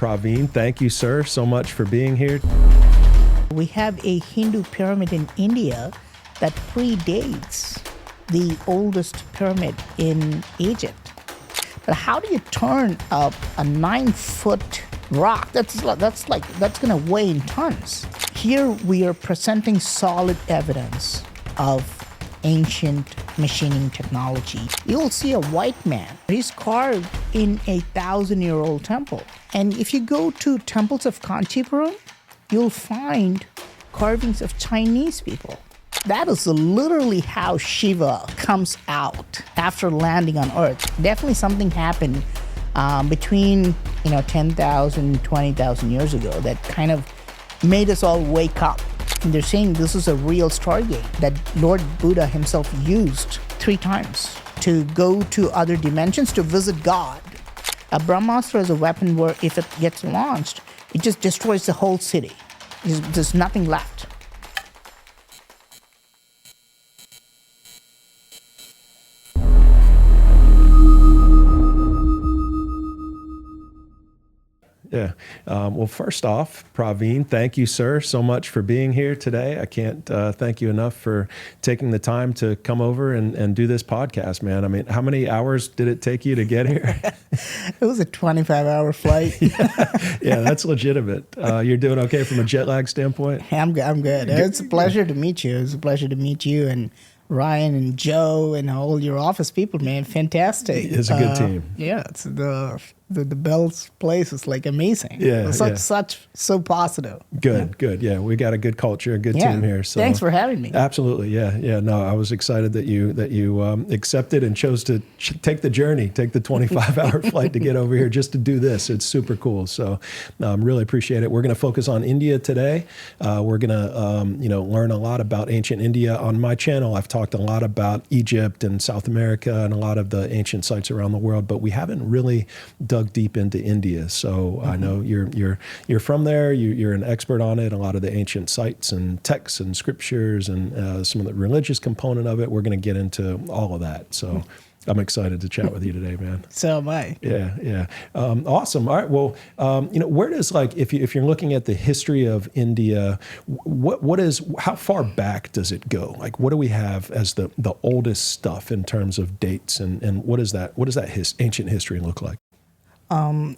Praveen. Thank you, sir, so much for being here. We have a Hindu pyramid in India that predates the oldest pyramid in Egypt. But how do you turn up a 9-foot rock? That's gonna weigh in tons. Here we are presenting solid evidence of ancient machining technology. You'll see a white man. He's carved in a 1,000-year-old temple. And if you go to temples of Kanchipuram, you'll find carvings of Chinese people. That is literally how Shiva comes out after landing on Earth. Definitely something happened between 10,000, 20,000 years ago that kind of made us all wake up. And they're saying this is a real stargate that Lord Buddha himself used 3 times to go to other dimensions to visit God. A Brahmastra is a weapon where if it gets launched, it just destroys the whole city. There's nothing left. Yeah. Well, first off, Praveen, thank you, sir, so much for being here today. I can't thank you enough for taking the time to come over and do this podcast, man. I mean, how many hours did it take you to get here? It was a 25-hour flight. Yeah, that's legitimate. You're doing okay from a jet lag standpoint? I'm good. It's a pleasure to meet you. It's a pleasure to meet you and Ryan and Joe and all your office people, man. Fantastic. It's a good team. Yeah, it's the Beall's place is like amazing. Yeah, so positive. Good. Yeah, we got a good culture, a good team here. So thanks for having me. Absolutely. Yeah. No, I was excited that you accepted and chose to take the journey, take the 25-hour flight to get over here just to do this. It's super cool. So really appreciate it. We're going to focus on India today. We're going to learn a lot about ancient India. On my channel, I've talked a lot about Egypt and South America and a lot of the ancient sites around the world, but we haven't really dug deep into India. So I know you're from there. You're an expert on it. A lot of the ancient sites and texts and scriptures and some of the religious component of it. We're going to get into all of that. So I'm excited to chat with you today, man. So am I. Yeah. Awesome. All right. Well, where does if you're looking at the history of India, how far back does it go? Like, what do we have as the oldest stuff in terms of dates, and what does that ancient history look like?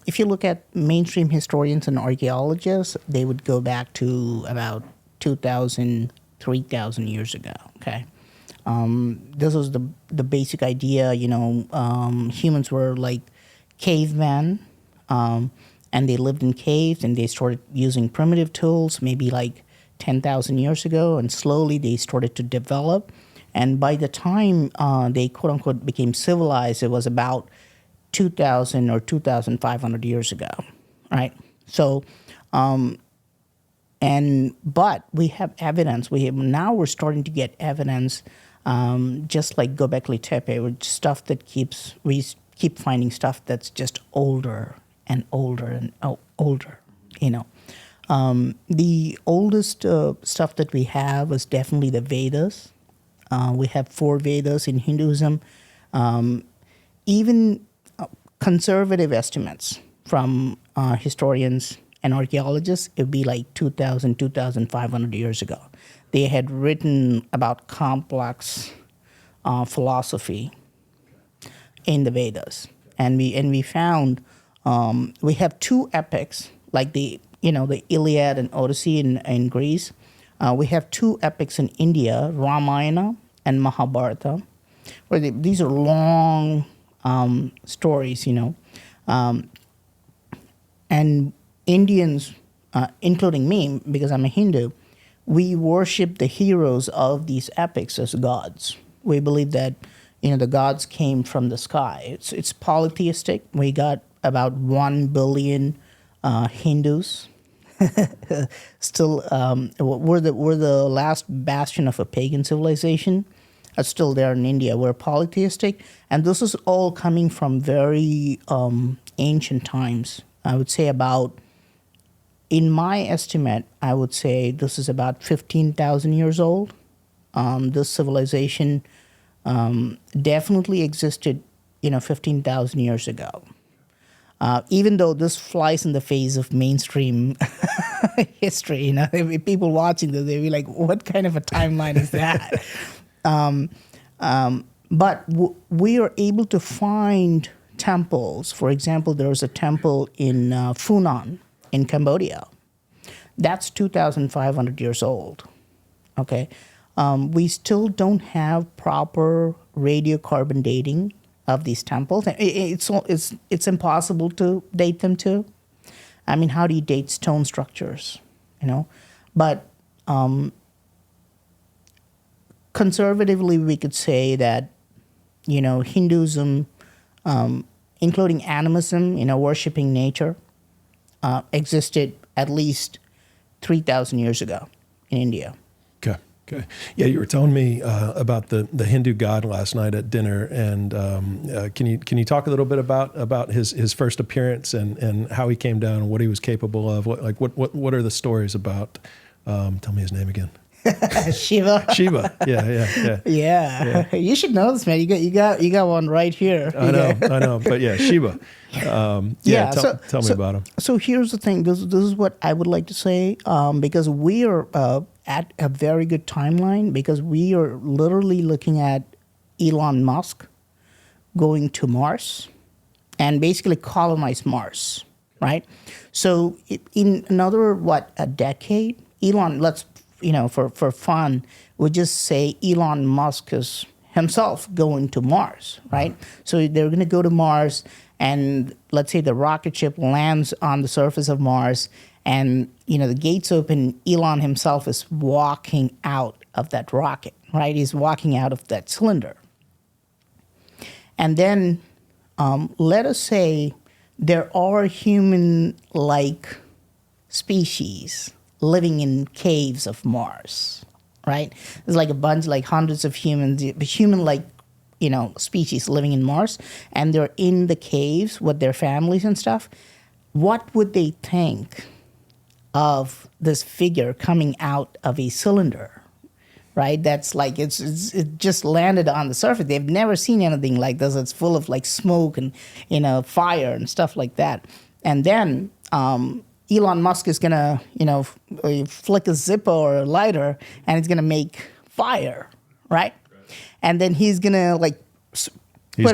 If you look at mainstream historians and archaeologists, they would go back to about 2,000, 3,000 years ago, okay? This was the basic idea, humans were like cavemen, and they lived in caves, and they started using primitive tools maybe like 10,000 years ago, and slowly they started to develop. And by the time they quote-unquote became civilized, it was about 2,000 or 2,500 years ago, right? So, but we have evidence. Now we're starting to get evidence, just like Göbekli Tepe, with stuff that we keep finding stuff that's just older and older and older. The oldest stuff that we have is definitely the Vedas. We have 4 Vedas in Hinduism. Even conservative estimates from historians and archaeologists, it would be like 2,000, 2,500 years ago. They had written about complex philosophy in the Vedas. And we found we have 2 epics, like the Iliad and Odyssey in Greece. We have 2 epics in India, Ramayana and Mahabharata, where these are long stories, and Indians, including me, because I'm a Hindu, we worship the heroes of these epics as gods. We believe that, the gods came from the sky. It's polytheistic. We got about 1 billion Hindus. Still, we're the last bastion of a pagan civilization. Still there in India. We're polytheistic, and this is all coming from very ancient times. I would say in my estimate, I would say this is about 15,000 years old. This civilization definitely existed, 15,000 years ago. Even though this flies in the face of mainstream history, people watching this, they'll be like, what kind of a timeline is that? But we are able to find temples. For example, there's a temple in Funan in Cambodia. That's 2,500 years old. Okay, we still don't have proper radiocarbon dating of these temples. It's impossible to date them too. I mean, how do you date stone structures? But conservatively, we could say that Hinduism, including animism, worshiping nature, existed at least 3,000 years ago in India. Okay. Yeah, you were telling me about the Hindu god last night at dinner, and can you talk a little bit about his first appearance and how he came down and what he was capable of? What are the stories about? Tell me his name again. Shiva. Shiva. Yeah. You should know this, man. You got one right here. I know. But yeah, Shiva. Tell me about him. So here's the thing. This is what I would like to say, because we are at a very good timeline, because we are literally looking at Elon Musk going to Mars and basically colonize Mars, right? So in another, a decade, Elon, let's, for fun, we just say Elon Musk is himself going to Mars, right? So they're going to go to Mars, and let's say the rocket ship lands on the surface of Mars, and the gates open. Elon himself is walking out of that rocket, right? He's walking out of that cylinder. And then let us say there are human-like species living in caves of Mars, right? There's like a bunch, like hundreds of human-like, species living in Mars, and they're in the caves with their families and stuff. What would they think of this figure coming out of a cylinder, right? That's like, it just landed on the surface. They've never seen anything like this. It's full of like smoke and, fire and stuff like that. And then Elon Musk is gonna, flick a zipper or a lighter, and it's gonna make fire, right? And then he's gonna put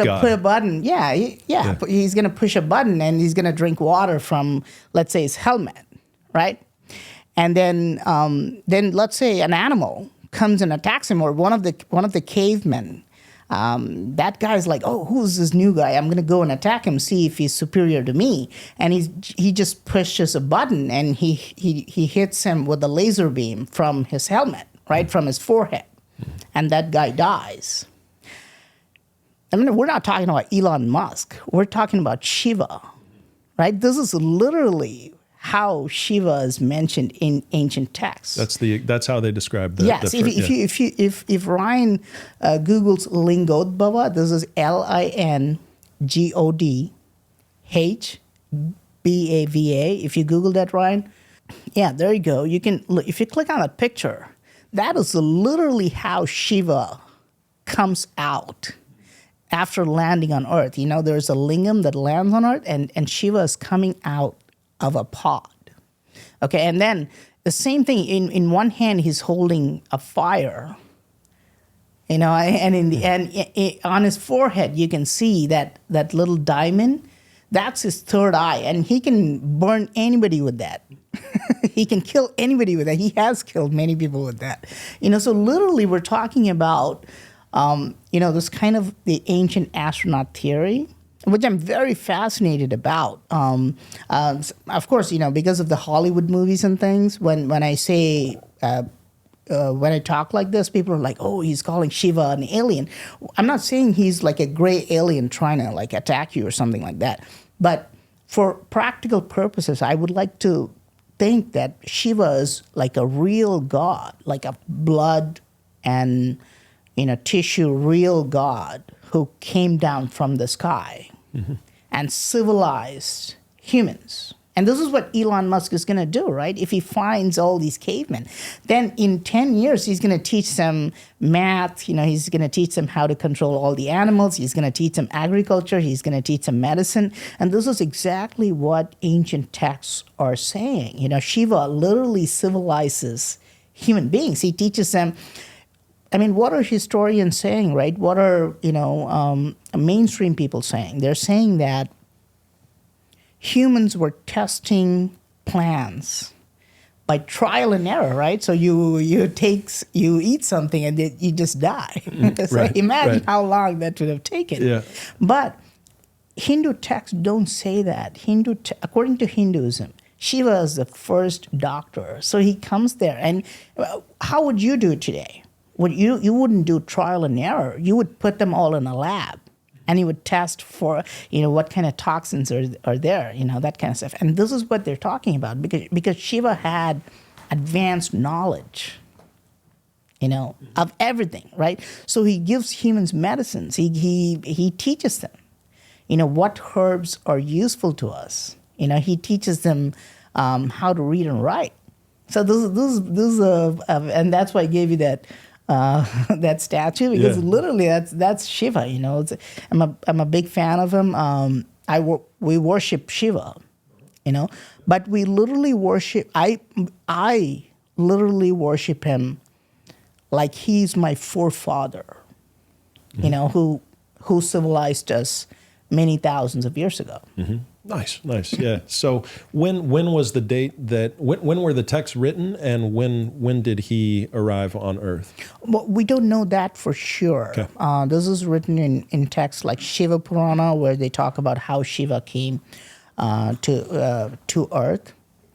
a button. He's gonna push a button, and he's gonna drink water from, let's say, his helmet, right? And then let's say an animal comes and attacks him, or one of the cavemen. That guy's like, oh, who's this new guy? I'm gonna go and attack him, see if he's superior to me. And he just pushes a button, and he hits him with a laser beam from his helmet, right, from his forehead, and that guy dies. I mean, we're not talking about Elon Musk. We're talking about Shiva, right? This is literally how Shiva is mentioned in ancient texts. That's how they describe the. Yes, if Ryan Googles Lingodbhava, this is LINGODHBAVA. If you Google that, Ryan, yeah, there you go. You can look, if you click on that picture, that is literally how Shiva comes out after landing on Earth. There's a lingam that lands on Earth, and Shiva is coming out of a pod. Okay, and then the same thing, in one hand he's holding a fire, and on his forehead you can see that little diamond. That's his third eye, and he can burn anybody with that. He can kill anybody with that. He has killed many people with that. So literally we're talking about this kind of the ancient astronaut theory, which I'm very fascinated about. Of course, because of the Hollywood movies and things, when I say, when I talk like this, people are like, oh, he's calling Shiva an alien. I'm not saying he's like a gray alien trying to like attack you or something like that. But for practical purposes, I would like to think that Shiva is like a real god, like a blood and tissue real god who came down from the sky and civilized humans And this is what Elon Musk is going to do, right? If he finds all these cavemen, then in 10 years, he's going to teach them math. He's going to teach them how to control all the animals. He's going to teach them agriculture. He's going to teach them medicine. And this is exactly what ancient texts are saying. Shiva literally civilizes human beings. He teaches them. I mean, what are historians saying, right? What are, mainstream people saying? They're saying that humans were testing plants by trial and error, right? So you eat something and you just die. So right, imagine how long that would have taken. Yeah. But Hindu texts don't say that. According to Hinduism, Shiva is the first doctor. So he comes there. And how would you do it today? You wouldn't do trial and error. You would put them all in a lab. And he would test for, what kind of toxins are there, that kind of stuff. And this is what they're talking about because Shiva had advanced knowledge, of everything, right? So he gives humans medicines. He teaches them, what herbs are useful to us. He teaches them how to read and write. So this is and that's why I gave you that. That statue, because literally that's Shiva. I'm a big fan of him. We worship Shiva, but we literally worship. I literally worship him like he's my forefather, who civilized us many thousands of years ago. Mm-hmm. Nice. Yeah. So when was the date when were the texts written, and when did he arrive on Earth? Well, we don't know that for sure. Okay. This is written in texts like Shiva Purana, where they talk about how Shiva came to Earth,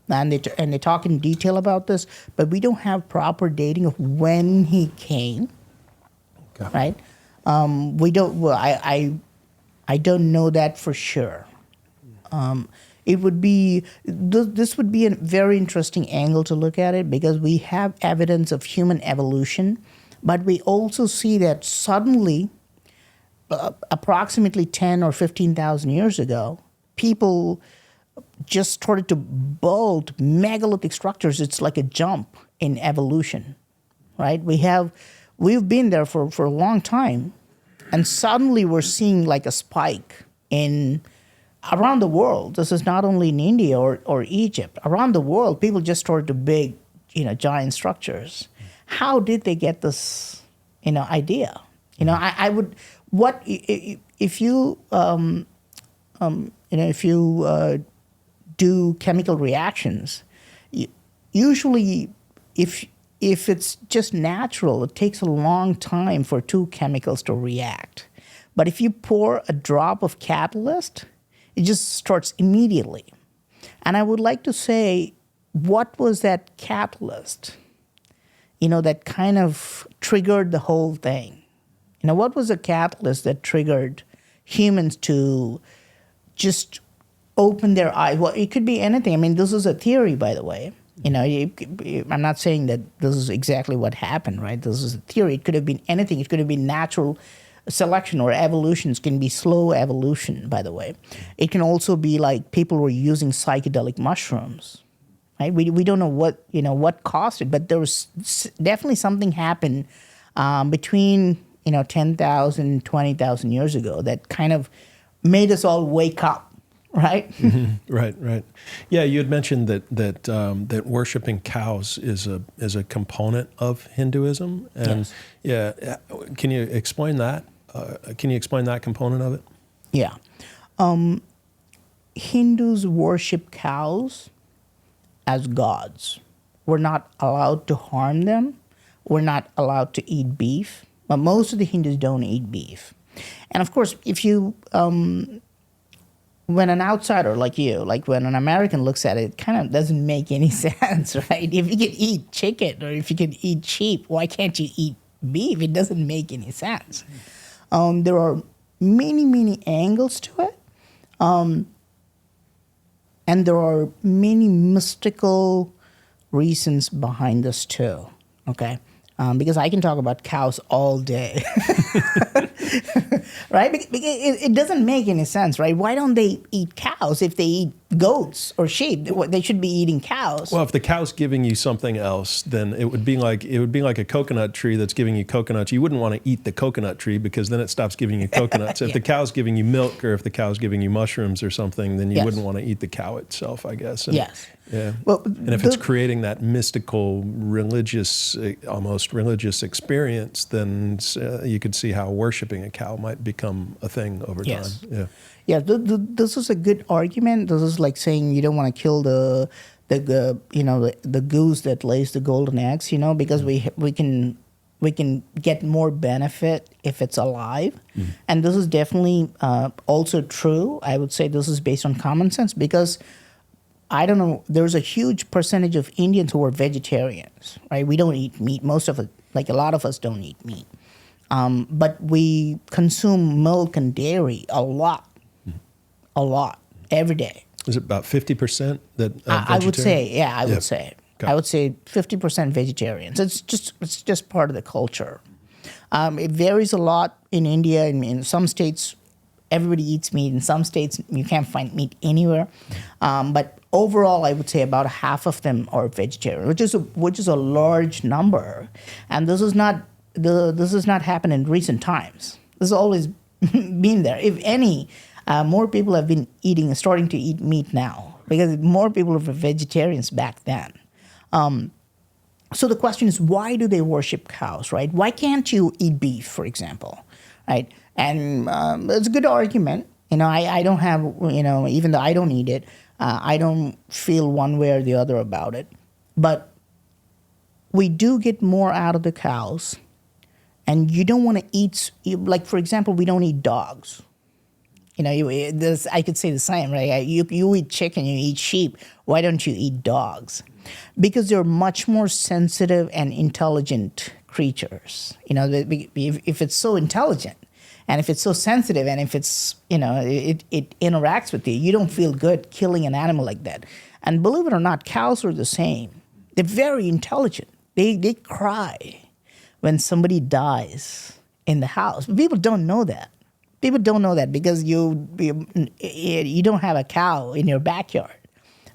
and they talk in detail about this. But we don't have proper dating of when he came. Okay. Right? We don't. Well, I don't know that for sure. It would be this would be a very interesting angle to look at it, because we have evidence of human evolution, but we also see that suddenly, approximately 10 or 15,000 years ago, people just started to build megalithic structures. It's like a jump in evolution, right? We've been there for a long time, and suddenly we're seeing like a spike around the world. This is not only in India or Egypt. Around the world, people just started to build, giant structures. How did they get this, idea? I would. What if you, if you do chemical reactions? Usually, if it's just natural, it takes a long time for two chemicals to react. But if you pour a drop of catalyst, it just starts immediately. And I would like to say, what was that catalyst, that kind of triggered the whole thing? What was the catalyst that triggered humans to just open their eyes? Well, it could be anything. I mean, this is a theory, by the way. I'm not saying that this is exactly what happened, right? This is a theory. It could have been anything. It could have been natural selection or evolutions. Can be slow evolution, by the way. It can also be like people were using psychedelic mushrooms, right? We don't know what caused it, but there was definitely something happened between 10,000, 20,000 years ago that kind of made us all wake up, right? Mm-hmm. Right. Yeah, you had mentioned that worshiping cows is a component of Hinduism, and yes. Can you explain that? Can you explain that component of it? Yeah. Hindus worship cows as gods. We're not allowed to harm them. We're not allowed to eat beef. But most of the Hindus don't eat beef. And of course, if you, when an outsider like you, like when an American looks at it, it kind of doesn't make any sense, right? If you can eat chicken or if you can eat sheep, why can't you eat beef? It doesn't make any sense. There are many, many angles to it. And there are many mystical reasons behind this too, okay? Because I can talk about cows all day, right? Because it doesn't make any sense, right? Why don't they eat cows if they eat goats or sheep. They should be eating cows. Well, if the cow's giving you something else, then it would be like a coconut tree that's giving you coconuts. You wouldn't want to eat the coconut tree because then it stops giving you coconuts. If the cow's giving you milk, or if the cow's giving you mushrooms or something, then you wouldn't want to eat the cow itself, I guess. And, yes. Yeah. Well, and if it's creating that mystical, almost religious experience, then you could see how worshiping a cow might become a thing over time. Yeah. Yeah, this is a good argument. This is like saying you don't want to kill the goose that lays the golden eggs, because we can get more benefit if it's alive. And this is definitely also true. I would say this is based on common sense because I don't know, there's a huge percentage of Indians who are vegetarians, right? We don't eat meat. Most of it, like a lot of us don't eat meat. But we consume milk and dairy a lot, every day. Is it about 50% that I would say, I would say. Okay. I would say 50% vegetarians. It's just part of the culture. It varies a lot in India. In some states, everybody eats meat. In some states, you can't find meat anywhere. But overall, I would say about half of them are vegetarian, which is a large number. And this has not happened in recent times. This has always been there. If any, more people have been starting to eat meat now because more people were vegetarians back then. So the question is, why do they worship cows, right? Why can't you eat beef, for example, right? And it's a good argument. I don't have, even though I don't eat it, I don't feel one way or the other about it. But we do get more out of the cows. And you don't want to eat, like, for example, we don't eat dogs. I could say the same, right? You eat chicken, you eat sheep. Why don't you eat dogs? Because they're much more sensitive and intelligent creatures. If it's so intelligent, and if it's so sensitive, and if it's, it interacts with you, you don't feel good killing an animal like that. And believe it or not, cows are the same. They're very intelligent. They cry when somebody dies in the house. People don't know that. People don't know that because you don't have a cow in your backyard.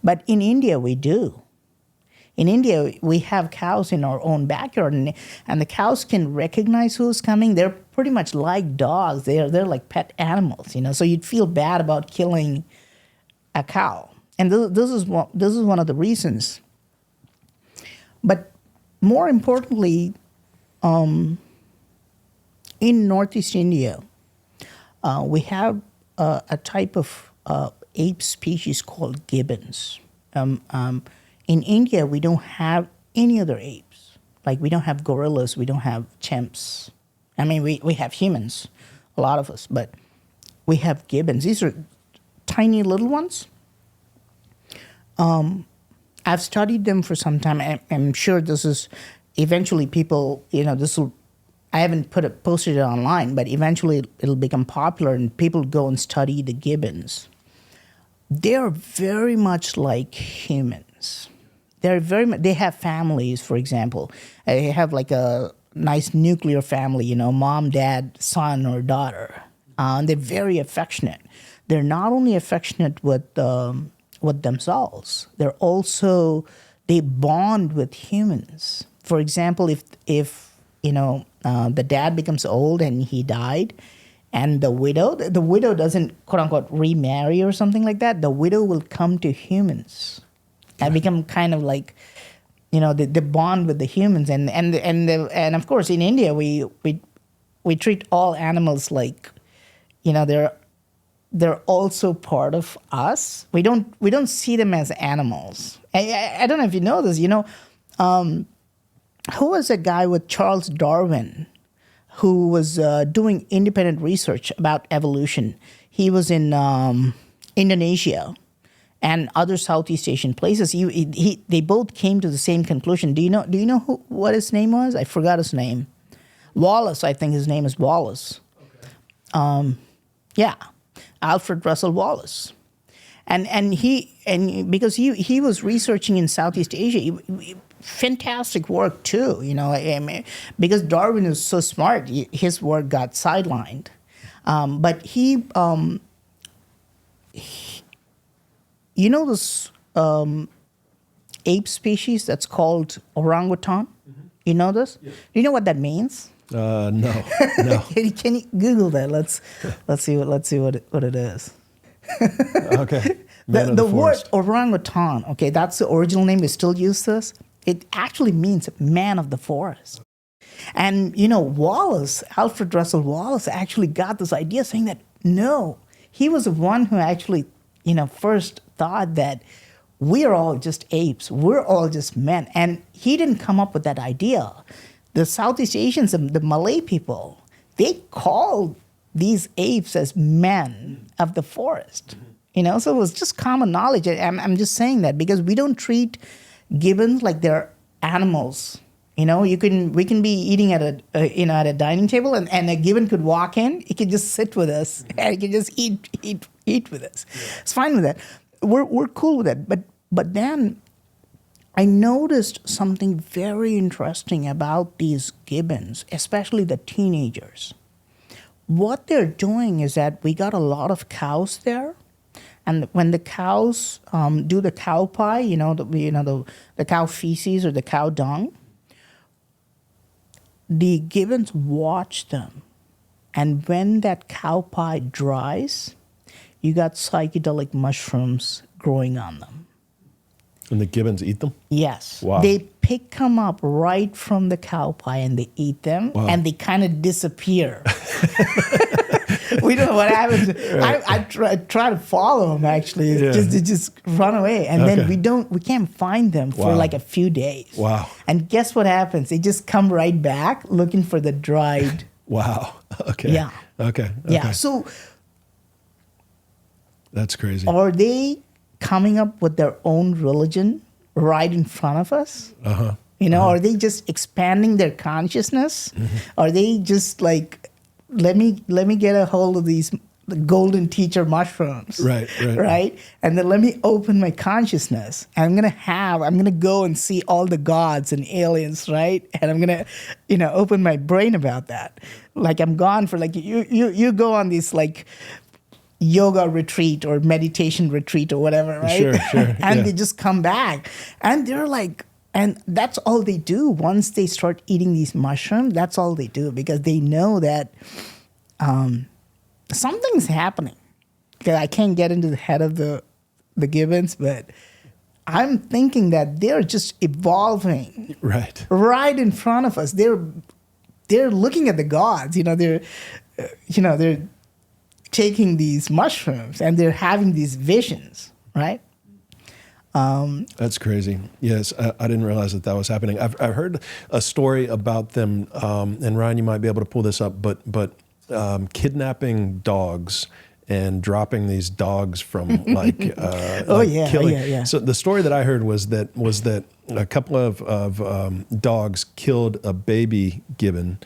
But in India, we do. In India, we have cows in our own backyard, and the cows can recognize who's coming. They're pretty much like dogs. They're like pet animals, So you'd feel bad about killing a cow, and this is one of the reasons. But more importantly, in Northeast India, we have a type of ape species called gibbons. In India, we don't have any other apes. Like, we don't have gorillas, we don't have chimps. I mean, we have humans, a lot of us, but we have gibbons. These are tiny little ones. I've studied them for some time. I'm sure this is eventually people, I haven't posted it online, but eventually it'll become popular and people go and study the gibbons. They're very much like humans. They have families, for example. They have like a nice nuclear family, mom, dad, son, or daughter. They're very affectionate. They're not only affectionate with themselves, they bond with humans. For example, if the dad becomes old and he died, and the widow doesn't, quote unquote, remarry or something like that, the widow will come to humans and become kind of like, they bond with the humans. And of course, in India, we treat all animals like, they're also part of us. We don't see them as animals. I don't know if you know this, who was a guy with Charles Darwin who was doing independent research about evolution. He was in Indonesia and other Southeast Asian places. They both came to the same conclusion. Do you know what his name was? I forgot his name. Wallace, I think his name is Wallace. Okay. Yeah, Alfred Russel Wallace. And because he was researching in Southeast Asia, fantastic work too, because Darwin is so smart, his work got sidelined. But you know this ape species that's called orangutan? You know this? Do you know what that means? No, no. Can you Google that? Let's see what it is. Okay. Man of The the word forest. orangutan, okay, that's the original name. We still use this. It actually means man of the forest. And, Wallace, Alfred Russel Wallace, actually got this idea saying that, no, he was the one who actually, first thought that we're all just apes. We're all just men. And he didn't come up with that idea. The Southeast Asians, the Malay people, they called these apes as men of the forest. So it was just common knowledge. I'm just saying that because we don't treat gibbons like they're animals. We can be eating at a dining table, and a gibbon could walk in. It could just sit with us, and it could just eat with us. Yeah. It's fine with that. We're cool with that. But then I noticed something very interesting about these gibbons, especially the teenagers. What they're doing is that we got a lot of cows there. And when the cows do the cow pie, the cow feces or the cow dung, the gibbons watch them. And when that cow pie dries, you got psychedelic mushrooms growing on them. And the gibbons eat them? Yes. Wow. They pick them up right from the cow pie and they eat them. Wow. And they kind of disappear. We don't know what happens. Right. I try to follow them actually. Yeah. They just run away, and then we can't find them for like a few days. Wow! And guess what happens? They just come right back looking for the dried. Wow. Okay. Yeah. Okay. Yeah. So that's crazy. Are they coming up with their own religion right in front of us? Are they just expanding their consciousness? Are they just like, let me get a hold of these golden teacher mushrooms, right? And then let me open my consciousness. And I'm gonna go and see all the gods and aliens, right? And I'm gonna, open my brain about that. Like I'm gone for like you go on this like yoga retreat or meditation retreat or whatever, right? Sure. And they just come back, and they're like. And that's all they do. Once they start eating these mushrooms, that's all they do because they know that something's happening. Okay, I can't get into the head of the gibbons, but I'm thinking that they're just evolving right in front of us. They're looking at the gods. They're taking these mushrooms and they're having these visions, right? That's crazy. Yes, I didn't realize that was happening. I've heard a story about them, and Ryan, you might be able to pull this up, but kidnapping dogs and dropping these dogs from killing. Yeah. So the story that I heard was that a couple of dogs killed a baby gibbon.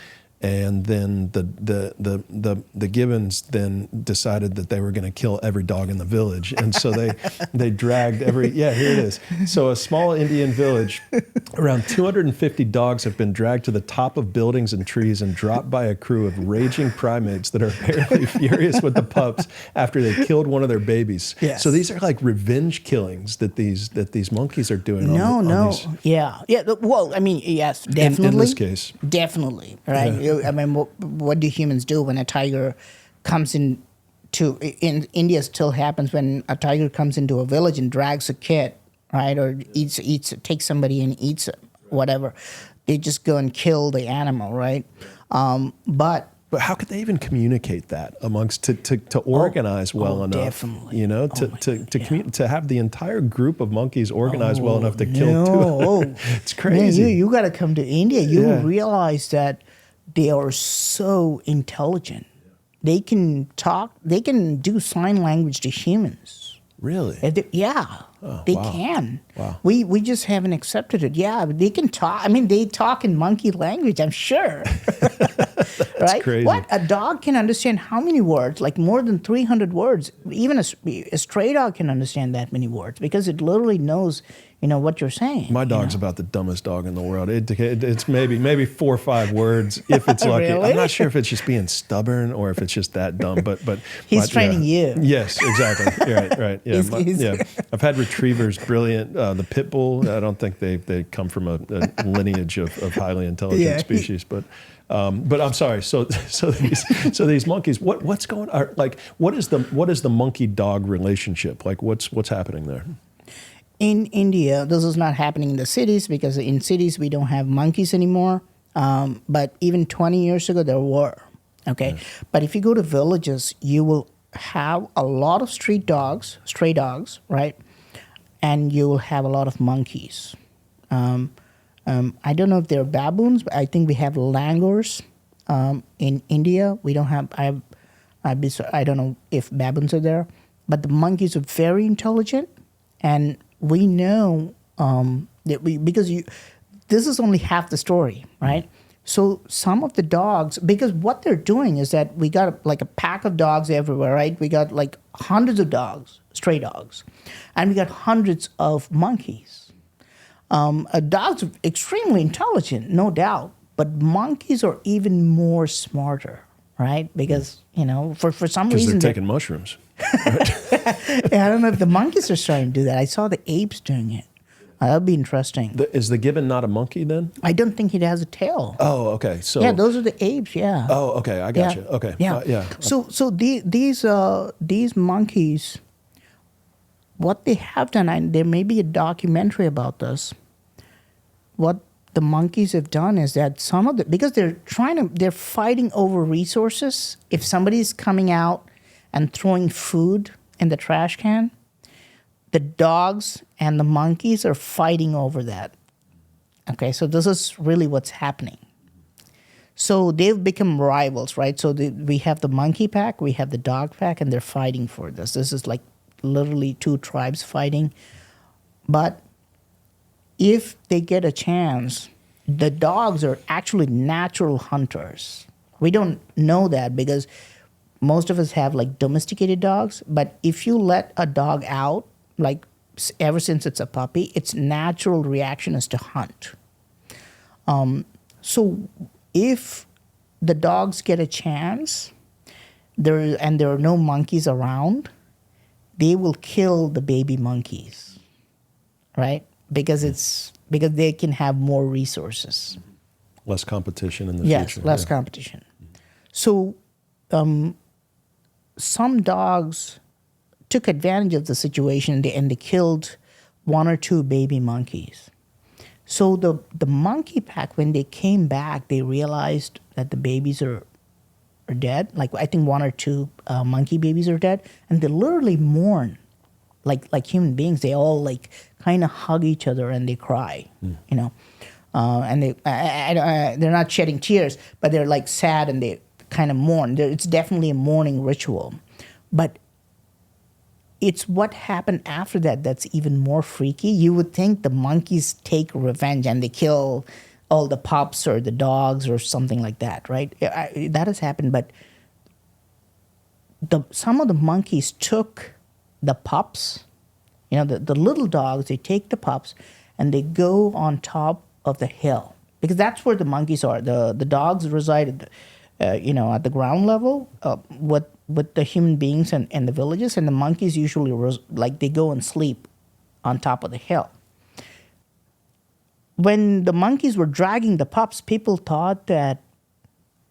And then the gibbons then decided that they were going to kill every dog in the village, and so they dragged here it is. So a small Indian village, around 250 dogs have been dragged to the top of buildings and trees and dropped by a crew of raging primates that are apparently furious with the pups after they killed one of their babies. Yes. So these are like revenge killings that these monkeys are doing. Yeah. Well, I mean, yes, definitely. In this case, definitely, right. Yeah. I mean, what do humans do when a tiger comes in India still happens when a tiger comes into a village and drags a kid, right? Or takes somebody and eats it, whatever. They just go and kill the animal, right? But how could they even communicate that amongst to organize well enough? Definitely. To have the entire group of monkeys organized well enough to kill two. It's crazy. Man, you got to come to India. You realize that they are so intelligent. They can talk. They can do sign language to humans. Really? They can. Wow. We just haven't accepted it. Yeah, they can talk. I mean, they talk in monkey language, I'm sure. right? crazy. What? A dog can understand how many words? Like more than 300 words. Even a stray dog can understand that many words because it literally knows, what you're saying. My dog's about the dumbest dog in the world. It's maybe 4 or 5 words if it's lucky. Really? I'm not sure if it's just being stubborn or if it's just that dumb. But he's training you. Yes, exactly. Right. Yeah, I've had retrievers, brilliant. The pit bull. I don't think they come from a lineage of highly intelligent species, but. But I'm sorry. So these monkeys. What's going on? Like, what is the monkey dog relationship? Like, what's happening there? In India, this is not happening in the cities because in cities we don't have monkeys anymore. But even 20 years ago, there were. Okay. Yeah. But if you go to villages, you will have a lot of street dogs, stray dogs, right? And you will have a lot of monkeys. I don't know if they're baboons, but I think we have langurs in India. We don't have. I don't know if baboons are there, but the monkeys are very intelligent, and we know that this is only half the story, right? So some of the dogs, because what they're doing is that we got like a pack of dogs everywhere, right? We got like hundreds of dogs, stray dogs, and we got hundreds of monkeys. Dogs are extremely intelligent, no doubt, but monkeys are even more smarter, right? Because, for some reason... Because they're taking mushrooms. I don't know if the monkeys are starting to do that. I saw the apes doing it. That would be interesting. Is the gibbon not a monkey then? I don't think it has a tail. Oh, okay. So yeah, those are the apes. Yeah. Oh, okay. I got you. Okay. Yeah. So these monkeys, what they have done, and there may be a documentary about this. What the monkeys have done is that because they're fighting over resources. If somebody's coming out and throwing food in the trash can, the dogs and the monkeys are fighting over that. Okay, so this is really what's happening. So they've become rivals, right? So we have the monkey pack, we have the dog pack, and they're fighting for this. This is like literally 2 tribes fighting. But if they get a chance, the dogs are actually natural hunters. We don't know that because most of us have like domesticated dogs, but if you let a dog out, like ever since it's a puppy, its natural reaction is to hunt. So if the dogs get a chance, there are no monkeys around, they will kill the baby monkeys, right? Because they can have more resources. Less competition in the future. Yes, less competition. So some dogs took advantage of the situation and they killed 1 or 2 baby monkeys. So the monkey pack, when they came back, they realized that the babies are dead. Like I think 1 or 2 monkey babies are dead, and they literally mourn, like human beings. They all like kind of hug each other and they cry, and they're not shedding tears, but they're like sad and they kind of mourn. It's definitely a mourning ritual, but it's what happened after that that's even more freaky. You would think the monkeys take revenge and they kill all the pups or the dogs or something like that, right? That has happened, but some of the monkeys took the pups, the little dogs, they take the pups and they go on top of the hill because that's where the monkeys are. The dogs reside at the ground level with the human beings and the villages, and the monkeys usually they go and sleep on top of the hill. When the monkeys were dragging the pups, people thought that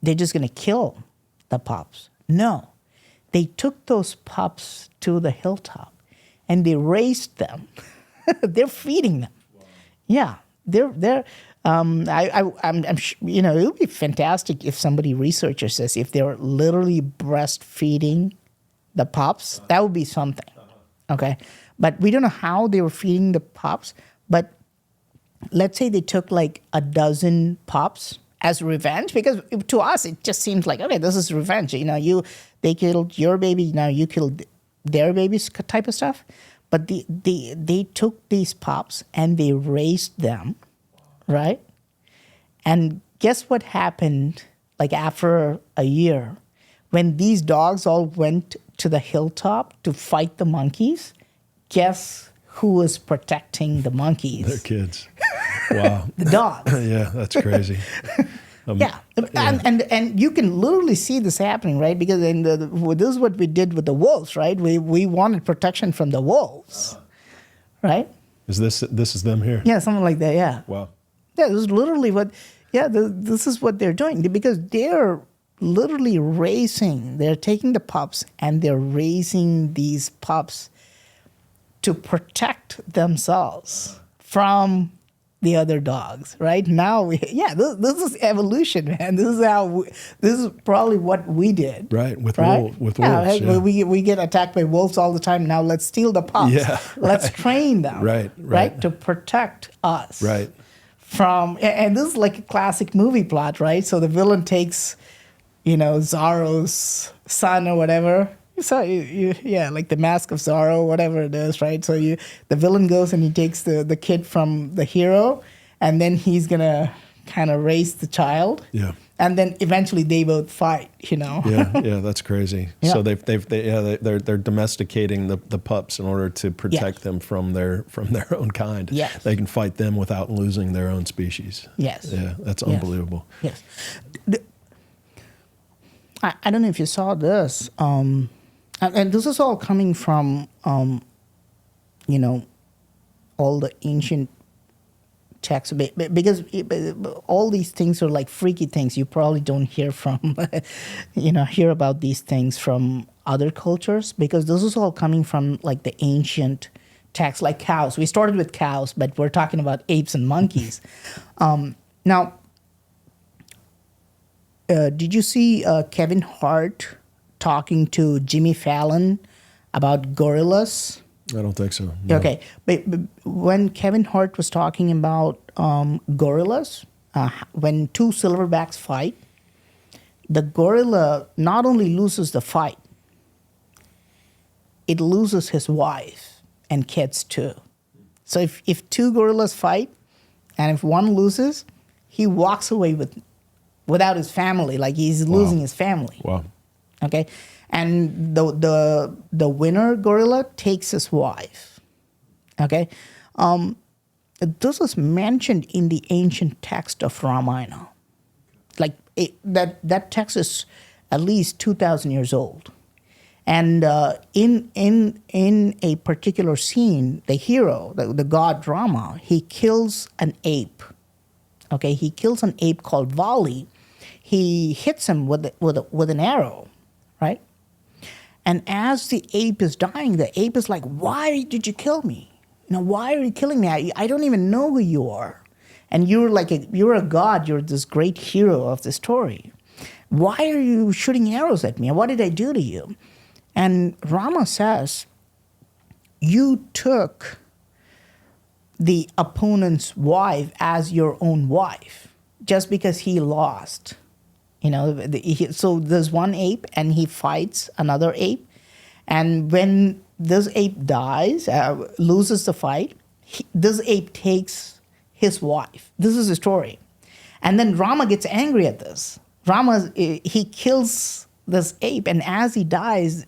they're just going to kill the pups. No, they took those pups to the hilltop and they raised them. They're feeding them. Wow. Yeah, they're. I'm it would be fantastic if somebody researches this, if they were literally breastfeeding the pups. That would be something, okay? But we don't know how they were feeding the pups, but let's say they took like a dozen pups as revenge, because to us, it just seems like, okay, this is revenge. They killed your baby, now you killed their babies type of stuff. But they took these pups and they raised them, right? And guess what happened like after a year, when these dogs all went to the hilltop to fight the monkeys, guess who was protecting the monkeys? They're kids. Wow. The dogs. Yeah, that's crazy. Yeah. And you can literally see this happening, right? Because this is what we did with the wolves, right? We wanted protection from the wolves, right? Is this is them here? Yeah, something like that. Yeah. Wow. Yeah, this is literally what. Yeah, this is what they're doing because they're literally raising. They're taking the pups and they're raising these pups to protect themselves from the other dogs, right? Now, this is evolution, man. This is probably what we did. Right, with right? wolves. Hey, Yeah. we get attacked by wolves all the time. Now let's steal the pups. Yeah, Let's train them. Right. To protect us. Right. And this is like a classic movie plot, right? So the villain takes, Zorro's son or whatever. So like the Mask of Zorro, whatever it is, right? So the villain goes and he takes the kid from the hero, and then he's gonna kind of raise the child. Yeah. And then eventually they both fight, Yeah, that's crazy. Yeah. So they're domesticating the pups in order to protect them from their own kind. Yes. They can fight them without losing their own species. Yes. Yeah, that's unbelievable. Yes. I don't know if you saw this, and this is all coming from, all the ancient texts, because all these things are like freaky things. You probably don't hear from, hear about these things from other cultures, because this is all coming from like the ancient texts, like cows. We started with cows, but we're talking about apes and monkeys. Now, did you see Kevin Hart talking to Jimmy Fallon about gorillas? I don't think so. No. Okay, but when Kevin Hart was talking about gorillas, when two silverbacks fight, the gorilla not only loses the fight, it loses his wife and kids too. So if two gorillas fight, and if one loses, he walks away without his family, like he's losing his family. Wow. Okay, and the winner gorilla takes his wife. Okay, this is mentioned in the ancient text of Ramayana. Like that text is at least 2,000 years old, and in a particular scene, the hero, the god Rama, he kills an ape. Okay, he kills an ape called Vali. He hits him with an arrow, right? And as the ape is dying, the ape is like, "Why did you kill me? Why are you killing me? I don't even know who you are. And you're a god. You're this great hero of the story. Why are you shooting arrows at me? What did I do to you?" And Rama says, "You took the opponent's wife as your own wife just because he lost." So there's one ape and he fights another ape. And when this ape dies, loses the fight, this ape takes his wife. This is the story. And then Rama gets angry at this. He kills this ape, and as he dies,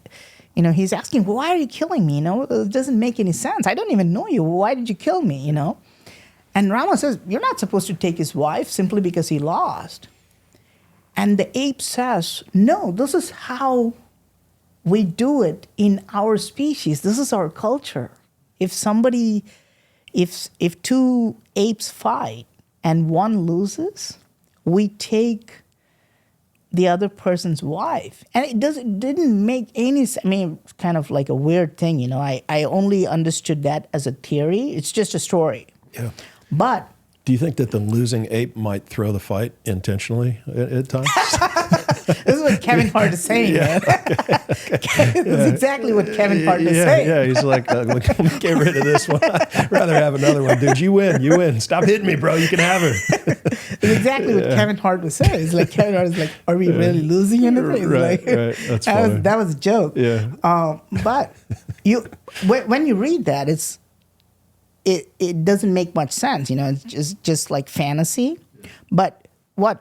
he's asking, "Why are you killing me? It doesn't make any sense. I don't even know you. Why did you kill me? And Rama says, "You're not supposed to take his wife simply because he lost." And the ape says, "No, this is how we do it in our species. This is our culture. If two apes fight and one loses, we take the other person's wife." And it didn't make any sense. I mean, it's kind of like a weird thing, I only understood that as a theory. It's just a story. Yeah. But do you think that the losing ape might throw the fight intentionally at times? this is what Kevin Hart is saying, man. This is exactly what Kevin Hart is saying. Yeah, he's like, let me get rid of this one. I'd rather have another one. Dude, you win. Stop hitting me, bro. You can have her. It's exactly what Kevin Hart was saying. It's like Kevin Hart is like, "Are we really losing anything?" Right. That's funny. That was a joke. Yeah. But when you read that, it doesn't make much sense. It's just like fantasy. But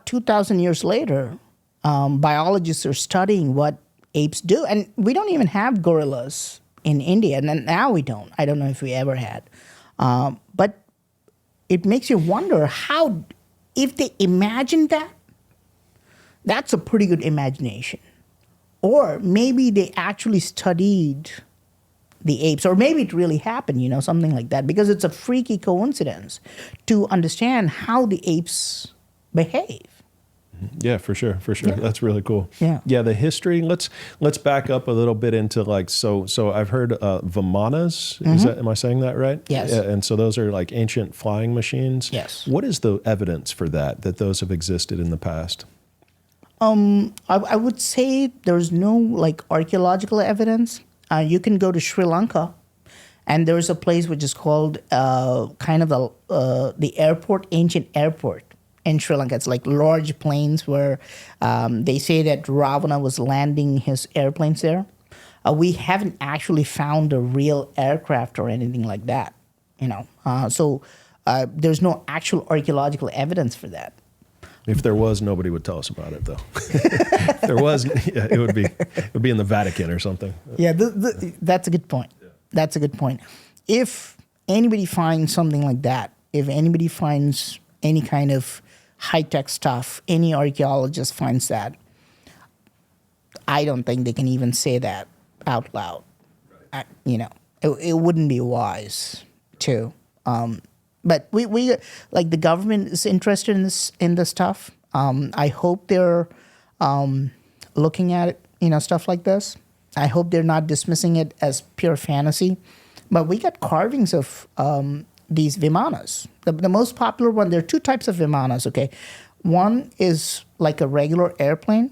2,000 years later, biologists are studying what apes do. And we don't even have gorillas in India. And then now we don't. I don't know if we ever had. But it makes you wonder how, if they imagined that, that's a pretty good imagination. Or maybe they actually studied the apes, or maybe it really happened, something like that, because it's a freaky coincidence to understand how the apes behave. Yeah, for sure. Yeah. That's really cool. Yeah. The history. Let's back up a little bit into so I've heard Vimanas. Am I saying that right? Yes. Yeah, and so those are like ancient flying machines. Yes. What is the evidence for that those have existed in the past? I would say there's no archaeological evidence. You can go to Sri Lanka, and there's a place which is called the airport, ancient airport in Sri Lanka. It's like large plains where they say that Ravana was landing his airplanes there. We haven't actually found a real aircraft or anything like that, So there's no actual archaeological evidence for that. If there was, nobody would tell us about it, though. If there was, it would be in the Vatican or something. Yeah, that's a good point. Yeah. That's a good point. If anybody finds something like that, if anybody finds any kind of high-tech stuff, any archaeologist finds that, I don't think they can even say that out loud. Right. It wouldn't be wise to. But we the government is interested in this stuff. I hope they're looking at it, stuff like this. I hope they're not dismissing it as pure fantasy. But we got carvings of these Vimanas. The most popular one, there are two types of Vimanas, okay? One is like a regular airplane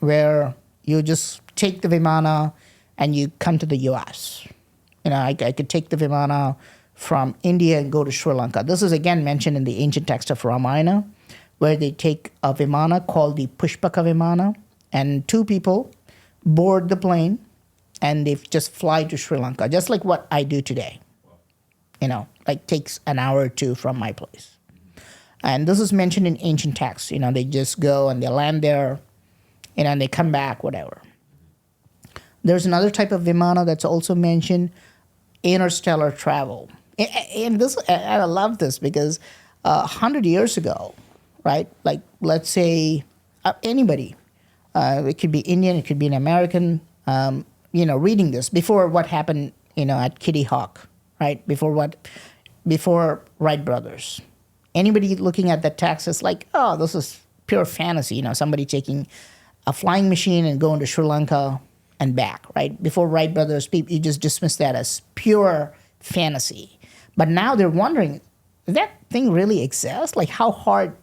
where you just take the Vimana and you come to the U.S. I could take the Vimana from India and go to Sri Lanka. This is again mentioned in the ancient text of Ramayana, where they take a Vimana called the Pushpaka Vimana, and two people board the plane and they just fly to Sri Lanka, just like what I do today. Takes an hour or two from my place. And this is mentioned in ancient texts. They just go and they land there, and they come back, whatever. There's another type of Vimana that's also mentioned, interstellar travel. And I love this because 100 years ago, right? Let's say anybody, it could be Indian, it could be an American, reading this before what happened, at Kitty Hawk, right? Before Wright brothers. Anybody looking at that text is like, oh, this is pure fantasy. Somebody taking a flying machine and going to Sri Lanka and back, right? Before Wright brothers, you just dismiss that as pure fantasy. But now they're wondering, does that thing really exist? How hard,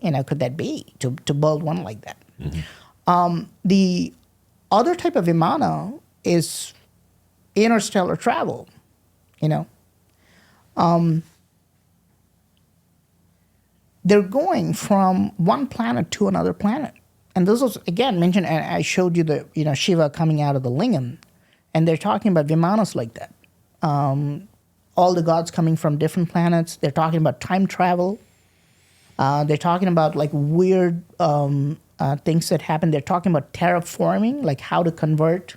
could that be to build one like that? Mm-hmm. The other type of Vimana is interstellar travel, They're going from one planet to another planet. And this was, again, mentioned, and I showed you the, Shiva coming out of the lingam, and they're talking about Vimanas like that. All the gods coming from different planets. They're talking about time travel. They're talking about weird things that happen. They're talking about terraforming, how to convert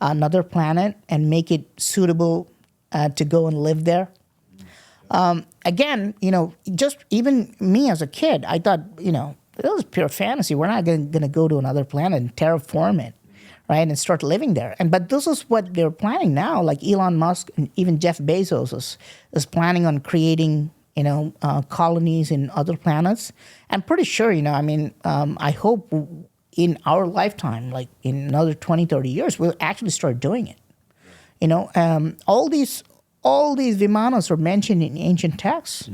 another planet and make it suitable to go and live there. Again, just even me as a kid, I thought, it was pure fantasy. We're not going to go to another planet and terraform it, right, and start living there. But this is what they're planning now. Like Elon Musk and even Jeff Bezos is planning on creating, colonies in other planets. I'm pretty sure, I hope in our lifetime, in another 20, 30 years, we'll actually start doing it. All these Vimanas are mentioned in ancient texts.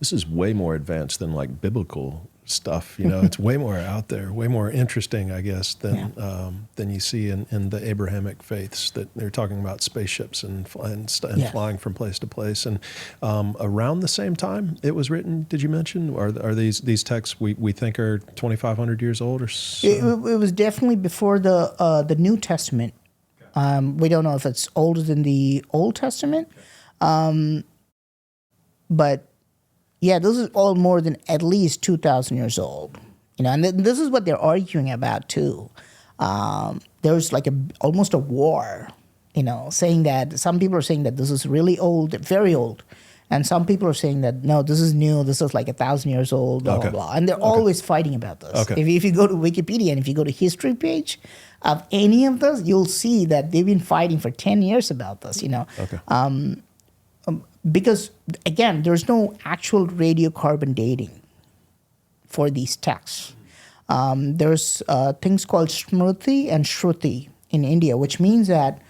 This is way more advanced than biblical stuff. It's way more out there, way more interesting, I guess, than you see in the Abrahamic faiths, that they're talking about spaceships and flying from place to place. And around the same time it was written, did you mention? Are these texts we think are 2,500 years old or so? It was definitely before the New Testament. We don't know if it's older than the Old Testament. But yeah, this is all more than at least 2,000 years old. And this is what they're arguing about too. There's like almost a war, saying that some people are saying that this is really old, very old. And some people are saying that, no, this is new, this is like 1,000 years old, blah, blah, blah. And they're always fighting about this. Okay. If you go to Wikipedia and if you go to history page of any of this, you'll see that they've been fighting for 10 years about this, Okay. Because, again, there's no actual radiocarbon dating for these texts. There's things called Smriti and Shruti in India, which means that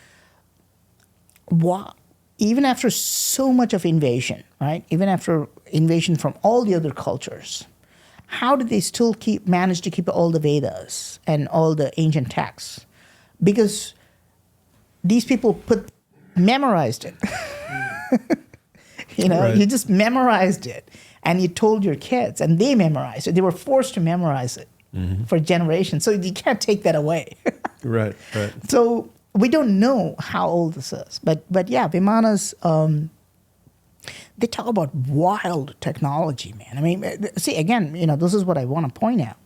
even after so much of invasion, right? Even after invasion from all the other cultures, how did they still manage to keep all the Vedas and all the ancient texts? Because these people memorized it. Right. You just memorized it, and you told your kids, and they memorized it. They were forced to memorize it for generations. So you can't take that away. Right. So we don't know how old this is, but yeah, Vimanas. They talk about wild technology, man. I mean, see, again, this is what I want to point out,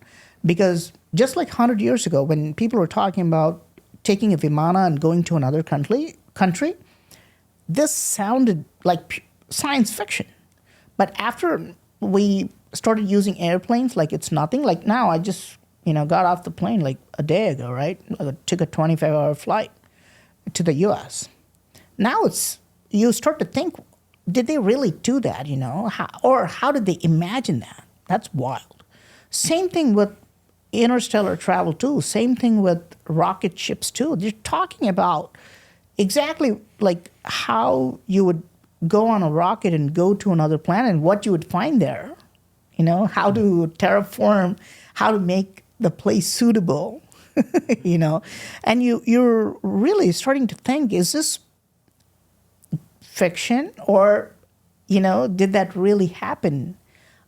because just like 100 years ago, when people were talking about taking a Vimana and going to another country, this sounded like science fiction. But after we started using airplanes like it's nothing, like now I just, got off the plane like a day ago, right? I took a 25-hour flight to the U.S. Now you start to think, did they really do that, how did they imagine that? That's wild. Same thing with interstellar travel too. Same thing with rocket ships too. They're talking about exactly like how you would go on a rocket and go to another planet and what you would find there. How to terraform, how to make the place suitable, And you're really starting to think, is this fiction or, did that really happen,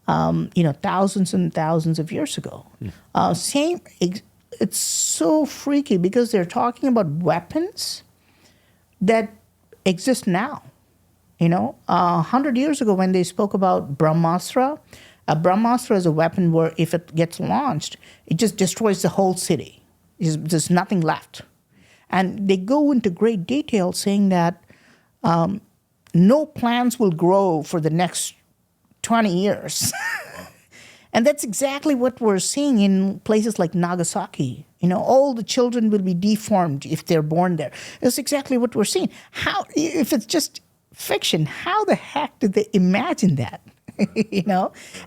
thousands and thousands of years ago? It's so freaky because they're talking about weapons that exist now. 100 years ago when they spoke about Brahmastra, a Brahmastra is a weapon where if it gets launched, it just destroys the whole city. There's nothing left. And they go into great detail saying that no plants will grow for the next 20 years. And that's exactly what we're seeing in places like Nagasaki. All the children will be deformed if they're born there. That's exactly what we're seeing. How, if it's just fiction, how the heck did they imagine that?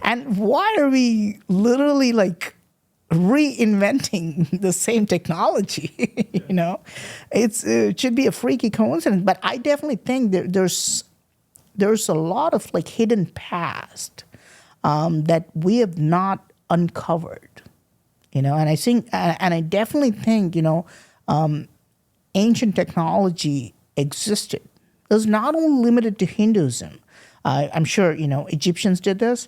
And why are we literally like reinventing the same technology? It should be a freaky coincidence, but I definitely think there's a lot of like hidden past that we have not uncovered. And I think, and I definitely think, ancient technology existed. It was not only limited to Hinduism. I'm sure, Egyptians did this.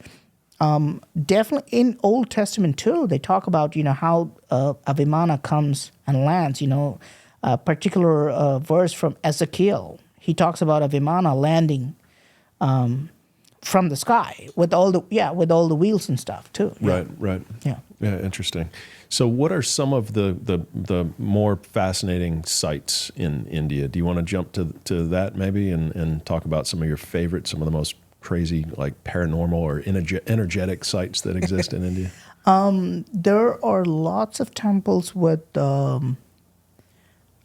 Definitely in Old Testament too, they talk about, how a Vimana comes and lands. A particular verse from Ezekiel, he talks about a Vimana landing from the sky with all the wheels and stuff too. Right. Yeah, interesting. So what are some of the more fascinating sites in India? Do you want to jump to that maybe and talk about some of your favorites, some of the most crazy, like paranormal or energetic sites that exist in India? There are lots of temples with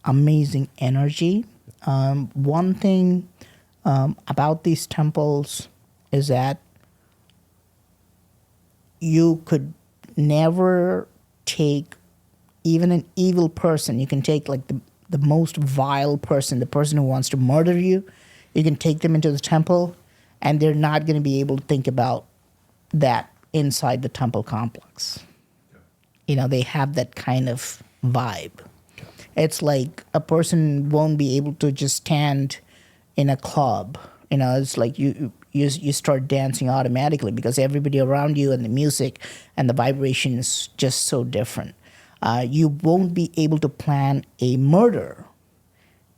amazing energy. One thing about these temples is that you could never take even an evil person. You can take like the most vile person, the person who wants to murder you. You can take them into the temple, and they're not going to be able to think about that inside the temple complex. They have that kind of vibe. It's like a person won't be able to just stand in a club. It's like you start dancing automatically because everybody around you and the music and the vibration is just so different. You won't be able to plan a murder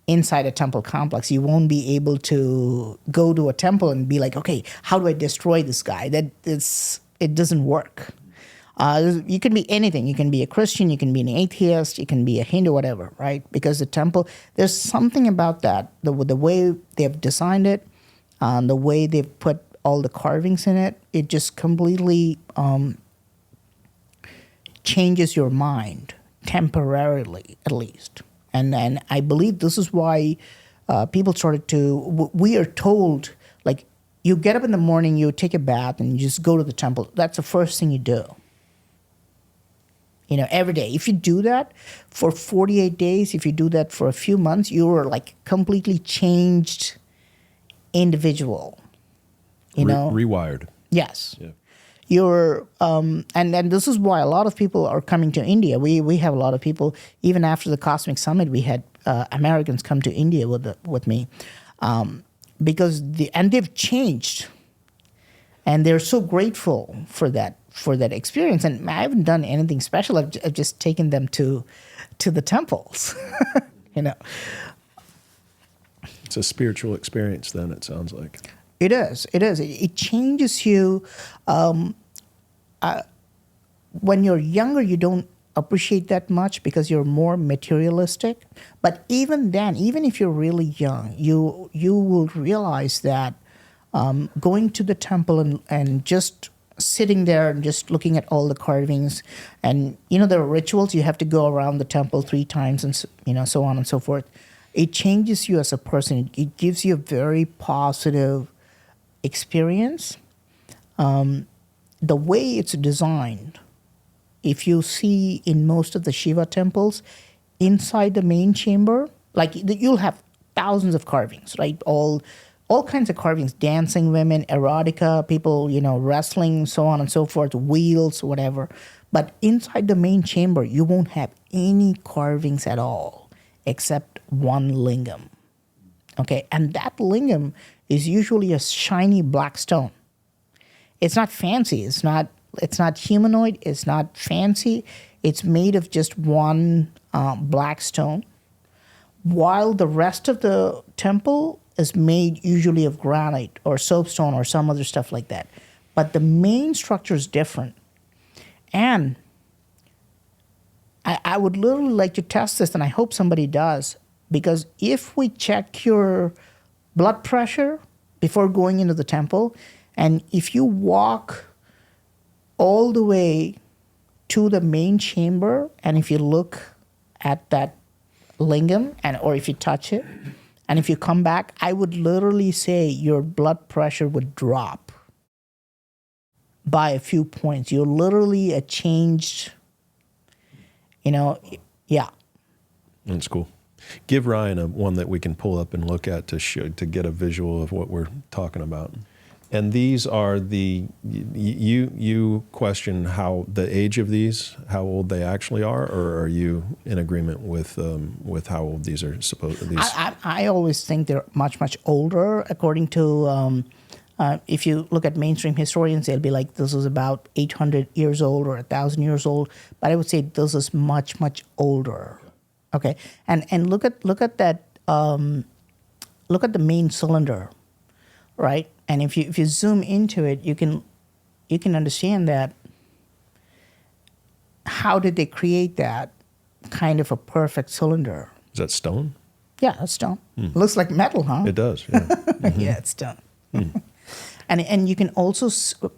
inside a temple complex. You won't be able to go to a temple and be like, okay, how do I destroy this guy? It doesn't work. You can be anything. You can be a Christian, you can be an atheist, you can be a Hindu, whatever, right? Because the temple, there's something about that, the way they've designed it, the way they've put all the carvings in it, it just completely changes your mind, temporarily at least. And I believe this is why people started to, we are told, like, you get up in the morning, you take a bath, and you just go to the temple. That's the first thing you do. You know, every day. If you do that for 48 days, if you do that for a few months, you're like completely changed individual. You know? Rewired. Yes. Yeah. You're, and this is why a lot of people are coming to India. We have a lot of people, even after the Cosmic Summit, we had Americans come to India with me. Because they've changed, and they're so grateful for that experience. And I haven't done anything special. I've just taken them to the temples. You know, it's a spiritual experience. Then it sounds like it is. It changes you. When you're younger, you don't appreciate that much because you're more materialistic. But even then, even if you're really young, you will realize that going to the temple and just sitting there and just looking at all the carvings, and you know, there are rituals, you have to go around the temple 3 times, and you know, so on and so forth. It changes you as a person. It gives you a very positive experience. The way it's designed, if you see in most of the Shiva temples, inside the main chamber, like you'll have thousands of carvings, right? All kinds of carvings, dancing women, erotica, people, you know, wrestling, so on and so forth, wheels, whatever. But inside the main chamber, you won't have any carvings at all, except one lingam. Okay, and that lingam is usually a shiny black stone. It's not fancy. It's not humanoid. It's not fancy. It's made of just one black stone, while the rest of the temple is made usually of granite or soapstone or some other stuff like that. But the main structure is different. And I would literally like to test this, and I hope somebody does, because if we check your blood pressure before going into the temple, and if you walk all the way to the main chamber, and if you look at that lingam, or if you touch it, and if you come back, I would literally say your blood pressure would drop by a few points. You're literally a changed, you know, yeah. That's cool. Give Ryan one that we can pull up and look at to get a visual of what we're talking about. And these are you question how the age of these, how old they actually are, or are you in agreement with how old these are supposed to be? I always think they're much, much older. According to, if you look at mainstream historians, they'll be like, this is about 800 years old or 1,000 years old. But I would say this is much, much older. Okay, and look at that. Look at the main cylinder, right? And if you zoom into it, you can understand that. How did they create that kind of a perfect cylinder? Is that stone? Yeah, that's stone. Looks like metal, huh? It does. Yeah. Mm-hmm. Yeah, it's stone. And you can also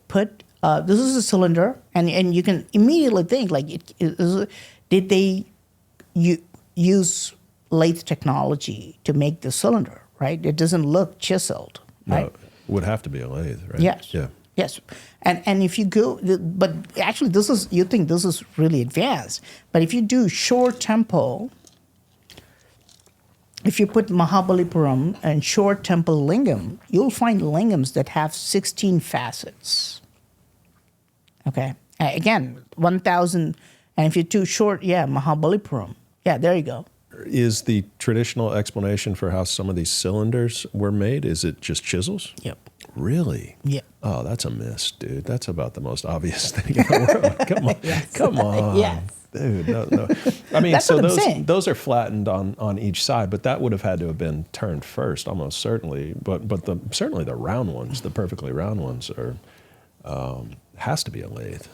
put this is a cylinder, and you can immediately think like, did they use lathe technology to make the cylinder? Right? It doesn't look chiseled. Right? No. Would have to be a lathe, right? Yes. Yeah. Yes. And if you go, but actually you think this is really advanced. But if you do Shore Temple, if you put Mahabalipuram and Shore Temple lingam, you'll find lingams that have 16 facets. Okay. Again, 1,000, and if you do Shore, Mahabalipuram. Yeah, there you go. Is the traditional explanation for how some of these cylinders were made, is it just chisels? Yep. Really? Yep. Oh, that's a miss, dude. That's about the most obvious thing in the world. Come on. Yes. Come on. Yes. Dude, no. I mean, That's so what I'm saying. those are flattened on each side, but that would have had to have been turned first, almost certainly. But certainly the round ones, the perfectly round ones, are has to be a lathe.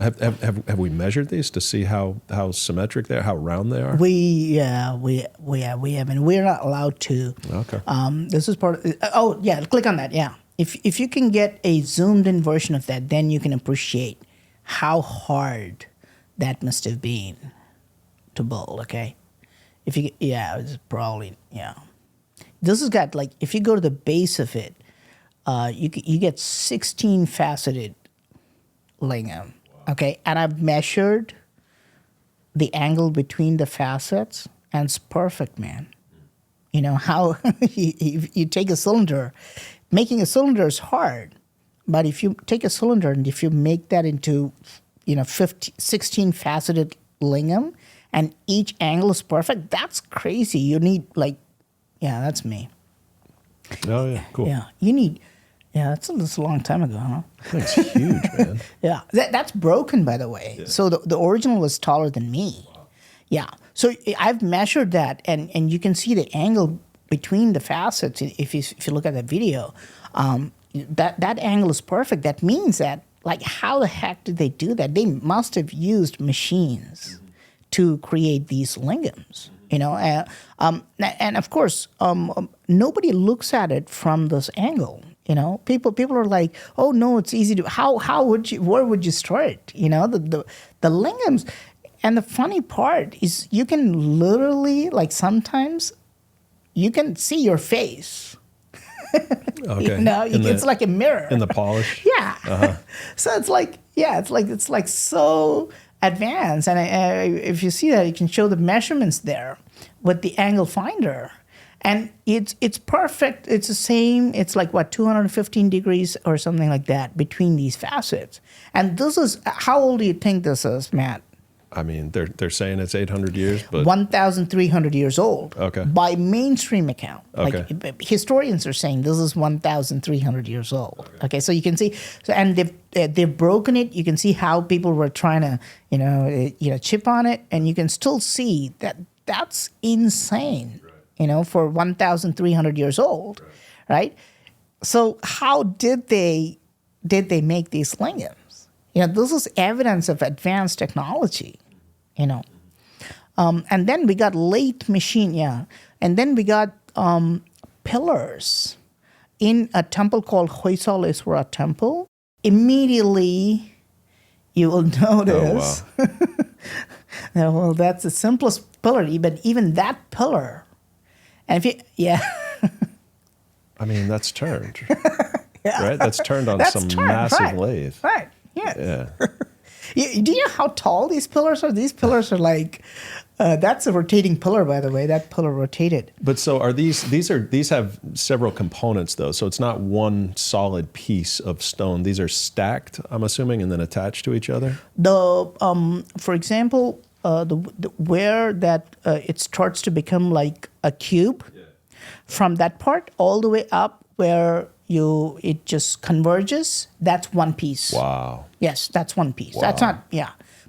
Have we measured these to see how symmetric they are, how round they are? We have, and we're not allowed to. Okay. This is part of, click on that, yeah. If you can get a zoomed in version of that, then you can appreciate how hard that must have been to build, okay? It's probably, yeah. This has got, like, if you go to the base of it, you get 16 faceted lingam, okay? And I've measured the angle between the facets, and it's perfect, man. You know, how you take a cylinder, making a cylinder is hard, but if you take a cylinder and if you make that into, 16 faceted lingam, and each angle is perfect, that's crazy. You need, like, that's me. Oh, yeah, cool. That's a long time ago, huh? That's huge, man. Yeah, that's broken, by the way. Yeah. So the original was taller than me. Wow. Yeah, so I've measured that, and you can see the angle between the facets. If you look at the video, that angle is perfect. That means that, like, how the heck did they do that? They must have used machines to create these lingams. And of course, nobody looks at it from this angle. People are like, oh no, it's easy to. Where would you start? The lingams, and the funny part is you can literally, like, sometimes you can see your face. Okay. It's like a mirror in the polish. Yeah. Uh-huh. So it's like so advanced, and if you see that, you can show the measurements there with the angle finder, and it's perfect. It's the same. It's like 215 degrees or something like that between these facets. And this is, how old do you think this is, Matt? I mean, they're saying it's 800 years, but 1,300 years old. Okay. By mainstream account. Okay. Like, historians are saying this is 1,300 years old. Okay. So you can see, and they've broken it. You can see how people were trying to, chip on it, and you can still see that that's insane. Right. For 1,300 years old, right? So how did they make these lingams? This is evidence of advanced technology, And then we got late machine, And then we got pillars in a temple called Hoysala Temple. Immediately, you will notice, oh, wow. well, that's the simplest pillar, but even that pillar, and I mean, that's turned, right? That's turned on massive lathe. Right. Yeah. Do you know how tall these pillars are? These pillars are like, that's a rotating pillar, by the way. That pillar rotated. But so are these have several components, though. So it's not one solid piece of stone. These are stacked, I'm assuming, and then attached to each other? For example, where that it starts to become like a cube, from that part all the way up where it just converges, that's one piece. Wow. Yes, that's one piece. Wow. That's not,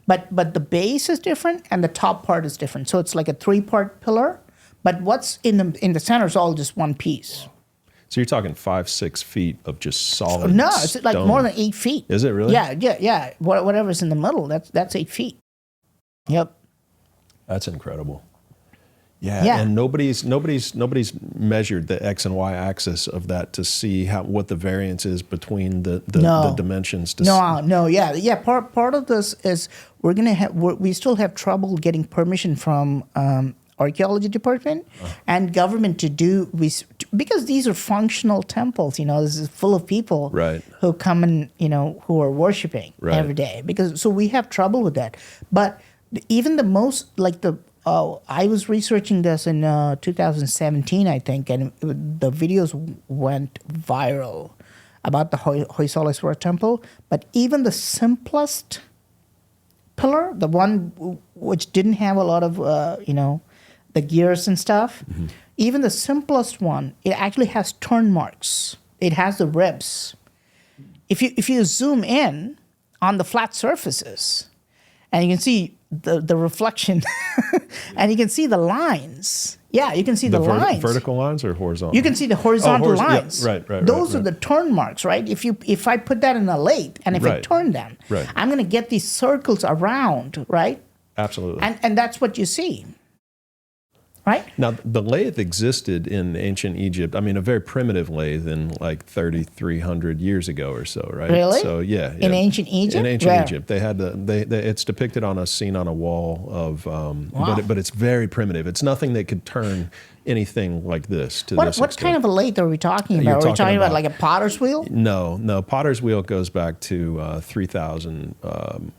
But the base is different and the top part is different. So it's like a 3-part pillar, but what's in the center is all just one piece. Wow. So you're talking 5-6 feet of just solid No, it's like stone. more than 8 feet. Is it really? Yeah. Whatever's in the middle, that's 8 feet. Yep. That's incredible. Yeah, and nobody's measured the X and Y axis of that to see what the variance is between the dimensions. Part of this is we still have trouble getting permission from archaeology department and government to do because these are functional temples. This is full of people who come and who are worshiping every day. So we have trouble with that. But even the most I was researching this in 2017, I think, and the videos went viral about the Hoysala temple. But even the simplest pillar, the one which didn't have a lot of, the gears and stuff, even the simplest one, it actually has turn marks. It has the ribs. If you zoom in on the flat surfaces, and you can see the reflection, and you can see the lines, Yeah, you can see the lines. Vertical lines or horizontal? You can see the horizontal yeah, lines. right. Those are the turn marks, right? If I put that in a lathe and if I turn them, I'm going to get these circles around, right? Absolutely. And that's what you see. Right? Now, the lathe existed in ancient Egypt. I mean, a very primitive lathe in like 3,300 years ago or so, right? Really? So, yeah. In ancient Egypt? In ancient Egypt. They had it's depicted on a scene on a wall of, but it's very primitive. It's nothing that could turn anything like this to this extent. What kind of a lathe are we talking about? Are we talking about like a potter's wheel? No. Potter's wheel goes back to 3,000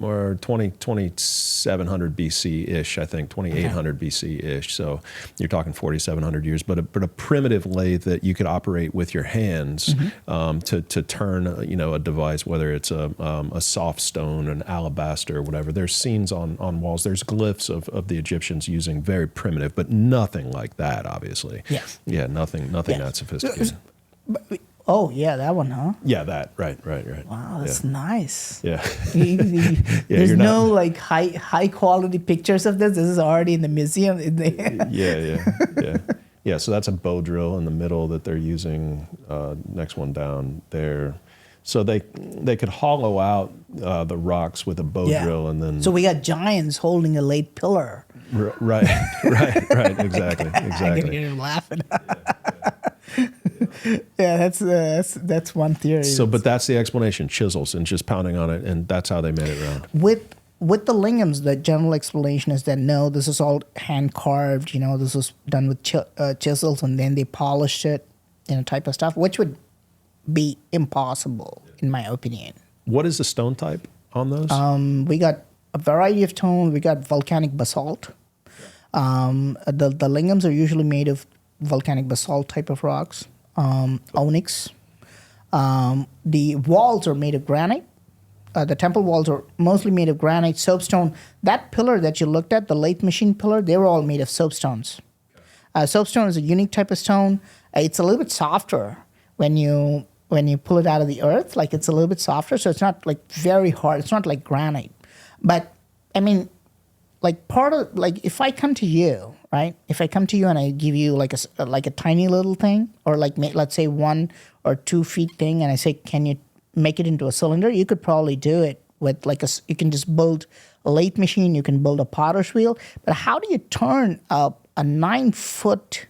or 2,700 BC-ish, I think, 2,800 BC-ish. So you're talking 4,700 years. But a primitive lathe that you could operate with your hands to turn a device, whether it's a soft stone, an alabaster, or whatever. There's scenes on walls. There's glyphs of the Egyptians using very primitive, but nothing like that, obviously. Yes. Yeah, nothing that sophisticated. Oh, yeah, that one, huh? Yeah, that. Right. Wow, that's nice. Yeah. There's no like high quality pictures of this. This is already in the museum. Yeah, so that's a bow drill in the middle that they're using. Next one down there. So they could hollow out the rocks with a bow drill, and then. So we got giants holding a lathe pillar. Right. Exactly. I can hear him laughing. Yeah, that's one theory. So, but that's the explanation: chisels and just pounding on it, and that's how they made it round. With the lingams, the general explanation is that no, this is all hand carved. This was done with chisels, and then they polished it, type of stuff, which would be impossible in my opinion. What is the stone type on those? We got a variety of stone. We got volcanic basalt. The lingams are usually made of volcanic basalt type of rocks. Onyx. The walls are made of granite. The temple walls are mostly made of granite, soapstone. That pillar that you looked at, the lathe machine pillar, they were all made of soapstones. Soapstone is a unique type of stone. It's a little bit softer when you pull it out of the earth. Like it's a little bit softer, so it's not like very hard. It's not like granite. But I mean, like part of if I come to you, right? If I come to you and I give you like a tiny little thing, or like let's say 1 or 2 feet thing, and I say, can you make it into a cylinder? You could probably do it with you can just build a lathe machine. You can build a potter's wheel. But how do you turn a 9-foot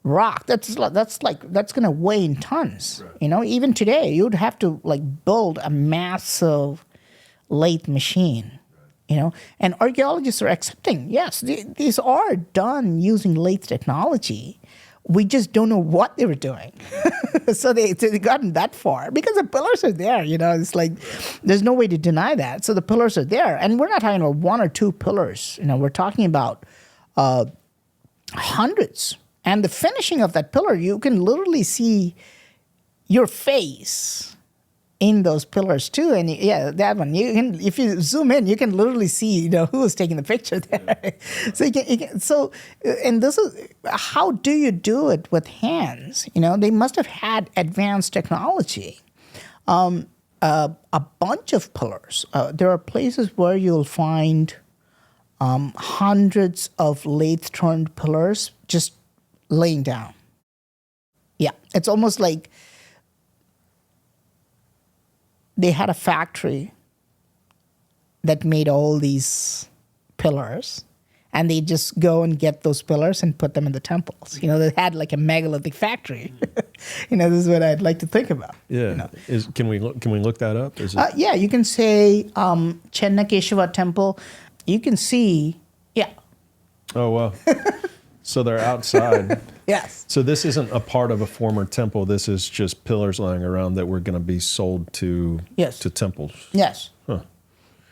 rock? That's going to weigh in tons. Right. Even today, you'd have to build a massive lathe machine. And archaeologists are accepting, yes, these are done using lathe technology. We just don't know what they were doing. So they gotten that far because the pillars are there, it's like there's no way to deny that. So the pillars are there. And we're not talking about 1 or 2 pillars. We're talking about hundreds. And the finishing of that pillar, you can literally see your face in those pillars too. And yeah, that one, if you zoom in, you can literally see who was taking the picture there. So and this is how do you do it with hands? They must have had advanced technology. A bunch of pillars. There are places where you'll find hundreds of lathe turned pillars just laying down. Yeah, it's almost like they had a factory that made all these pillars, and they just go and get those pillars and put them in the temples. They had like a megalithic factory. This is what I'd like to think about. Yeah. Can we look that up? Yeah, you can say Chennakeshava temple. You can see, yeah. Oh, wow. So they're outside. Yes. So this isn't a part of a former temple. This is just pillars lying around that were going to be sold to temples. Yes. Huh.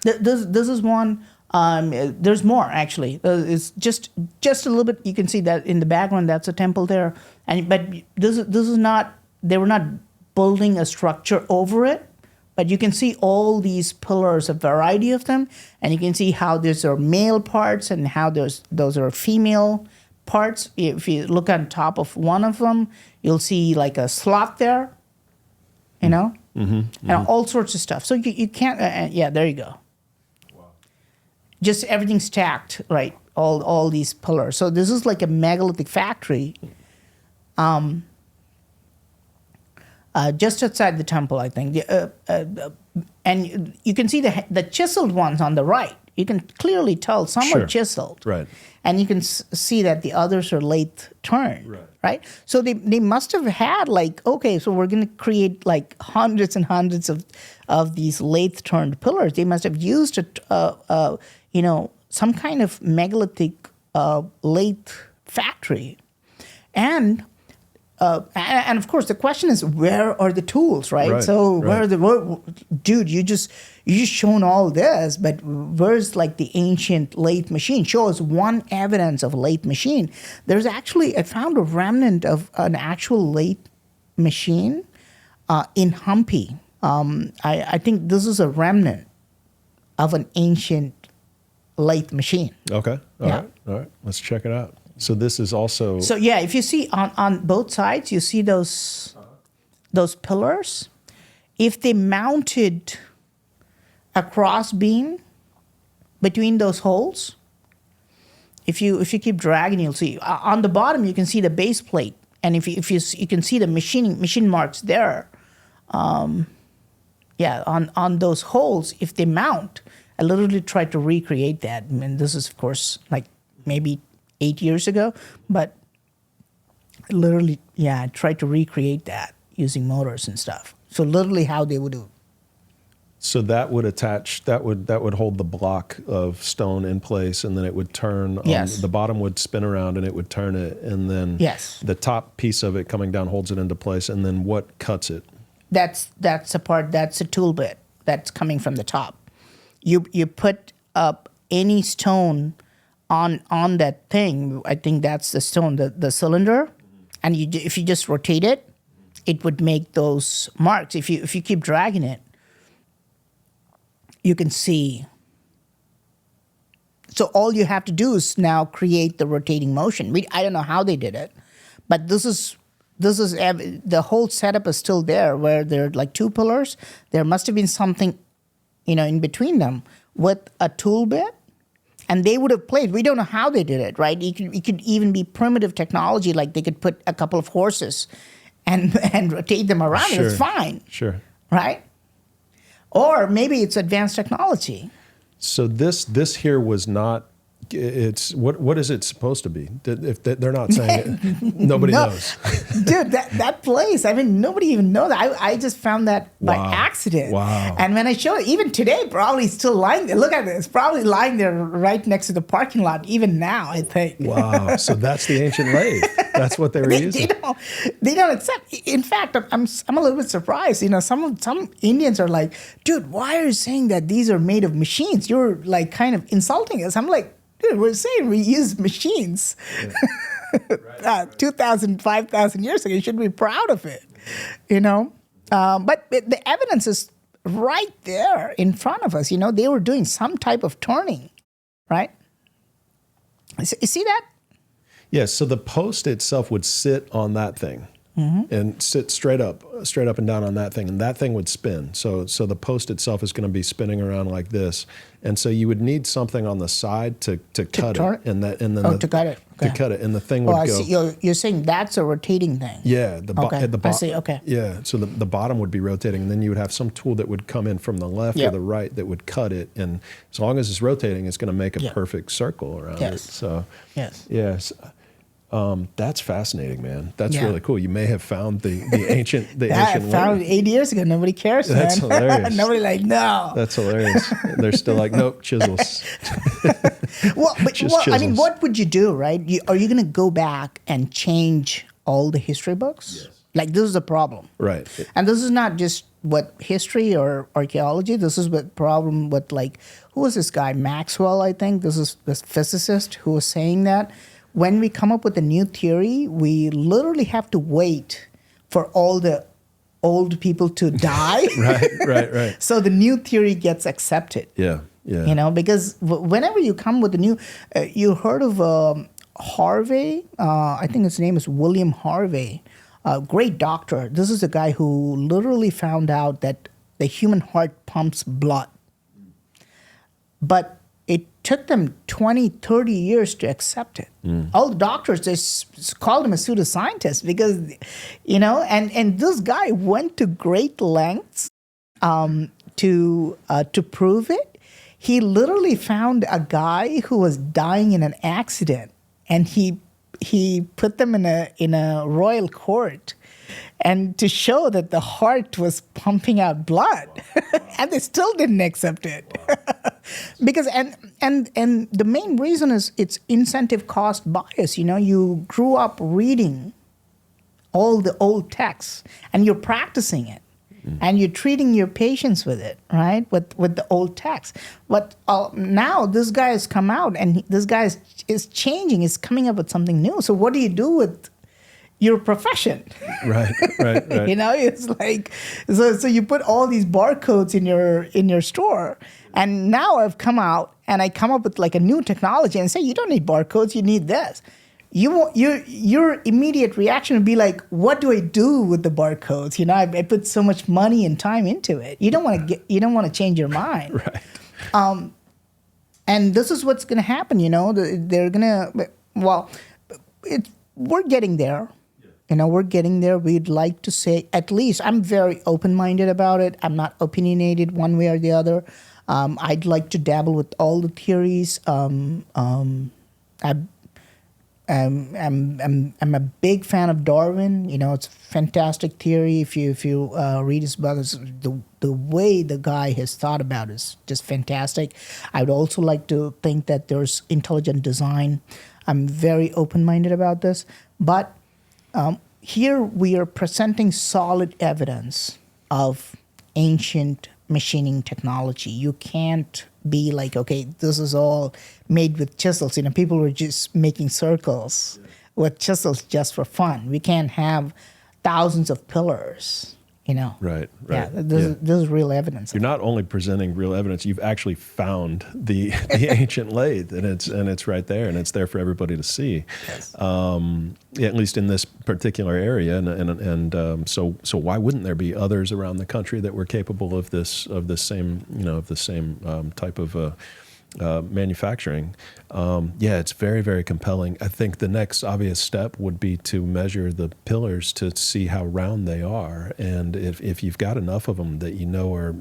This is one. There's more actually. It's just a little bit. You can see that in the background. That's a temple there. But this is not. They were not building a structure over it. But you can see all these pillars, a variety of them, and you can see how these are male parts and how those are female parts. If you look on top of one of them, you'll see like a slot there, and all sorts of stuff. So you can't, yeah, there you go. Wow. just everything stacked, right? All these pillars. So this is like a megalithic factory, just outside the temple, I think. And you can see the chiseled ones on the right. You can clearly tell some Sure. are chiseled, Right. and you can see that the others are lathe turned, right? So they must have had like, okay, so we're going to create like hundreds and hundreds of these lathe turned pillars. They must have used some kind of megalithic lathe factory, and of course the question is, where are the tools, right? Right, So right. dude, you just shown all this, but where's like the ancient lathe machine? Show us one evidence of a lathe machine. There's actually, I found a remnant of an actual lathe machine in Hampi. I think this is a remnant of an ancient lathe machine. Okay. All Yeah. right. All right. Let's check it out. So this is also. So yeah, if you see on both sides, you see those pillars. If they mounted a cross beam between those holes, if you keep dragging, you'll see on the bottom you can see the base plate, and if you can see the machine marks there. On those holes, if they mount, I literally tried to recreate that. I mean, this is of course like maybe 8 years ago, but literally, I tried to recreate that using motors and stuff. So literally how they would do. So that would attach. That would hold the block of stone in place, and then it would turn. Yes. The bottom would spin around, and it would turn it, and then. Yes. The top piece of it coming down holds it into place, and then what cuts it? That's a part. That's a tool bit that's coming from the top. You put up any stone on that thing. I think that's the stone, the cylinder, and if you just rotate it, it would make those marks. If you keep dragging it, you can see. So all you have to do is now create the rotating motion. I don't know how they did it, but this is the whole setup is still there, where there are like two pillars. There must have been something, in between them with a tool bit, and they would have played. We don't know how they did it, right? It could even be primitive technology, like they could put a couple of horses and rotate them around. Sure. It's fine, Sure. right? Or maybe it's advanced technology. So this here was not. It's what is it supposed to be? If they're not saying it, nobody knows. Dude, that place, I mean, nobody even knows that. I just found that by Wow. accident. Wow. And when I show it, even today, probably still lying there. Look at it. It's probably lying there right next to the parking lot, even now, I think. Wow. So that's the ancient lathe. That's what they were using. They don't accept. In fact, I'm a little bit surprised. Some Indians are like, dude, why are you saying that these are made of machines? You're like kind of insulting us. I'm like, dude, we're saying we use machines. Yeah. 2,000, 5,000 years ago. You should be proud of it, But the evidence is right there in front of us. They were doing some type of turning, right? You see that? Yes. So the post itself would sit on that thing. And sit straight up and down on that thing, and that thing would spin. So the post itself is going to be spinning around like this, and so you would need something on the side to cut turn it, and then to cut it. Okay. to cut it, and the thing would I go. see. You're saying that's a rotating thing. Yeah, at the I bottom. see. Okay. Yeah, so the bottom would be rotating, and then you would have some tool that would come in from the left or Yep. the right that would cut it, and as long as it's rotating, it's going to make a Yep. perfect circle around it. Yes. So Yes. yes. That's fascinating, man. That's Yeah. really cool. You may have found the ancient I ancient found lathe. it 8 years ago. Nobody cares, That's man. hilarious. Nobody no. That's hilarious. They're still like, nope, chisels. Well, Just I mean, chisels. what would you do, right? Are you going to go back and change all the history books? Yes. Like, this is the problem. Right. And this is not just what history or archaeology. This is what problem with, like, who was this guy? Maxwell, I think. This is this physicist who was saying that when we come up with a new theory, we literally have to wait for all the old people to die. Right. So the new theory gets accepted. Yeah. Because whenever you come with a new, you heard of Harvey? I think his name is William Harvey. Great doctor. This is a guy who literally found out that the human heart pumps blood, but took them 20, 30 years to accept it. All the doctors just called him a pseudoscientist because, and this guy went to great lengths to prove it. He literally found a guy who was dying in an accident, and he put them in a royal court, and to show that the heart was pumping out blood, and they still didn't accept it. Because and the main reason is it's incentive cost bias. You grew up reading all the old texts, and you're practicing it, and you're treating your patients with it, right? With the old text. But now this guy has come out, and this guy is changing, is coming up with something new. So what do you do with your profession? Right. It's like, so you put all these barcodes in your store, and now I've come out and I come up with like a new technology and say, you don't need barcodes, you need this. Your immediate reaction would be like, what do I do with the barcodes? I put so much money and time into it. You don't want to change your mind. Right. And this is what's going to happen. They're going to, we're getting there. We're getting there. We'd like to say, at least, I'm very open-minded about it. I'm not opinionated one way or the other. I'd like to dabble with all the theories. I'm a big fan of Darwin. It's a fantastic theory. If you read his book, the way the guy has thought about it is just fantastic. I would also like to think that there's intelligent design. I'm very open-minded about this, but here we are presenting solid evidence of ancient machining technology. You can't be like, okay, this is all made with chisels. People were just making circles with chisels just for fun. We can't have thousands of pillars. Right. Yeah, this is real evidence. You're not only presenting real evidence; you've actually found the ancient lathe, and it's right there, and it's there for everybody to see. Yes. At least in this particular area, and so why wouldn't there be others around the country that were capable of the same type of manufacturing? It's very, very compelling. I think the next obvious step would be to measure the pillars to see how round they are, and if you've got enough of them that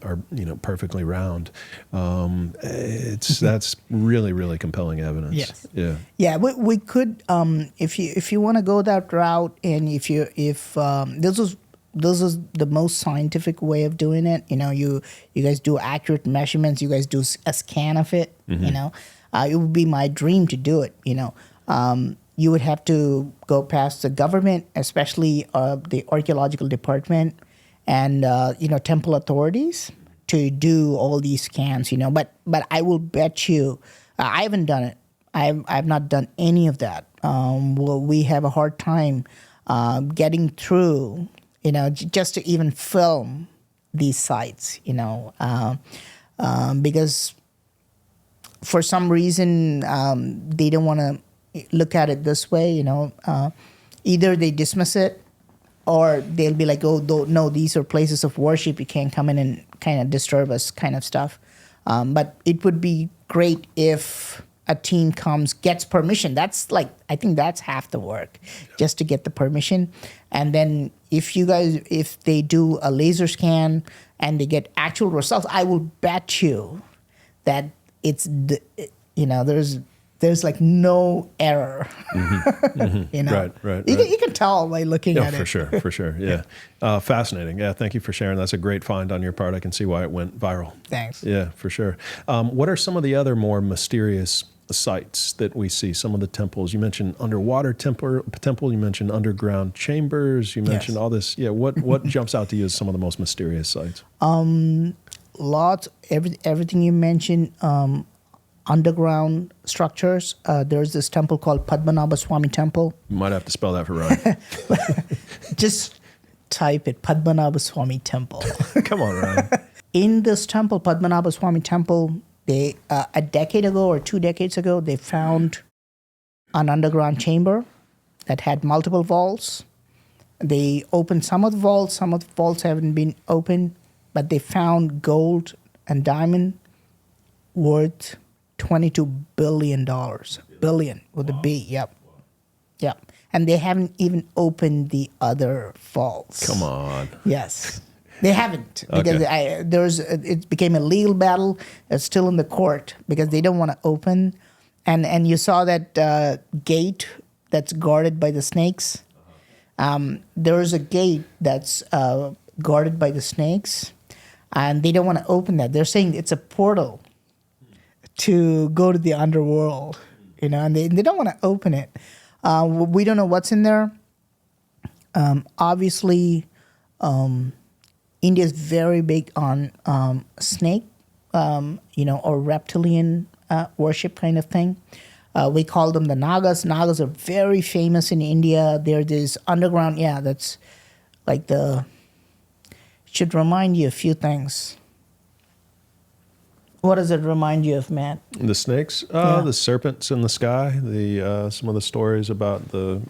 are perfectly round, that's really, really compelling evidence. Yes. Yeah. We could, if you want to go that route, and if this is the most scientific way of doing it. You guys do accurate measurements. You guys do a scan of it. It would be my dream to do it. You would have to go past the government, especially the archaeological department and temple authorities, to do all these scans. But I will bet you, I haven't done it. I've not done any of that. We have a hard time getting through. Just to even film these sites, because for some reason they don't want to look at it this way. Either they dismiss it, or they'll be like, "Oh, no, these are places of worship. You can't come in and kind of disturb us," kind of stuff. But it would be great if a team gets permission. I think that's half the work, just to get the permission. And then if they do a laser scan and they get actual results, I will bet you that there's like no error. Right. You can tell by looking at it. For sure. Yeah. Fascinating. Yeah. Thank you for sharing. That's a great find on your part. I can see why it went viral. Thanks. Yeah, for sure. What are some of the other more mysterious sites that we see? Some of the temples. You mentioned underwater temple. You mentioned underground chambers. You mentioned all this. Yeah. What jumps out to you as some of the most mysterious sites? Lots. Everything you mentioned. Underground structures. There's this temple called Padmanabha Swami Temple. You might have to spell that for Ryan. Just type it, Padmanabha Swami Temple. Come on, Ryan. In this temple, Padmanabha Swami Temple, they a decade ago or 2 decades ago, they found an underground chamber that had multiple vaults. They opened some of the vaults. Some of the vaults haven't been opened, but they found gold and diamond worth $22 billion with a B. Yep. Yep. And they haven't even opened the other vaults. Come on. Yes. They haven't, because Okay. it became a legal battle. It's still in the court because they don't want to open. And you saw that gate that's guarded by the snakes. There's a gate that's guarded by the snakes, and they don't want to open that. They're saying it's a portal to go to the underworld, and they don't want to open it. We don't know what's in there. Obviously, India is very big on snake, or reptilian worship kind of thing. We call them the Nagas. Nagas are very famous in India. They're this underground, that's like should remind you a few things. What does it remind you of, Matt? The snakes, the serpents in the sky. Some of the stories about the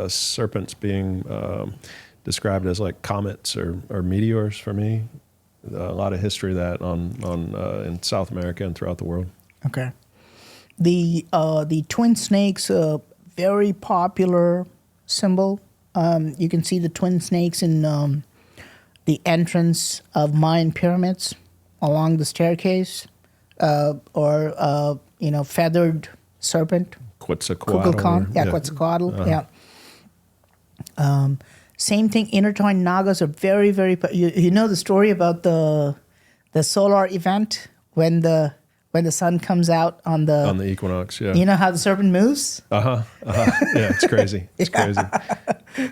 serpents being described as like comets or meteors for me. A lot of history of that in South America and throughout the world. Okay. The twin snakes, a very popular symbol. You can see the twin snakes in the entrance of Mayan pyramids along the staircase, or feathered serpent. Quetzalcoatl. Quetzalcoatl. Same thing. Intertwined Nagas are very, very. You know the story about the solar event when the sun comes out on the equinox. Yeah. You know how the serpent moves? Yeah, it's crazy. It's crazy.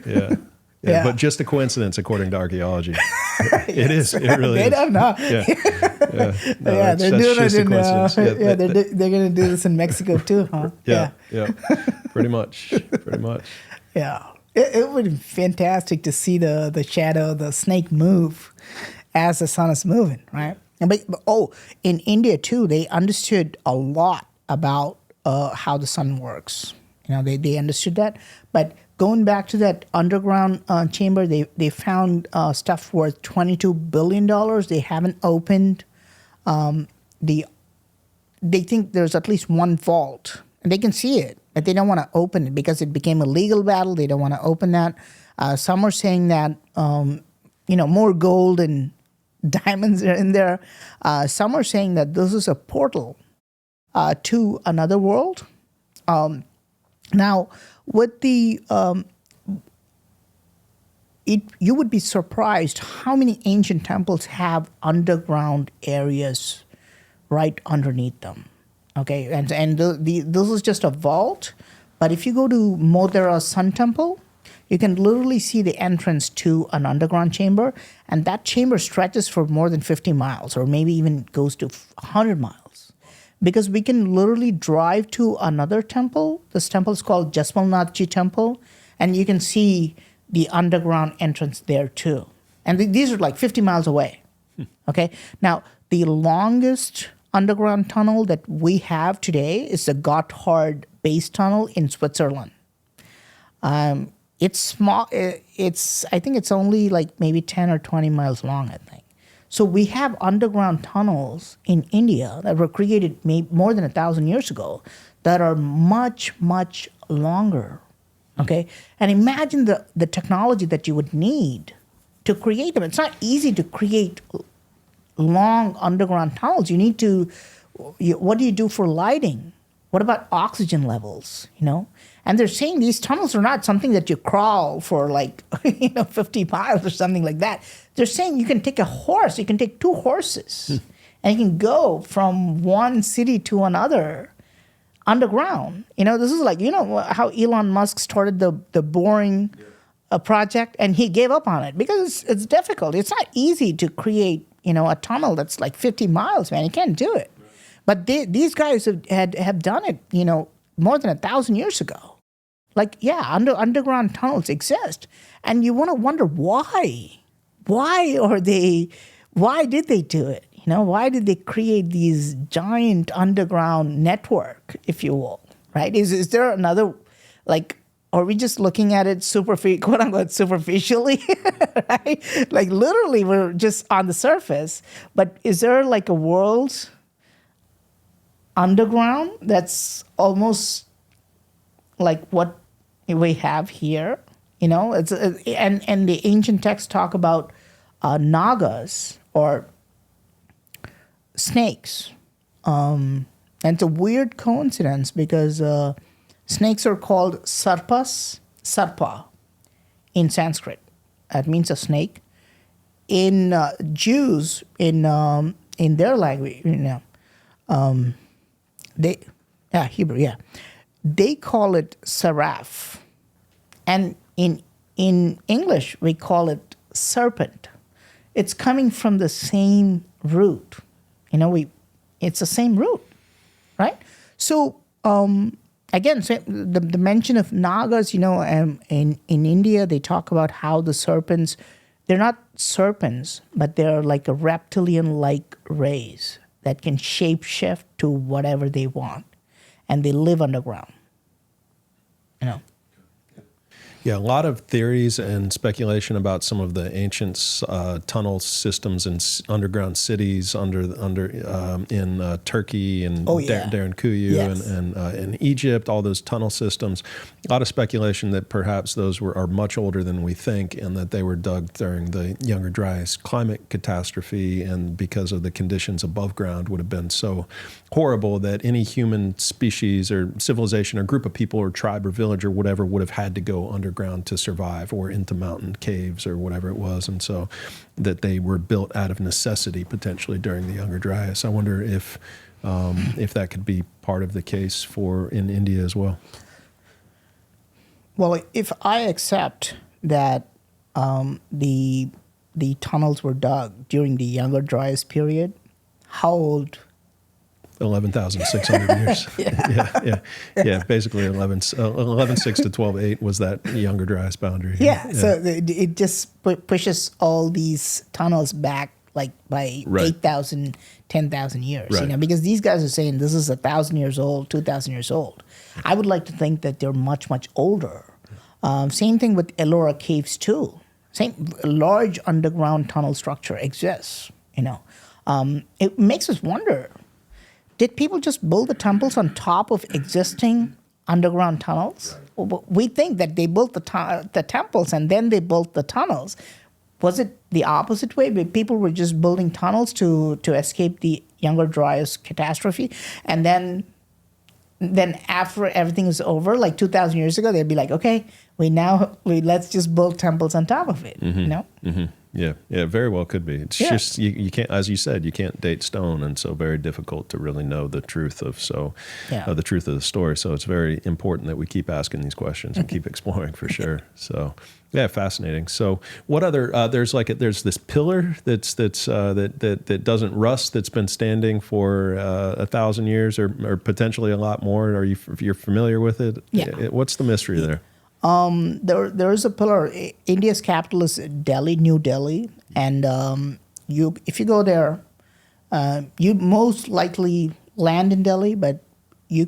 Yeah. Yeah. But just a coincidence, according to archaeology. It is. It really is. They don't know. Yeah. No, Yeah, they're doing just it a in. coincidence. They're going to do this in Mexico too, huh? Yeah. Pretty much. Yeah. It would be fantastic to see the shadow, the snake move as the sun is moving, right? But in India too, they understood a lot about how the sun works. They understood that. But going back to that underground chamber, they found stuff worth $22 billion. They haven't opened. They think there's at least one vault, and they can see it, but they don't want to open it because it became a legal battle. They don't want to open that. Some are saying that more gold and diamonds are in there. Some are saying that this is a portal to another world. Now, with the you would be surprised how many ancient temples have underground areas right underneath them. Okay, and this is just a vault, but if you go to Modhera Sun Temple, you can literally see the entrance to an underground chamber, and that chamber stretches for more than 50 miles, or maybe even goes to 100 miles. Because we can literally drive to another temple. This temple is called Jasmalnathji Temple, and you can see the underground entrance there too. And these are like 50 miles away. Okay, now the longest underground tunnel that we have today is the Gotthard Base Tunnel in Switzerland. It's small. I think it's only like maybe 10 or 20 miles long, I think. So we have underground tunnels in India that were created more than 1,000 years ago that are much, much longer. Okay? And imagine the technology that you would need to create them. It's not easy to create long underground tunnels. You need to, what do you do for lighting? What about oxygen levels, And they're saying these tunnels are not something that you crawl for like, 50 miles or something like that. They're saying you can take a horse, you can take 2 horses, and you can go from one city to another underground. This is like, how Elon Musk started the boring project, and he gave up on it because it's difficult. It's not easy to create, a tunnel that's like 50 miles, man. You can't do it. But these guys have done it, more than 1,000 years ago. Like, underground tunnels exist. And you want to wonder why. Why did they do it? Why did they create these giant underground network, if you will, right? Is there another, like, are we just looking at it quote unquote superficially, right? Like literally we're just on the surface, but is there like a world underground that's almost like what we have here. It's and the ancient texts talk about nagas or snakes. And it's a weird coincidence because snakes are called sarpa in Sanskrit. That means a snake. In Jews, in their language, Hebrew, they call it seraph, and in English we call it serpent. It's coming from the same root. It's the same root, right? So again, so the mention of nagas, in India they talk about how the serpents, they're not serpents, but they're like a reptilian-like race that can shape-shift to whatever they want, and they live underground. Yeah, a lot of theories and speculation about some of the ancient tunnel systems in underground cities in Turkey and Derinkuyu Yes. and in Egypt, all those tunnel systems. A lot of speculation that perhaps those are much older than we think, and that they were dug during the Younger Dryas climate catastrophe, and because of the conditions above ground would have been so horrible that any human species or civilization or group of people or tribe or village or whatever would have had to go underground to survive, or into mountain caves or whatever it was. And so that they were built out of necessity potentially during the Younger Dryas. I wonder if that could be part of the case in India as well. Well, if I accept that the tunnels were dug during the Younger Dryas period, how old? 11,600 years. Yeah. Basically 11,6 to 12,8 was that Younger Dryas boundary. Yeah. So it just pushes all these tunnels back like by 8,000, 10,000 years. Right. Because these guys are saying this is 1,000 years old, 2,000 years old. I would like to think that they're much, much older. Same thing with Ellora caves too. Same large underground tunnel structure exists. It makes us wonder. Did people just build the temples on top of existing underground tunnels? We think that they built the temples and then they built the tunnels. Was it the opposite way? People were just building tunnels to escape the Younger Dryas catastrophe, and then after everything is over, like 2,000 years ago, they'd be like, okay, let's just build temples on top of it. Mm-hmm. Yeah, very well could be. It's just you can't, as you said, you can't date stone, and so very difficult to really know the truth of the truth of the story. So it's very important that we keep asking these questions and keep exploring for sure. So yeah, fascinating. So what other there's this pillar that doesn't rust, that's been standing for 1,000 years or potentially a lot more. You're familiar with it? Yeah. What's the mystery there? There is a pillar. India's capital is Delhi, New Delhi, and if you go there, you most likely land in Delhi, but you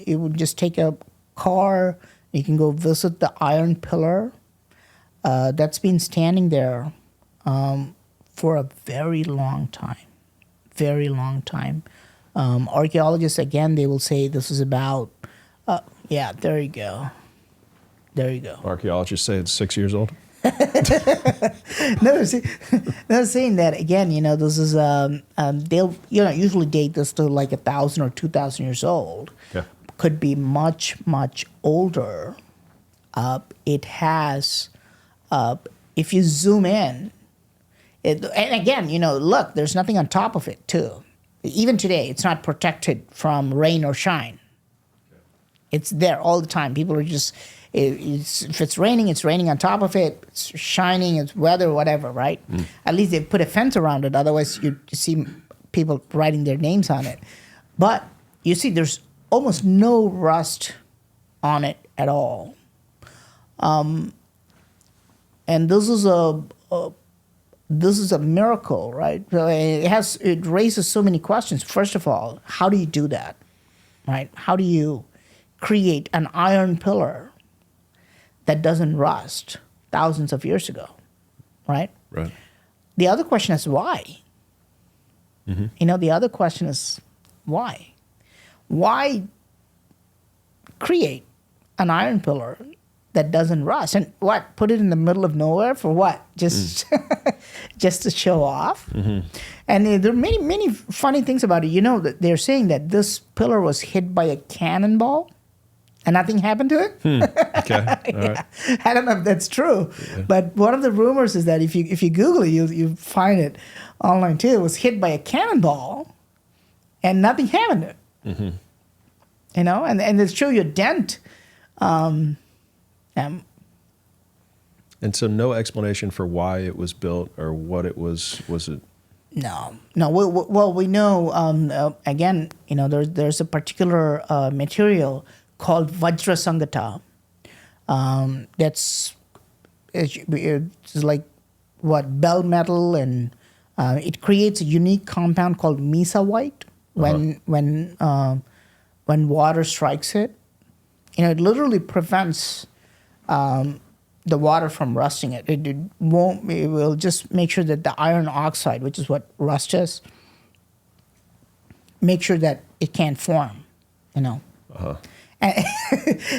would just take a car. You can go visit the iron pillar that's been standing there for a very long time. Very long time. Archaeologists, again, they will say this is about. There you go. There you go. Archaeologists say it's 6 years old. No, they're saying that again. This is they'll usually date this to like 1,000 or 2,000 years old. Yeah. Could be much older. It has, if you zoom in, and again, look, there's nothing on top of it too. Even today, it's not protected from rain or shine. It's there all the time. People are just. If it's raining on top of it. It's shining, it's weather, whatever, right? At least they put a fence around it. Otherwise, you see people writing their names on it. But you see, there's almost no rust on it at all. And this is a miracle, right? It raises so many questions. First of all, how do you do that, right? How do you create an iron pillar that doesn't rust thousands of years ago, right? Right. The other question is why? Mm-hmm. The other question is why? why create an iron pillar that doesn't rust? And what, put it in the middle of nowhere for what? Just just to show off? And there are many funny things about it. You know, that they're saying that this pillar was hit by a cannonball and nothing happened to it. Okay. All right. I don't know if that's true, but one of the rumors is that if you Google it, you find it online too. It was hit by a cannonball, and nothing happened to it. You know, and they show you a dent. And so, no explanation for why it was built or what it was. Was it? No. Well, we know. Again, you know, there's a particular material called Vajra Sangata. It's like what, Beall metal, and it creates a unique compound called Mesa white when water strikes it. You know, it literally prevents the water from rusting it. It will just make sure that the iron oxide, which is what rust is, make sure that it can't form. You know.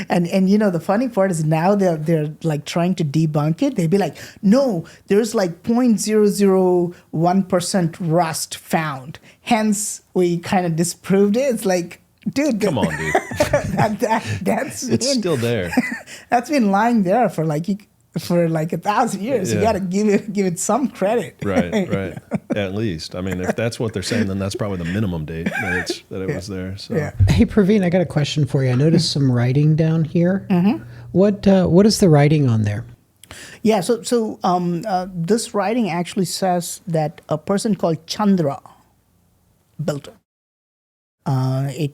And you know, the funny part is now they're like trying to debunk it. They'd be like, no, there's like 0.001% rust found. Hence, we kind of disproved it. It's like, dude, come on, dude. that's it's still there. That's been lying there for like 1,000 years. You got to give it some credit. Right. At least, I mean, if that's what they're saying, then that's probably the minimum date that it was there. So. Yeah. Hey, Praveen, I got a question for you. I noticed some writing down here. What is the writing on there? Yeah, so this writing actually says that a person called Chandra built it.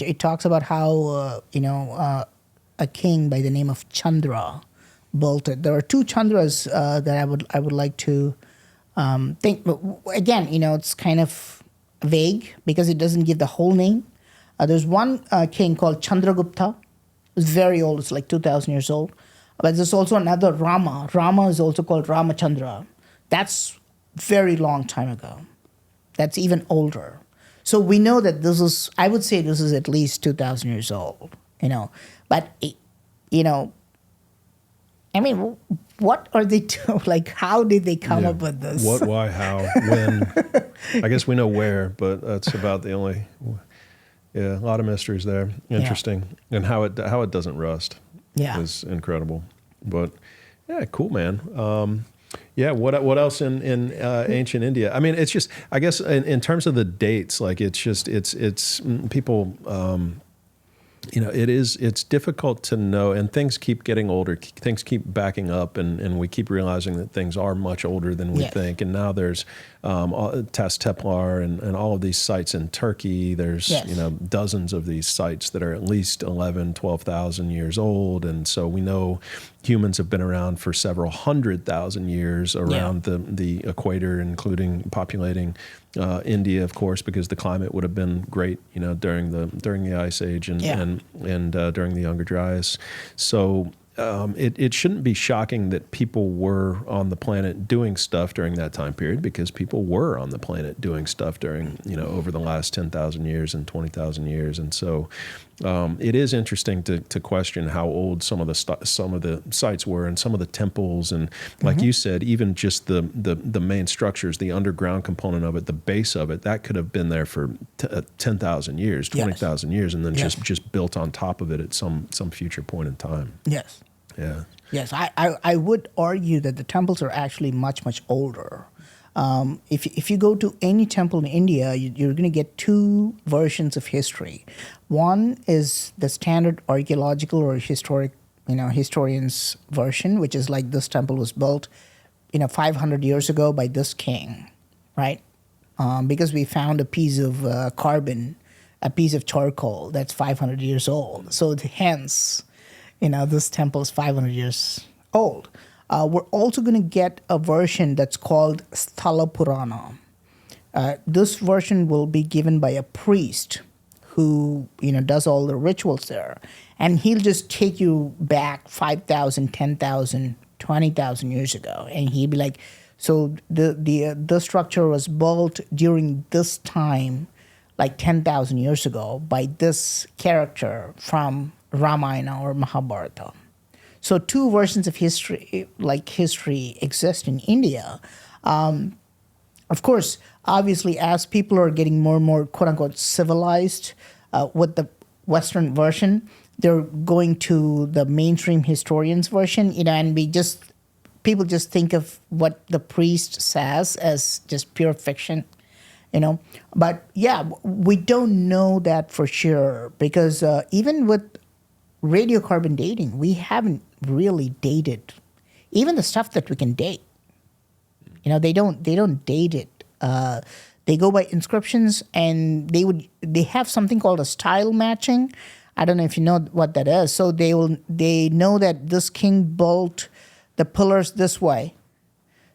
It talks about how a king by the name of Chandra built it. There are two Chandras that I would like to think. But again, you know, it's kind of vague because it doesn't give the whole name. There's one king called Chandragupta. It's very old. It's like 2,000 years old. But there's also another Rama. Rama is also called Ramachandra. That's very long time ago. That's even older. So we know that this is, I would say this is at least 2,000 years old, you know. But, you know, I mean, what are they doing? Like, how did they come up with this? What, why, how, when? I guess we know where, but that's about the only, a lot of mysteries there. Interesting. Yeah. And how it doesn't rust is incredible. But, yeah, cool, man. What else in ancient India? I mean, it's just, I guess in terms of the dates, like it's people, it's difficult to know, and things keep getting older, things keep backing up, and we keep realizing that things are much older than we think. And now there's Tas Teplar and all of these sites in Turkey. There's dozens of these sites that are at least 11, 12,000 years old, and so we know humans have been around for several 100,000 years around the equator, including populating India, of course, because the climate would have been great, during the Ice Age and during the Younger Dryas. So it shouldn't be shocking that people were on the planet doing stuff during that time period, because people were on the planet doing stuff during, over the last 10,000 years and 20,000 years. And so it is interesting to question how old some of the sites were, and some of the temples, and like you said, even just the main structures, the underground component of it, the base of it, that could have been there for 10,000 years, 20,000 years, and then just built on top of it at some future point in time. Yes. Yeah. Yes, I would argue that the temples are actually much, much older. If you go to any temple in India, you're going to get two versions of history. One is the standard archaeological or historians version, which is like this temple was built, 500 years ago by this king, right? Because we found a piece of carbon, a piece of charcoal that's 500 years old. So hence, this temple is 500 years old. We're also going to get a version that's called Sthala Purana. This version will be given by a priest who, does all the rituals there. And he'll just take you back 5,000, 10,000, 20,000 years ago. And he'll be like, so the structure was built during this time like 10,000 years ago by this character from Ramayana or Mahabharata. So two versions of history exist in India. Of course, obviously, as people are getting more and more "quote unquote" civilized with the Western version, they're going to the mainstream historians version, and people just think of what the priest says as just pure fiction, But yeah, we don't know that for sure because even with radiocarbon dating, we haven't really dated even the stuff that we can date. They don't date it. They go by inscriptions, and they have something called a style matching. I don't know if you know what that is. So they know that this king built the pillars this way.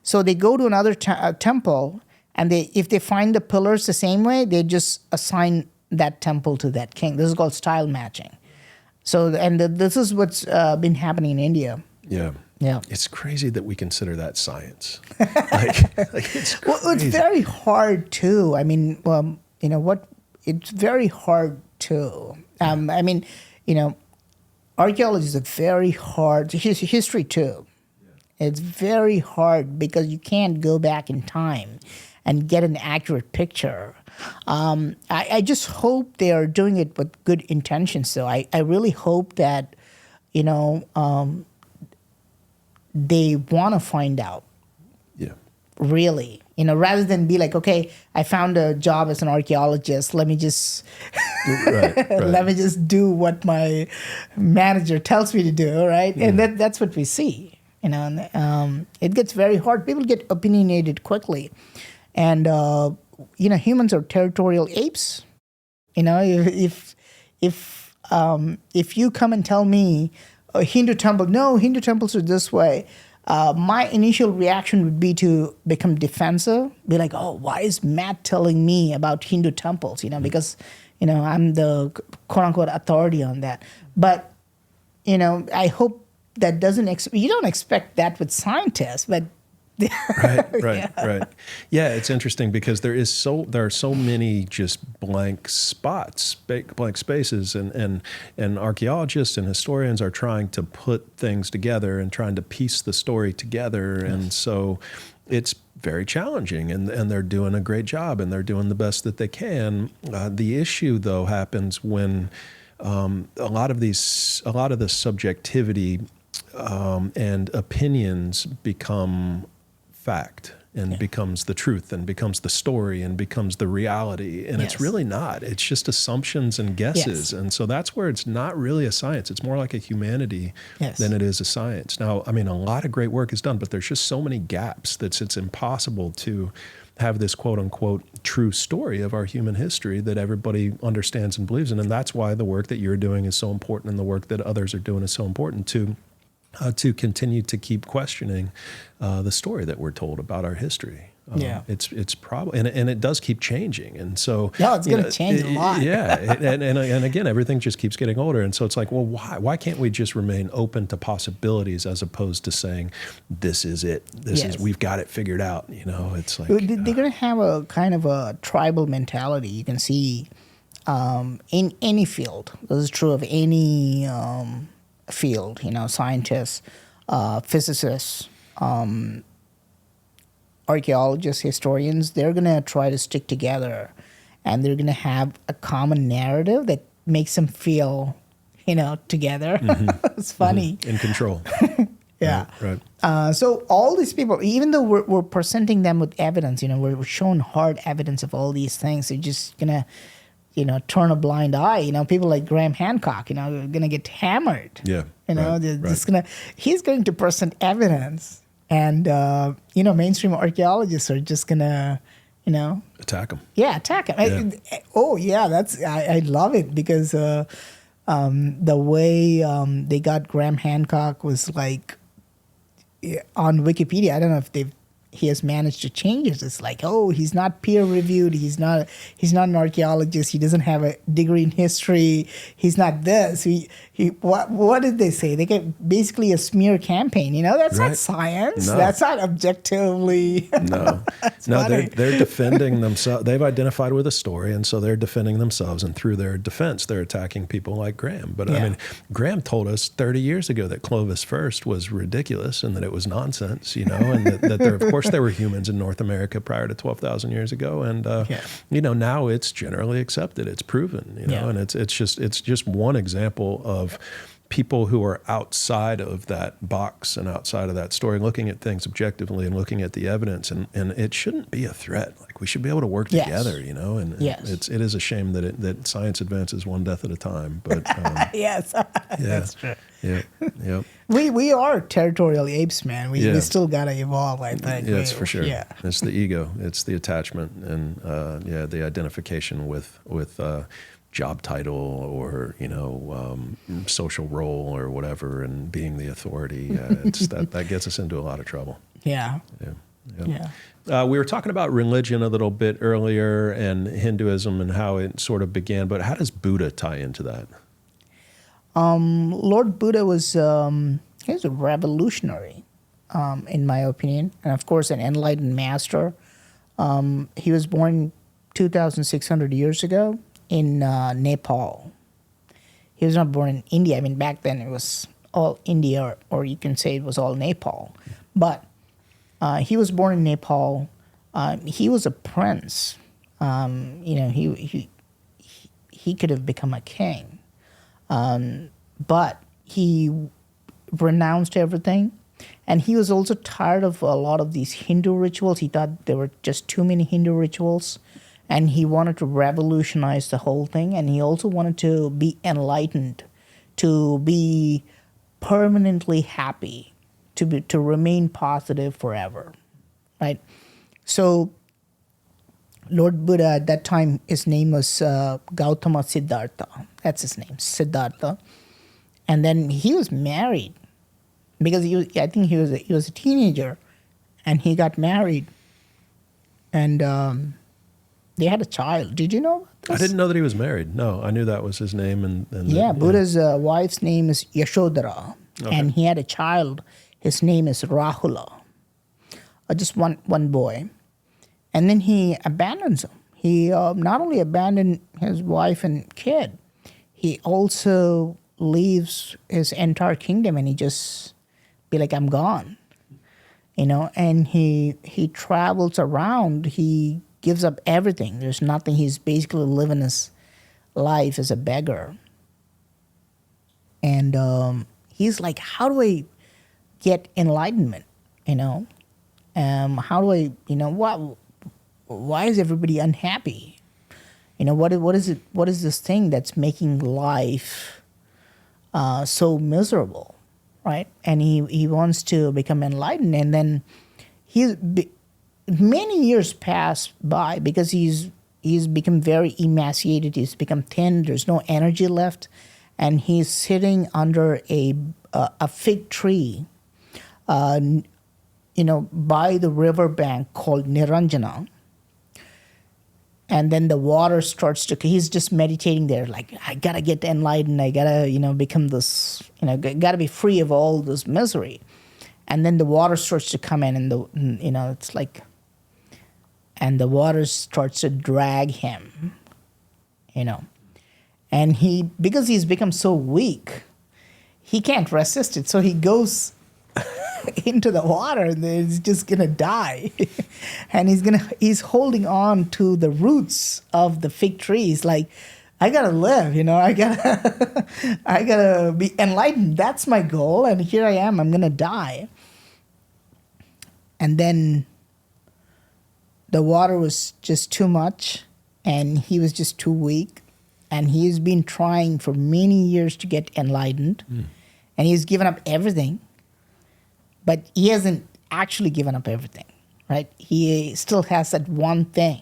So they go to another temple, and if they find the pillars the same way, they just assign that temple to that king. This is called style matching. So this is what's been happening in India. Yeah. Yeah. It's crazy that we consider that science. It's crazy. Well, it's very hard too. I mean, it's very hard too. Archaeology is a very hard, history too. It's very hard because you can't go back in time and get an accurate picture. I just hope they are doing it with good intentions, though. I really hope that, they want to find out. Yeah. Really. Rather than be like, okay, I found a job as an archaeologist. Let me just let me just do what my manager tells me to do, right? Yeah. And that's what we see. It gets very hard. People get opinionated quickly. And humans are territorial apes. If you come and tell me a Hindu temples are this way, my initial reaction would be to become defensive, be like, oh, why is Matt telling me about Hindu temples? Because I'm the quote unquote authority on that. But I hope that you don't expect that with scientists, but Right. Yeah, it's interesting because there are so many just blank spots, blank spaces, and archaeologists and historians are trying to put things together and trying to piece the story together, and so it's very challenging, and they're doing a great job, and they're doing the best that they can. The issue, though, happens when a lot of the subjectivity and opinions become fact and becomes the truth and becomes the story and becomes the reality. And it's really not. It's just assumptions and guesses. Yes. And so that's where it's not really a science. It's more like a humanity than it is a science. Now, a lot of great work is done, but there's just so many gaps that it's impossible to have this quote unquote true story of our human history that everybody understands and believes in. And that's why the work that you're doing is so important, and the work that others are doing is so important to continue to keep questioning the story that we're told about our history. It's probably, and it does keep changing, and so it's going to change a lot. and again, everything just keeps getting older, and so it's like, well, why can't we just remain open to possibilities as opposed to saying this is it, we've got it figured out? It's like they're going to have a kind of a tribal mentality. You can see in any field. This is true of any field, scientists, physicists, archaeologists, historians. They're going to try to stick together, and they're going to have a common narrative that makes them feel, together. Mm-hmm. It's funny. Mm-hmm. In control. Yeah. Right. So all these people, even though we're presenting them with evidence, we're showing hard evidence of all these things, they're just going to turn a blind eye. People like Graham Hancock, are going to get hammered. Yeah. He's going to present evidence, and, mainstream archaeologists are just going to, attack him. Yeah, attack him. Yeah. I love it because the way they got Graham Hancock was like on Wikipedia. I don't know if they've he has managed to change it. It's like, oh, he's not peer reviewed. He's not an archaeologist. He doesn't have a degree in history. He's not this. What did they say? They get basically a smear campaign. That's Right. not science. No. That's not objectively. No, they're defending themselves. They've identified with a story, and so they're defending themselves. And through their defense, they're attacking people like Graham. But I mean, Graham told us 30 years ago that Clovis first was ridiculous and that it was nonsense. And that there, of course, there were humans in North America prior to 12,000 years ago, and now it's generally accepted. It's proven. And it's just one example of people who are outside of that box and outside of that story, looking at things objectively and looking at the evidence, and it shouldn't be a threat. Like, we should be able to work together, and it is a shame that science advances one death at a time. But Yes, that's true. Yeah. We are territorial apes, man. We still gotta evolve, I think. Yes, for sure. Yeah. It's the ego, it's the attachment, and the identification with job title or social role or whatever, and being the authority. That gets us into a lot of trouble. Yeah. We were talking about religion a little bit earlier and Hinduism and how it sort of began, but how does Buddha tie into that? Lord Buddha was he was a revolutionary, in my opinion, and of course an enlightened master. He was born 2,600 years ago in Nepal. He was not born in India. I mean, back then it was all India, or you can say it was all Nepal. But he was born in Nepal. He was a prince. He could have become a king. But he renounced everything. And he was also tired of a lot of these Hindu rituals. He thought there were just too many Hindu rituals. And he wanted to revolutionize the whole thing. And he also wanted to be enlightened, to be permanently happy, to remain positive forever, right? So Lord Buddha, at that time, his name was Gautama Siddhartha. That's his name, Siddhartha. And then he was married because I think he was a teenager, and he got married, and they had a child. Did you know about this? I didn't know that he was married. No, I knew that was his name. And Buddha's wife's name is Yashodhara, and he had a child. His name is Rahula, just one boy. And then he abandons him. He not only abandoned his wife and kid, he also leaves his entire kingdom, and he just be like, I'm gone. And he travels around. He gives up everything. There's nothing. He's basically living his life as a beggar. And he's like, how do I get enlightenment? How do I, why is everybody unhappy? What is it? What is this thing that's making life so miserable, right? And he wants to become enlightened. And then many years pass by because he's become very emaciated. He's become thin. There's no energy left, and he's sitting under a fig tree, by the riverbank called Niranjana. And then the water starts to. He's just meditating there, like, I gotta get enlightened. I gotta become this. Gotta be free of all this misery. And then the water starts to come in, and it's like. And the water starts to drag him, And because he's become so weak, he can't resist it. So he goes into the water, and he's just going to die. And he's holding on to the roots of the fig tree. He's like, I got to live, I got to be enlightened. That's my goal. And here I am. I'm going to die. And then the water was just too much, and he was just too weak, and he's been trying for many years to get enlightened, and he's given up everything, but he hasn't actually given up everything, right? He still has that one thing,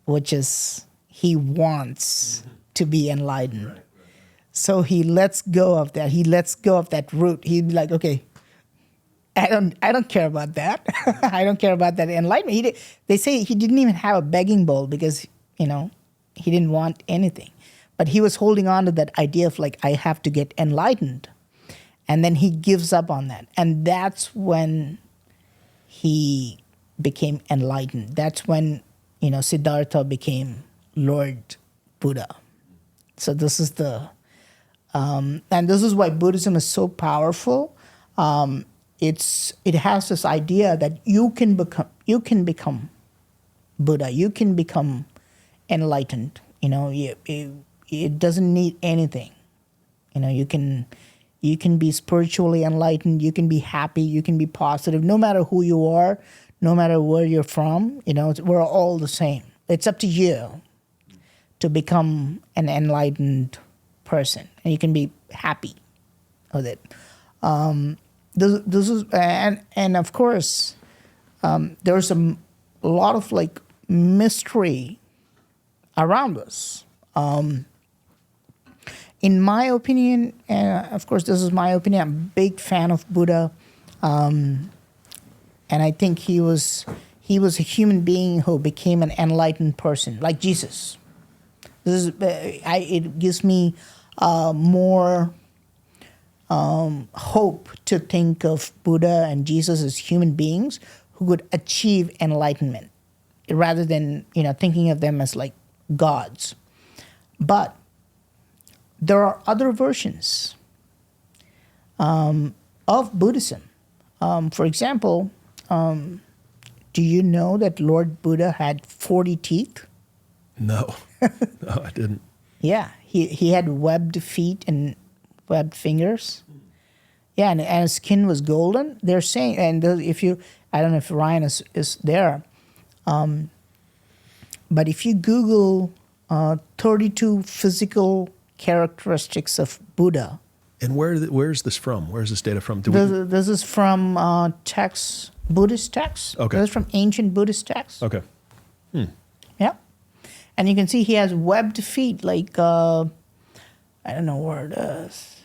which is he wants to be enlightened. Right. So he lets go of that. He lets go of that root. He'd be like, okay, I don't care about that. I don't care about that enlightenment. They say he didn't even have a begging bowl because, he didn't want anything. But he was holding on to that idea of like, I have to get enlightened. And then he gives up on that. And that's when he became enlightened. That's when, Siddhartha became Lord Buddha. So this is and this is why Buddhism is so powerful. It has this idea that you can become Buddha. You can become enlightened. It doesn't need anything. You can be spiritually enlightened. You can be happy. You can be positive. No matter who you are, no matter where you're from, we're all the same. It's up to you to become an enlightened person, and you can be happy with it. This is, and of course, there's a lot of like mystery around us. In my opinion, of course, this is my opinion. I'm a big fan of Buddha, and I think he was a human being who became an enlightened person, like Jesus. It gives me more hope to think of Buddha and Jesus as human beings who could achieve enlightenment, rather than thinking of them as like gods. But there are other versions of Buddhism. For example, do you know that Lord Buddha had 40 teeth? No, no, I didn't. Yeah, he had webbed feet and webbed fingers. Yeah, and his skin was golden. They're saying, and I don't know if Ryan is there, but if you Google 32 physical characteristics of Buddha. And where's this from? Where's this data from? This is from Buddhist texts. Okay. This is from ancient Buddhist texts. Okay. Yeah. And you can see he has webbed feet, like, I don't know where it is.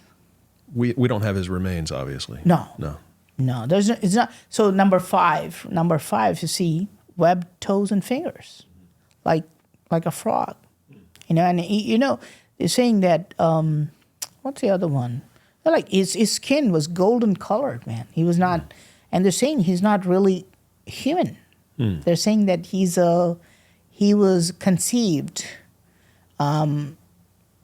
We don't have his remains, obviously. No. No. It's not. So number five, you see webbed toes and fingers, like a frog. And they're saying that, what's the other one? They're like his skin was golden colored, man. He was not, and they're saying he's not really human. They're saying that he was conceived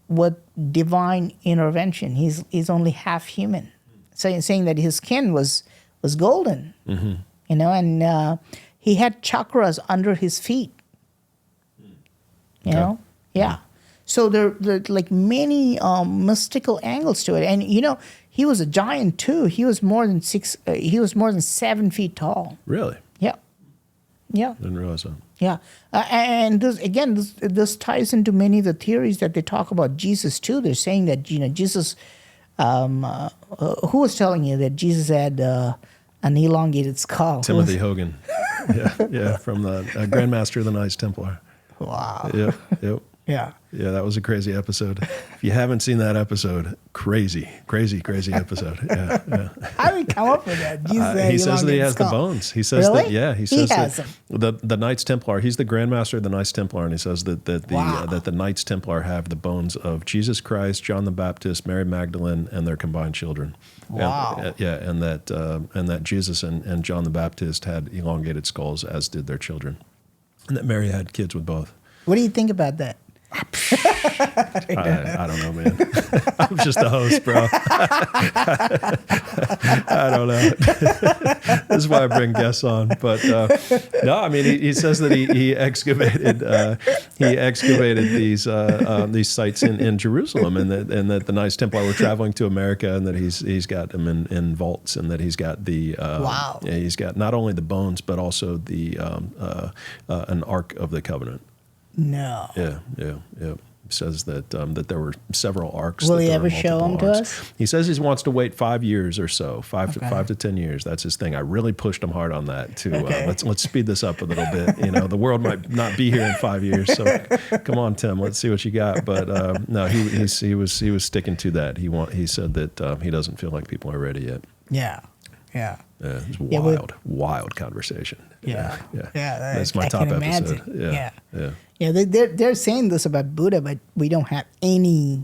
with divine intervention. He's only half human. So saying that his skin was golden, and he had chakras under his feet. Yeah. So there like many mystical angles to it, and he was a giant too. He was more than 7 feet tall. Really? Yeah. Yeah. Didn't realize that. Yeah, and this ties into many of the theories that they talk about Jesus too. They're saying that Jesus, who was telling you that Jesus had an elongated skull? Timothy Hogan, yeah, from the Grandmaster of the Knights Templar. Wow. Yep. Yeah, that was a crazy episode. If you haven't seen that episode, crazy episode. Yeah. How did he come up with that? He says that he has the bones. He says really? that. Yeah, he says has that the Knights Templar. He's the Grandmaster of the Knights Templar, and he says that the Knights Templar have the bones of Jesus Christ, John the Baptist, Mary Magdalene, and their combined children. Wow. And that Jesus and John the Baptist had elongated skulls, as did their children, and that Mary had kids with both. What do you think about that? I don't know, man. I'm just the host, bro. I don't know. This is why I bring guests on. But no, I mean, he says that he excavated these sites in Jerusalem, and that the Knights Templar were traveling to America, and that he's got them in vaults, and that he's got the wow. Yeah, he's got not only the bones but also the an Ark of the Covenant. No. Yeah. Says that there were several arcs. Will he ever show them to us? He says he wants to wait 5 years or so, 5 to 10 years. That's his thing. I really pushed him hard on that too. Okay. Let's speed this up a little bit. The world might not be here in 5 years, so come on, Tim. Let's see what you got. But no, he was sticking to that. He said that he doesn't feel like people are ready yet. Yeah. Yeah, it's Yeah, wild conversation. Yeah. Yeah. That's my top episode. Yeah, they're saying this about Buddha, but we don't have any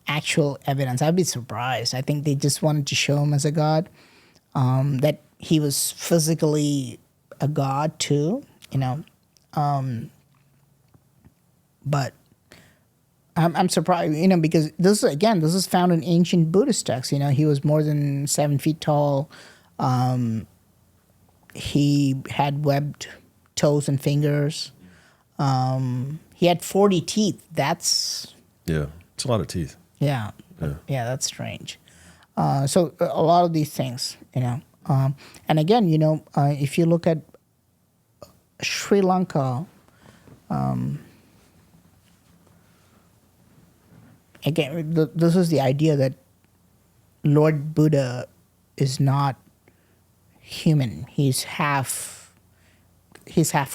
actual evidence. I'd be surprised. I think they just wanted to show him as a god, that he was physically a god too, but I'm surprised, because this is found in ancient Buddhist texts. He was more than 7 feet tall. He had webbed toes and fingers. He had 40 teeth. That's it's a lot of teeth. yeah, that's strange. So a lot of these things, and again, if you look at Sri Lanka, again, this is the idea that Lord Buddha is not human. He's half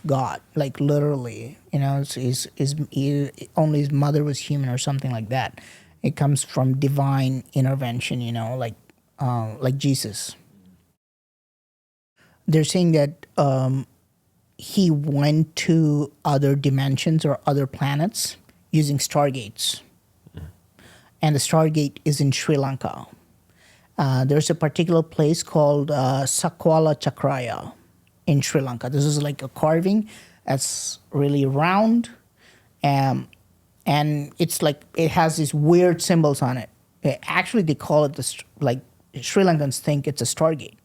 God, like literally. Only his mother was human or something like that. It comes from divine intervention, like Jesus. They're saying that he went to other dimensions or other planets using stargates. And the stargate is in Sri Lanka. There's a particular place called Sakwala Chakraya in Sri Lanka. This is like a carving that's really round, and it's like it has these weird symbols on it. Actually, they call it like Sri Lankans think it's a stargate,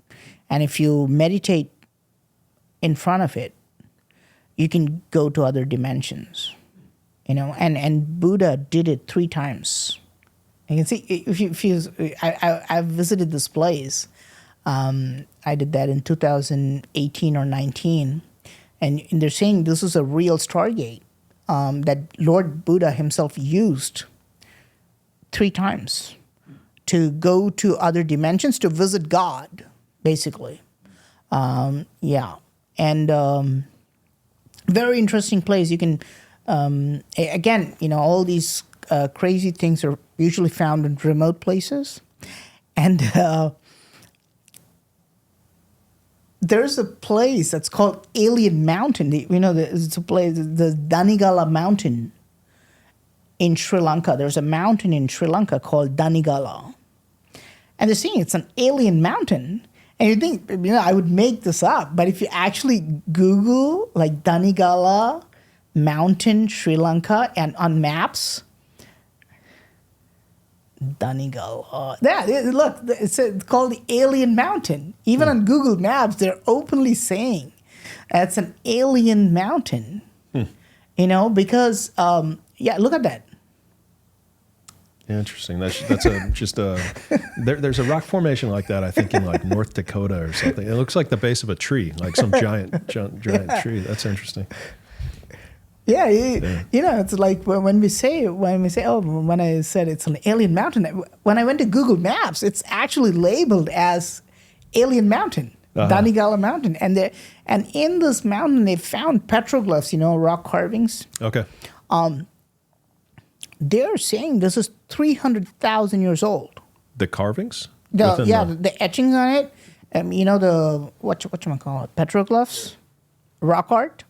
and if you meditate in front of it, you can go to other dimensions, And Buddha did it 3 times. You can see I've visited this place. I did that in 2018 or 19, and they're saying this is a real stargate that Lord Buddha himself used 3 times to go to other dimensions to visit God, basically. And very interesting place. You can again, all these crazy things are usually found in remote places, and there's a place that's called Alien Mountain. It's a place, the Danigala Mountain in Sri Lanka. There's a mountain in Sri Lanka called Danigala, and they're saying it's an alien mountain. And you think, I would make this up, but if you actually Google like Danigala Mountain, Sri Lanka, and on maps, Danigala. Look, it's called the Alien Mountain. Even on Google Maps, they're openly saying it's an alien mountain. Because look at that. Yeah, interesting. There's a rock formation like that, I think, in like North Dakota or something. It looks like the base of a tree, like some giant tree. That's interesting. Yeah, it's like when I said it's an alien mountain, when I went to Google Maps, it's actually labeled as Alien Mountain, Danigala Mountain. And in this mountain, they found petroglyphs, rock carvings. Okay. They're saying this is 300,000 years old. The carvings? The etchings on it. The whatchamacallit, petroglyphs, rock art.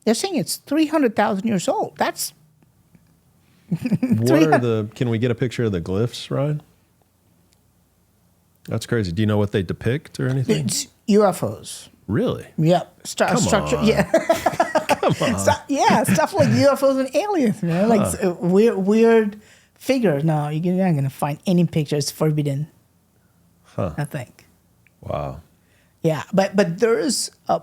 They're saying it's 300,000 years old. That's Can we get a picture of the glyphs, Ryan? That's crazy. Do you know what they depict or anything? It's UFOs. Really? Yep. Structure. On. Yeah. Come on. Stuff like UFOs and aliens, like weird figures. No, you're not going to find any picture. It's forbidden. I think. Wow. Yeah, but there is a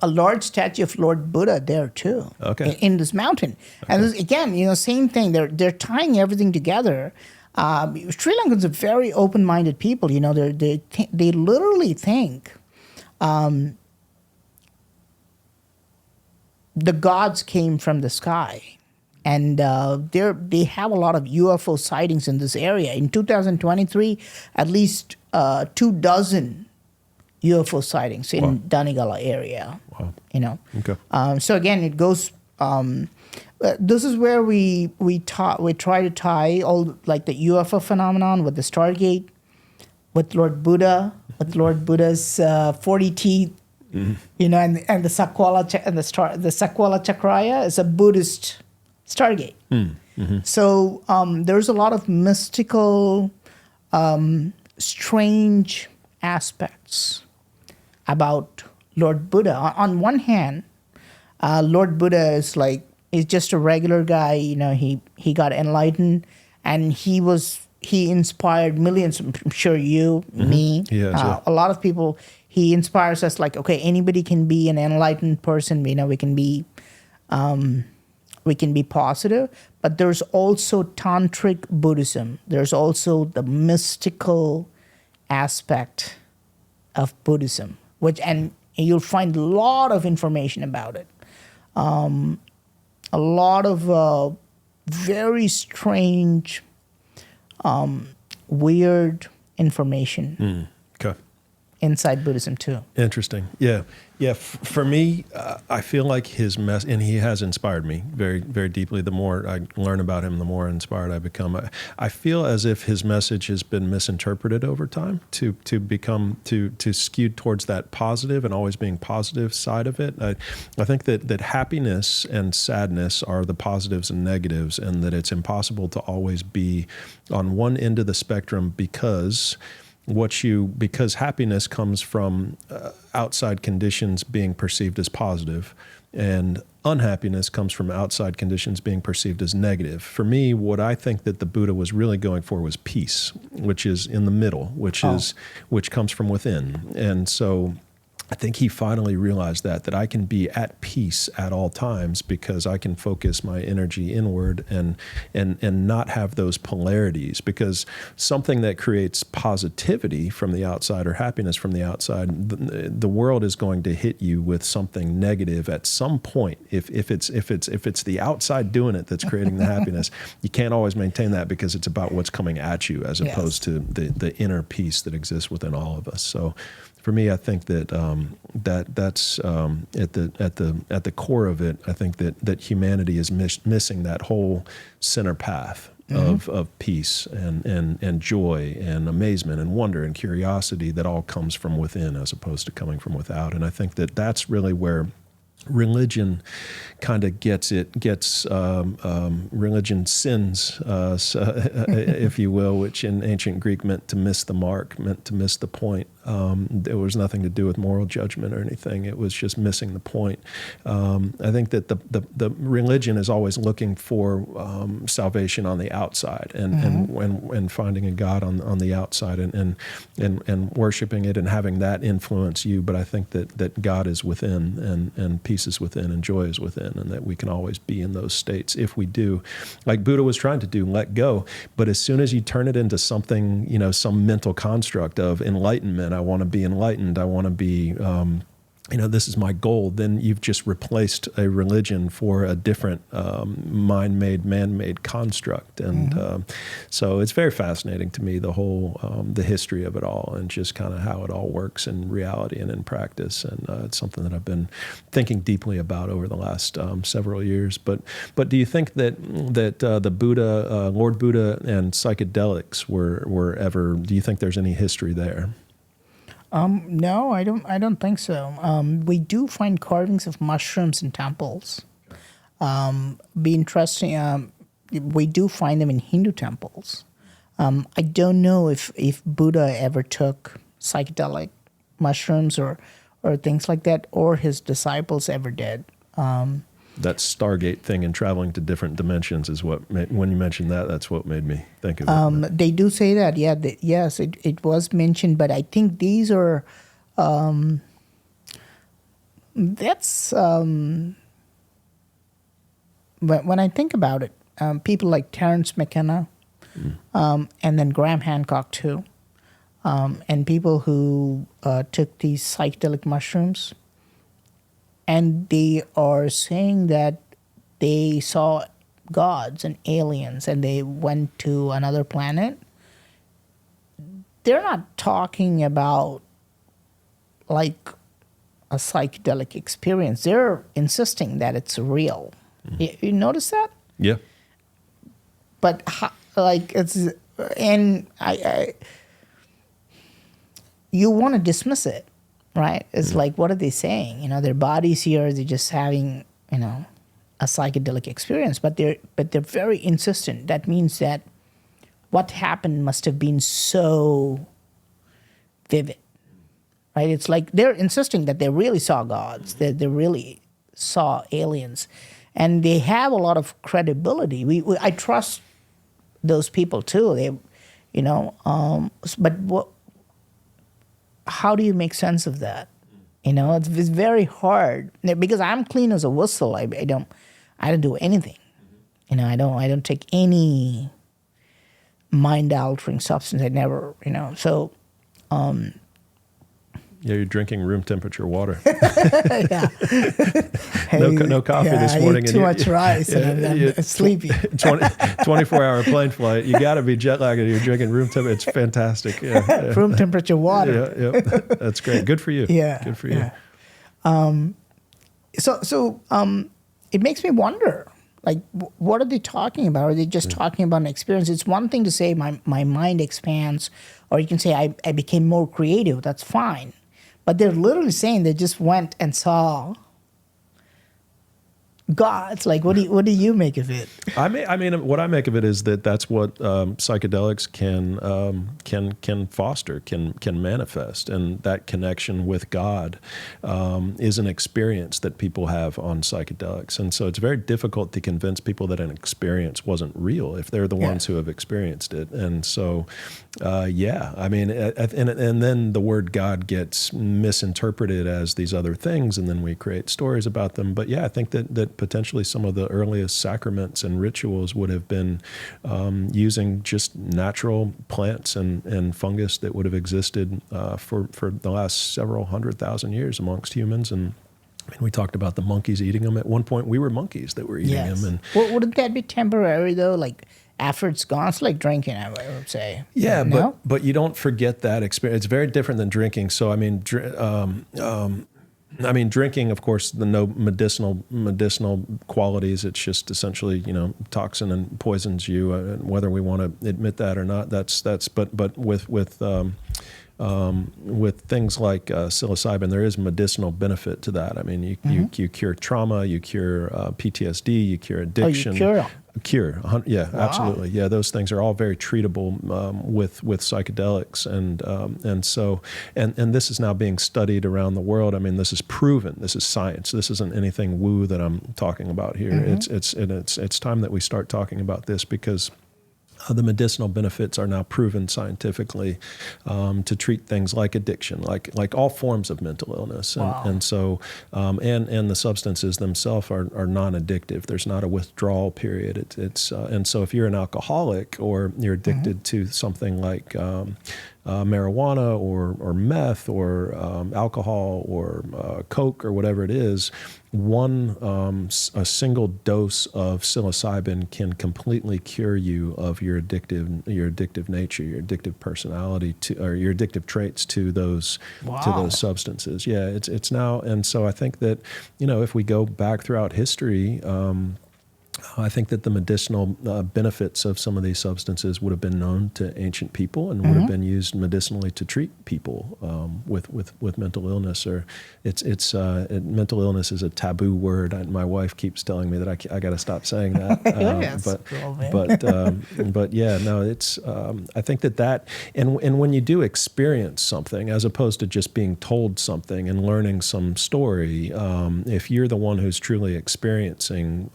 large statue of Lord Buddha there too. Okay. In this mountain, and this, again, same thing. They're tying everything together. Sri Lankans are very open-minded people. They literally think the gods came from the sky, and they have a lot of UFO sightings in this area. In 2023, at least 24 UFO sightings in Danigala area. Wow. Okay. So again, it goes. This is where we try to tie all like the UFO phenomenon with the Stargate, with Lord Buddha, with Lord Buddha's 40 teeth, you know, and the Sakwala the Sakwala Chakraya is a Buddhist stargate. So there's a lot of mystical, strange aspects about Lord Buddha. On one hand, Lord Buddha is just a regular guy. You know, he got enlightened, and he inspired millions. I'm sure you, me, a lot of people. He inspires us. Like, okay, anybody can be an enlightened person. You know, we can be positive. But there's also tantric Buddhism. There's also the mystical aspect of Buddhism, and you'll find a lot of information about it. A lot of very strange, weird information inside Buddhism too. Interesting. Yeah. For me, I feel like his and he has inspired me very, very deeply. The more I learn about him, the more inspired I become. I feel as if his message has been misinterpreted over time to skew towards that positive and always being positive side of it. I think that happiness and sadness are the positives and negatives, and that it's impossible to always be on one end of the spectrum because happiness comes from outside conditions being perceived as positive, and unhappiness comes from outside conditions being perceived as negative. For me, what I think that the Buddha was really going for was peace, which is in the middle, which comes from within. And so I think he finally realized that I can be at peace at all times because I can focus my energy inward and not have those polarities, because something that creates positivity from the outside or happiness from the outside, the world is going to hit you with something negative at some point. If it's the outside doing it that's creating the happiness, you can't always maintain that because it's about what's coming at you as opposed to the inner peace that exists within all of us. So for me, I think that that's at the core of it. I think that humanity is missing that whole center path of peace and joy and amazement and wonder and curiosity that all comes from within as opposed to coming from without. And I think that that's really where religion kind of religion sins, if you will, which in ancient Greek meant to miss the mark, meant to miss the point. There was nothing to do with moral judgment or anything. It was just missing the point. I think that the religion is always looking for salvation on the outside and finding a God on the outside and worshiping it and having that influence you. But I think that God is within and peace is within and joy is within, and that we can always be in those states if we do, like Buddha was trying to do, let go. But as soon as you turn it into something, some mental construct of enlightenment, I want to be enlightened, I want to be, this is my goal, then you've just replaced a religion for a different mind-made, man-made construct. And so it's very fascinating to me, the whole, the history of it all and just kind of how it all works in reality and in practice. And it's something that I've been thinking deeply about over the last several years. But do you think that the Buddha, Lord Buddha and psychedelics were ever, do you think there's any history there? No, I don't think so. We do find carvings of mushrooms in temples. Be interesting. We do find them in Hindu temples. I don't know if Buddha ever took psychedelic mushrooms or things like that, or his disciples ever did. That Stargate thing and traveling to different dimensions is what, when you mentioned that, that's what made me think of it. They do say that, yeah. Yes, it was mentioned, but I think these are, that's, when I think about it, people like Terence McKenna, and then Graham Hancock too, and people who took these psychedelic mushrooms, and they are saying that they saw gods and aliens and they went to another planet. They're not talking about like a psychedelic experience. They're insisting that it's real. You notice that? Yeah. But it's, and you want to dismiss it, right? It's like, what are they saying? You know, their body's here, they're just having, you know, a psychedelic experience, but they're very insistent. That means that what happened must have been so vivid, right? It's like they're insisting that they really saw gods, that they really saw aliens, and they have a lot of credibility. I trust those people too. They, you know, but how do you make sense of that? You know, it's very hard because I'm clean as a whistle. I don't do anything. You know, I don't take any mind altering substance. I never, you know. So, yeah, you're drinking room temperature water. yeah. No coffee this morning. I ate too much rice and I'm sleepy. 24-hour plane flight. You got to be jet lagged. You're drinking room temperature. It's fantastic. Yeah. Room temperature water. Yeah, that's great. Good for you. Yeah. Good for you. So it makes me wonder, like, what are they talking about? Are they just talking about an experience? It's one thing to say my mind expands, or you can say I became more creative. That's fine. But they're literally saying they just went and saw gods. Like, what do you make of it? I mean, what I make of it is that that's what psychedelics can foster, can manifest, and that connection with God is an experience that people have on psychedelics, and so it's very difficult to convince people that an experience wasn't real if they're the ones who have experienced it. And so, yeah, I mean, and then the word God gets misinterpreted as these other things, and then we create stories about them. But yeah, I think that potentially some of the earliest sacraments and rituals would have been using just natural plants and fungus that would have existed for the last several 100,000 years amongst humans. And I mean, we talked about the monkeys eating them. At one point, we were monkeys that were eating them. And well, wouldn't that be temporary though? Like after it's gone, it's like drinking, I would say. Yeah, no? but you don't forget that experience. It's very different than drinking. So I mean, drinking, of course, the no medicinal qualities. It's just essentially, you know, toxin and poisons you. Whether we want to admit that or not, but with things like psilocybin, there is medicinal benefit to that. I mean, you cure trauma, you cure PTSD, you cure addiction. Oh, you cure them. Yeah, wow. Absolutely. Yeah, those things are all very treatable with psychedelics, and so this is now being studied around the world. I mean, this is proven. This is science. This isn't anything woo that I'm talking about here. It's time that we start talking about this because the medicinal benefits are now proven scientifically to treat things like addiction, like all forms of mental illness, and so and the substances themselves are non-addictive. There's not a withdrawal period. And so if you're an alcoholic or you're addicted to something like marijuana or meth or alcohol or coke or whatever it is, a single dose of psilocybin can completely cure you of your addictive nature, your addictive personality, or your addictive traits to those substances. Yeah, it's now, and so I think that, you know, if we go back throughout history, I think that the medicinal benefits of some of these substances would have been known to ancient people and would have been used medicinally to treat people with mental illness. Or mental illness is a taboo word. My wife keeps telling me that I got to stop saying that. But yeah, no, it's. I think that and when you do experience something, as opposed to just being told something and learning some story, if you're the one who's truly experiencing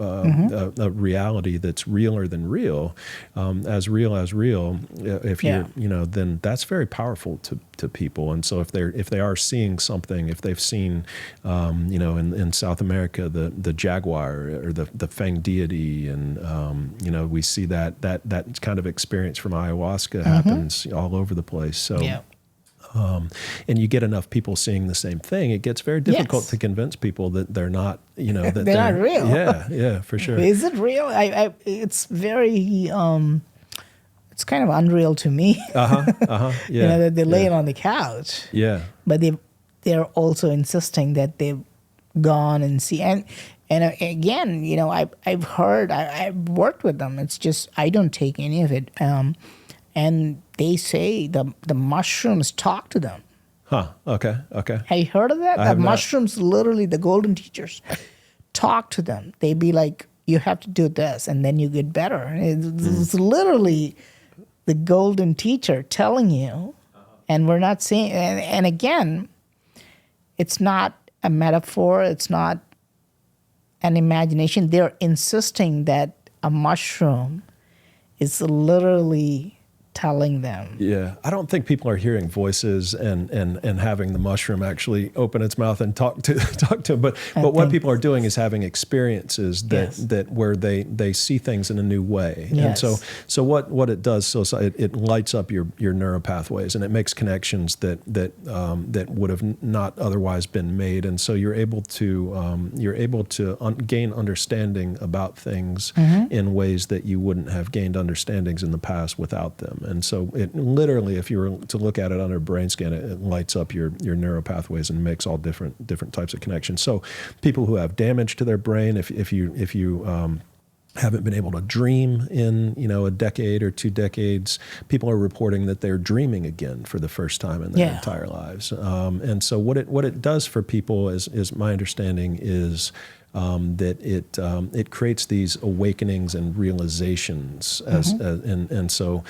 a reality that's realer than real, as real, if you're, you know, then that's very powerful to people. And so if they are seeing something, if they've seen, you know, in South America, the jaguar or the fang deity, and you know, we see that kind of experience from ayahuasca happens all over the place. So. Yeah. And you get enough people seeing the same thing, it gets very difficult to convince people that they're not, you know, that they're not real. Yeah, for sure. Is it real? It's very, it's kind of unreal to me. Yeah. You know, that they're laying on the couch. Yeah. But they're also insisting that they've gone and see. And again, you know, I've heard, I've worked with them. It's just, I don't take any of it. And they say the mushrooms talk to them. Huh. Okay. Okay. Have you heard of that? I The have not. mushrooms, literally, the golden teachers talk to them. They be like, you have to do this, and then you get better. It's literally the golden teacher telling you, and we're not seeing. And again, it's not a metaphor. It's not an imagination. They're insisting that a mushroom is literally telling them. Yeah, I don't think people are hearing voices and having the mushroom actually open its mouth and talk to them. But what people are doing is having experiences that where they see things in a new way. Yes. And so what it does, it lights up your neural pathways, and it makes connections that would have not otherwise been made. And so you're able to gain understanding about things in ways that you wouldn't have gained understandings in the past without them. And so it literally, if you were to look at it under a brain scan, it lights up your neural pathways and makes all different types of connections. So people who have damage to their brain, if you haven't been able to dream in a decade or 2 decades, people are reporting that they're dreaming again for the first time in their entire lives. And so what it does for people is my understanding is that it creates these awakenings and realizations. And so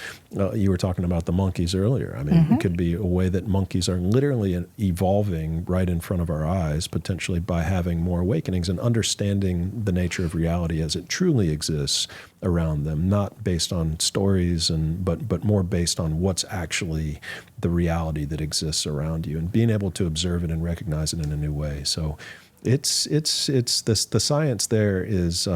you were talking about the monkeys earlier. I mean, it could be a way that monkeys are literally evolving right in front of our eyes, potentially by having more awakenings and understanding the nature of reality as it truly exists around them, not based on stories but more based on what's actually the reality that exists around you, and being able to observe it and recognize it in a new way. So it's the science there is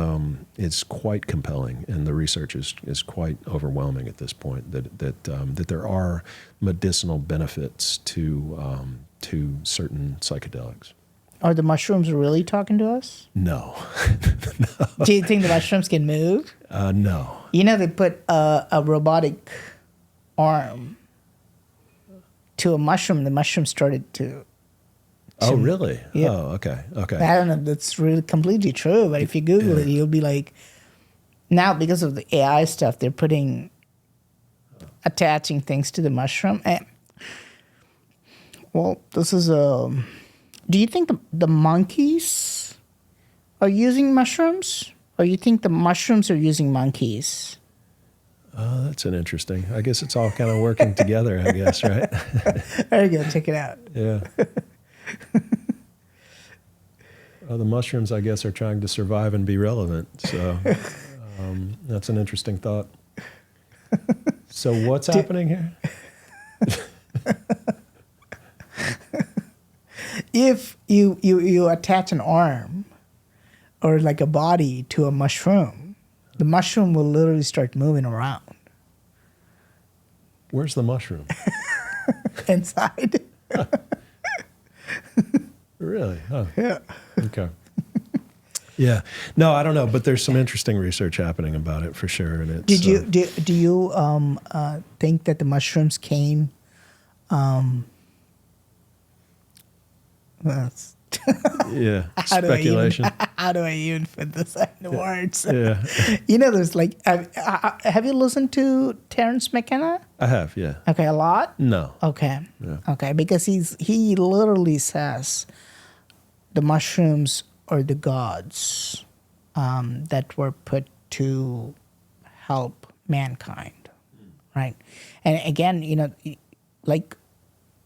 quite compelling, and the research is quite overwhelming at this point that there are medicinal benefits to certain psychedelics. Are the mushrooms really talking to us? No. Do you think the mushrooms can move? No. They put a robotic arm to a mushroom. The mushroom started to. Oh, really? Yeah. Oh, okay. Okay. I don't know if that's really completely true, but if you Google it, you'll be like, now because of the AI stuff, they're attaching things to the mushroom. And, well, this is a. Do you think the monkeys are using mushrooms, or you think the mushrooms are using monkeys? That's an interesting. I guess it's all kind of working together, I guess, right? There you go. Check it out. Yeah. Well, the mushrooms, I guess, are trying to survive and be relevant. So that's an interesting thought. So what's happening here? If you attach an arm or like a body to a mushroom, the mushroom will literally start moving around. Where's the mushroom? Inside. Really? Huh. Yeah. Okay. Yeah. No, I don't know, but there's some interesting research happening about it for sure. And it's, Do you think that the mushrooms came? That's yeah, speculation. How do I even fit this into words? Yeah. There's like, have you listened to Terrence McKenna? I have, yeah. Okay, a lot? No. Okay. Yeah. Okay, because he literally says the mushrooms are the gods that were put to help mankind, right? And again, like,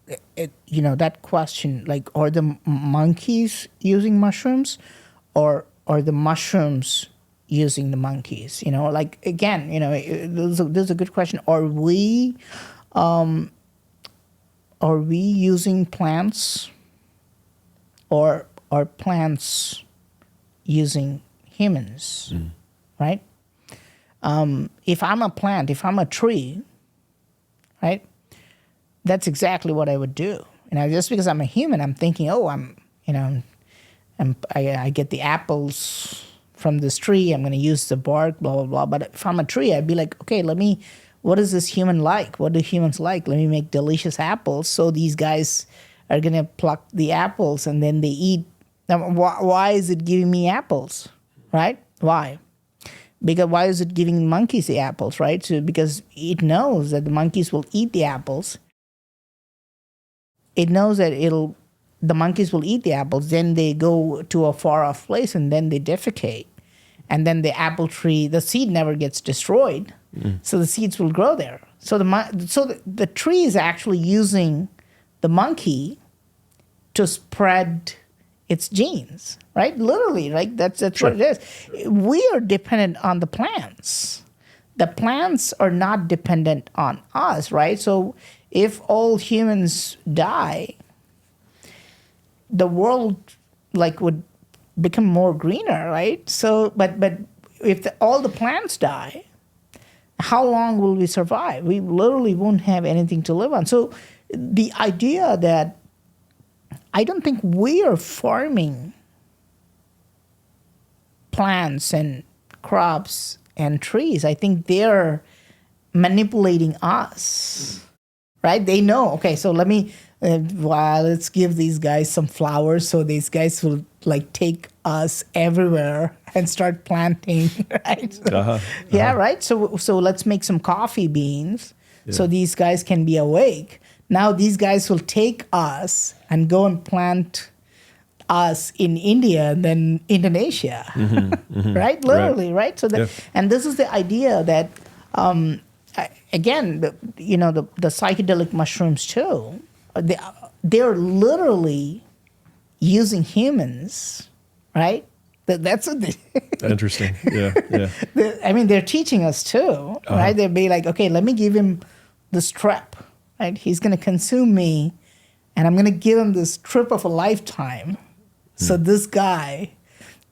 that question, like, are the monkeys using mushrooms, or are the mushrooms using the monkeys? Like, again, there's a good question. Are we using plants, or are plants using humans? Right? If I'm a plant, if I'm a tree, right? That's exactly what I would do. Just because I'm a human, I'm thinking, I get the apples from this tree. I'm going to use the bark, blah, blah, blah. But if I'm a tree, I'd be like, okay, what is this human like? What do humans like? Let me make delicious apples. So these guys are going to pluck the apples and then they eat. Now, why is it giving me apples, right? Why? Because why is it giving monkeys the apples, right? So because it knows that the monkeys will eat the apples. it knows that the monkeys will eat the apples, then they go to a far off place and then they defecate. And then the apple tree, the seed never gets destroyed. So the seeds will grow there. So the tree is actually using the monkey to spread its genes, right? Literally, right? That's Sure. what it is. We are dependent on the plants. The plants are not dependent on us, right? So if all humans die, the world would become more greener, right? So, but if all the plants die, how long will we survive? We literally won't have anything to live on. So the idea that I don't think we are farming plants and crops and trees. I think they're manipulating us, right? They know, okay, so let's give these guys some flowers so these guys will take us everywhere and start planting, right? So, yeah, right? So let's make some coffee beans so these guys can be awake. Now these guys will take us and go and plant us in India and then Indonesia, right? Literally, right? So and this is the idea that, again, the psychedelic mushrooms too, they're literally using humans, right? That's what Interesting. Yeah. I mean, they're teaching us too, right? They'll be like, okay, let me give him this trip, right? He's going to consume me, and I'm going to give him this trip of a lifetime. So this guy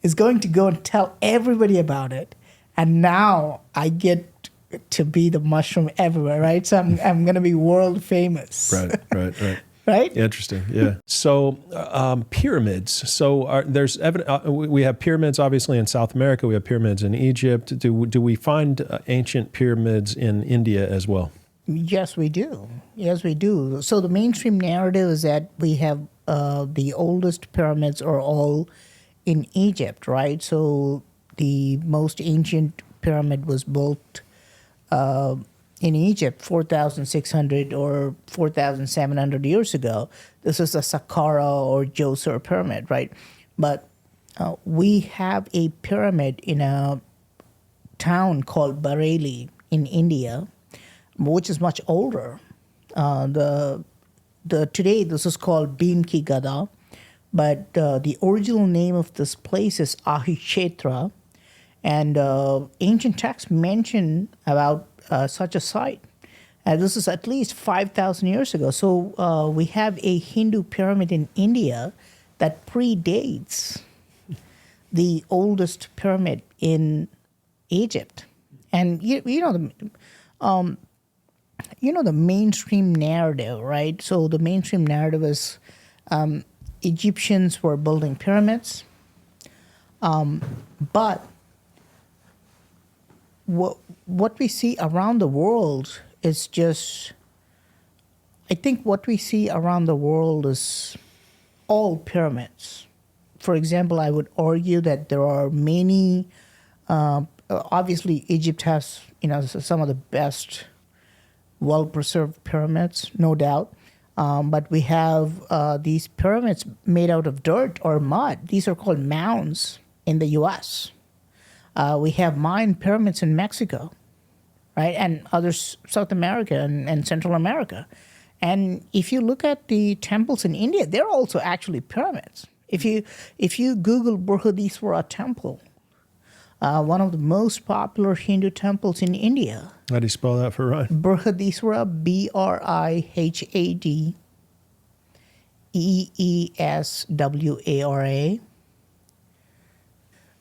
is going to go and tell everybody about it, and now I get to be the mushroom everywhere, right? So I'm going to be world famous. Right. Right? Interesting. Yeah. So pyramids. So there's we have pyramids obviously in South America. We have pyramids in Egypt. Do we find ancient pyramids in India as well? Yes, we do. Yes, we do. So the mainstream narrative is that we have the oldest pyramids are all in Egypt, right? So the most ancient pyramid was built in Egypt 4,600 or 4,700 years ago. This is the Saqqara or Djoser pyramid, right? But we have a pyramid in a town called Bareilly in India, which is much older. Today this is called Bhim Ki Gada, but the original name of this place is Ahikshetra, and ancient texts mention about such a site. This is at least 5,000 years ago. So we have a Hindu pyramid in India that predates the oldest pyramid in Egypt. And the mainstream narrative, right? So the mainstream narrative is Egyptians were building pyramids, but what we see around the world is I think what we see around the world is all pyramids. For example, I would argue that there are many, obviously Egypt has, some of the best well-preserved pyramids, no doubt. But we have these pyramids made out of dirt or mud. These are called mounds in the U.S. We have Mayan pyramids in Mexico, right? And others, South America and Central America. And if you look at the temples in India, they're also actually pyramids. If you Google Brihadiswara Temple, one of the most popular Hindu temples in India. How do you spell that for Ryan? Brihadiswara, Brihadeswara.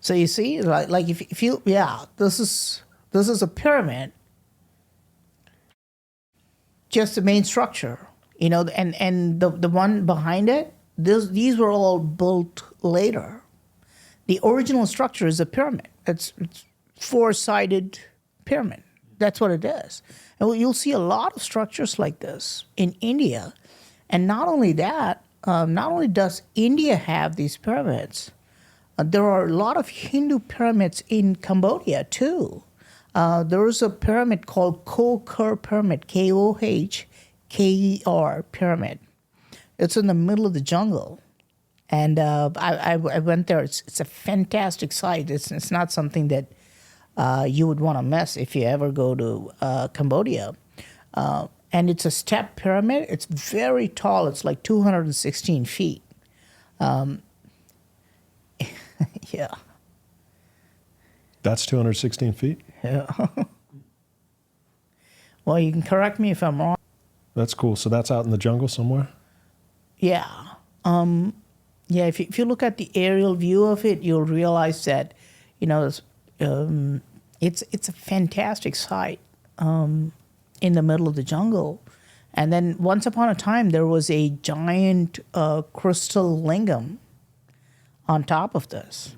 So you see, this is a pyramid, just the main structure, and the one behind it, these were all built later. The original structure is a pyramid. It's four-sided pyramid. That's what it is. And you'll see a lot of structures like this in India. And not only that, not only does India have these pyramids, there are a lot of Hindu pyramids in Cambodia too. There is a pyramid called Koher pyramid, Kohker pyramid. It's in the middle of the jungle. And I went there. It's a fantastic site. It's not something that you would want to miss if you ever go to Cambodia. And it's a step pyramid. It's very tall. It's like 216 feet. Yeah. That's 216 feet? Yeah. Well, you can correct me if I'm wrong. That's cool. So that's out in the jungle somewhere? Yeah. Yeah, if you look at the aerial view of it, you'll realize that, it's a fantastic site in the middle of the jungle. And then once upon a time, there was a giant crystal lingam on top of this.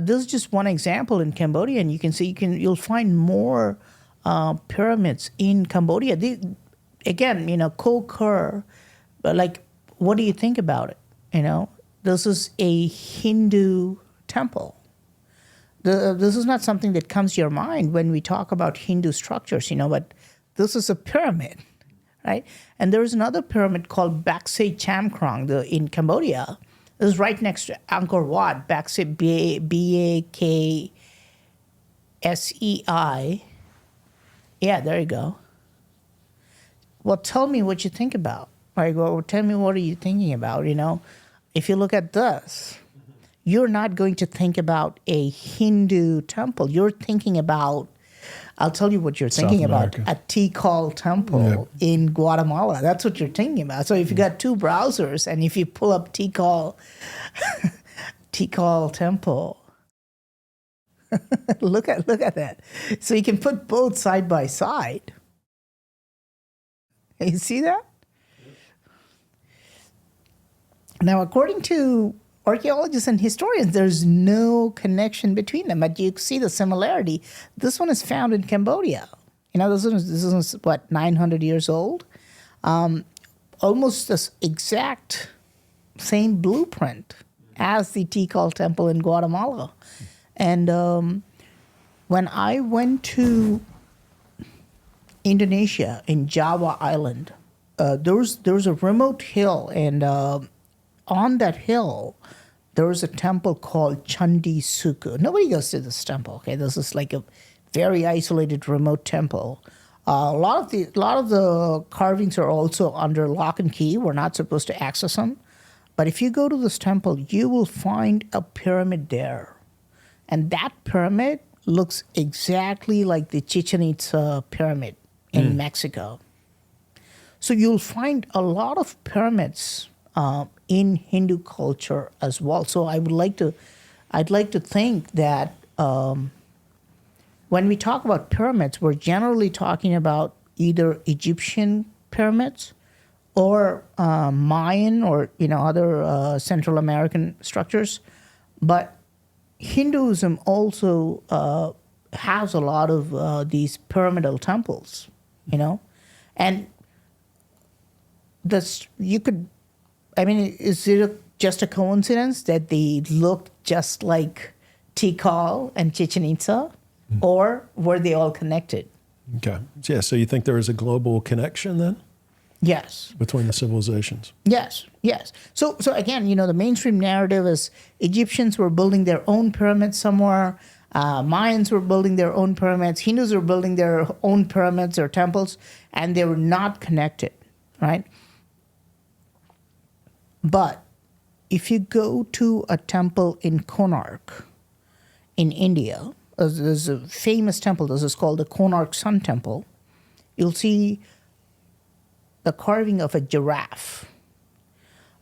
This is just one example in Cambodia, and you can see you'll find more pyramids in Cambodia. Again, Ko-Kur, but like, what do you think about it? This is a Hindu temple. This is not something that comes to your mind when we talk about Hindu structures, but this is a pyramid, right? And there's another pyramid called Baksay Chamkrong in Cambodia. This is right next to Angkor Wat, Baksay, Baksei. Yeah, there you go. Well, tell me what you think about. Well, tell me what are you thinking about, If you look at this, you're not going to think about a Hindu temple. You're thinking about, I'll tell you what you're thinking about, a Tikal temple in Guatemala. That's what you're thinking about. So if you got two browsers and if you pull up Tikal temple, look at that. So you can put both side by side. You see that? Now, according to archaeologists and historians, there's no connection between them, but you see the similarity. This one is found in Cambodia. This is what, 900 years old? Almost this exact same blueprint as the Tikal temple in Guatemala. And when I went to Indonesia, in Java Island, there was a remote hill, and on that hill, there was a temple called Chandi Suku. Nobody goes to this temple. Okay, this is like a very isolated, remote temple. A lot of the carvings are also under lock and key. We're not supposed to access them. But if you go to this temple, you will find a pyramid there, and that pyramid looks exactly like the Chichen Itza pyramid in Mexico. So you'll find a lot of pyramids in Hindu culture as well. So I'd like to think that when we talk about pyramids, we're generally talking about either Egyptian pyramids or Mayan or other Central American structures. But Hinduism also has a lot of these pyramidal temples, and is it just a coincidence that they look just like Tikal and Chichen Itza, or were they all connected? Okay. Yeah, so you think there is a global connection then? Yes. Between the civilizations? Yes. So again, the mainstream narrative is Egyptians were building their own pyramids somewhere, Mayans were building their own pyramids, Hindus were building their own pyramids or temples, and they were not connected, right? But if you go to a temple in Konark, in India, there's a famous temple. This is called the Konark Sun Temple. You'll see the carving of a giraffe.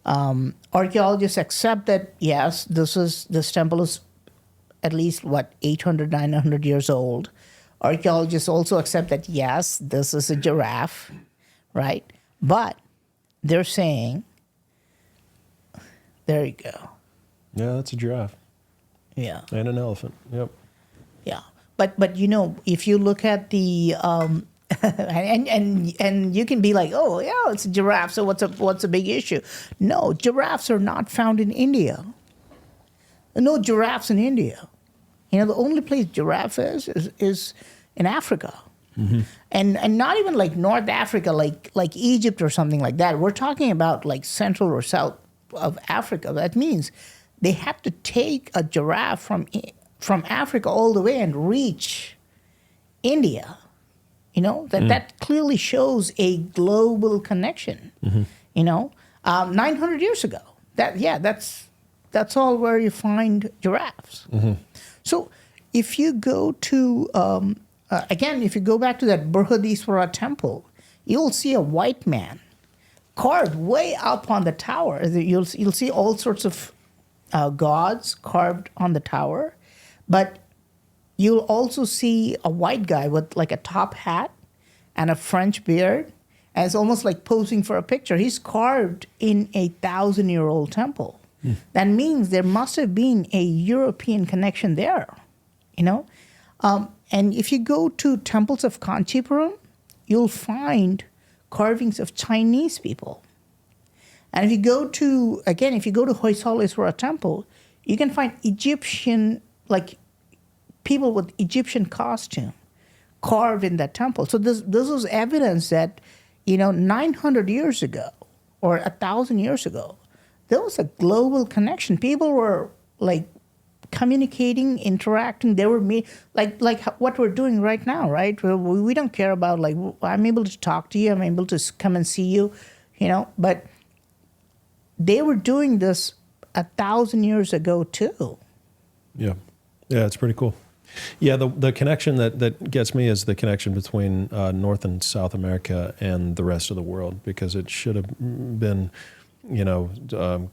Archaeologists accept that, yes, this temple is at least, 800, 900 years old. Archaeologists also accept that, yes, this is a giraffe, right? But they're saying, there you go. Yeah, that's a giraffe. Yeah. And an elephant. Yep. Yeah. But if you look at the and you can be like, oh yeah, it's a giraffe, so what's a big issue? No, giraffes are not found in India. No giraffes in India. The only place giraffe is in Africa. And not even like North Africa, like Egypt or something like that. We're talking about like Central or South of Africa. That means they have to take a giraffe from Africa all the way and reach India. That clearly shows a global connection. 900 years ago. That's all where you find giraffes. So if you go to again, if you go back to that Brihadiswara temple, you'll see a white man carved way up on the tower. You'll see all sorts of gods carved on the tower, but you'll also see a white guy with like a top hat and a French beard, and it's almost like posing for a picture. He's carved in a 1,000-year-old temple. That means there must have been a European connection there, And if you go to temples of Kanchipuram, you'll find carvings of Chinese people. And if you go to Hoysala temple, you can find Egyptian, like people with Egyptian costume carved in that temple. So this was evidence that, 900 years ago or 1,000 years ago, there was a global connection. People were like communicating, interacting. They were like what we're doing right now, right? We don't care about like I'm able to talk to you, I'm able to come and see you, But they were doing this 1,000 years ago too. Yeah, it's pretty cool. Yeah, the connection that gets me is the connection between North and South America and the rest of the world, because it should have been,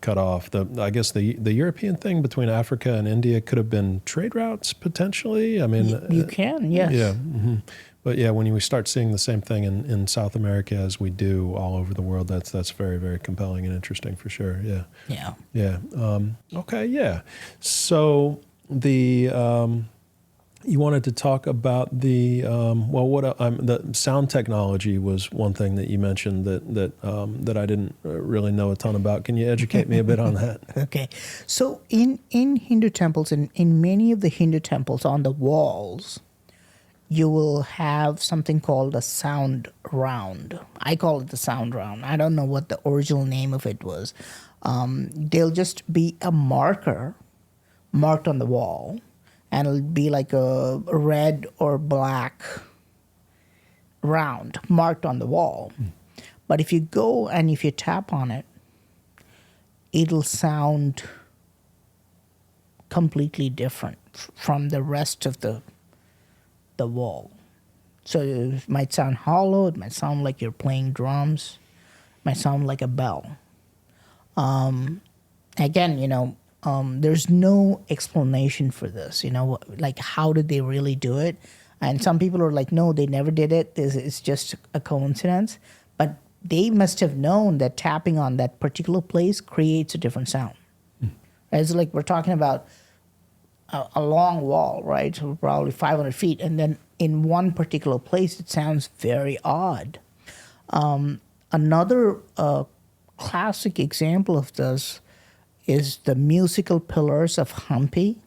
cut off. I guess the European thing between Africa and India could have been trade routes potentially. I mean, you can, yes. Yeah, but yeah, when we start seeing the same thing in South America as we do all over the world, that's very, very compelling and interesting for sure. Yeah. Okay. Yeah. So you wanted to talk about the the sound technology was one thing that you mentioned that I didn't really know a ton about. Can you educate me a bit on that? Okay, so in Hindu temples, in many of the Hindu temples, on the walls, you will have something called a sound round. I call it the sound round. I don't know what the original name of it was. There'll just be a marker marked on the wall, and it'll be like a red or black round marked on the wall. But if you go and if you tap on it, it'll sound completely different from the rest of the wall. So it might sound hollow, it might sound like you're playing drums, it might sound like a bell. Again, there's no explanation for this, like how did they really do it? And some people are like, no, they never did it. It's just a coincidence. But they must have known that tapping on that particular place creates a different sound. It's like we're talking about a long wall, right? So probably 500 feet. And then in one particular place, it sounds very odd. Another classic example of this is the musical pillars of Hampi.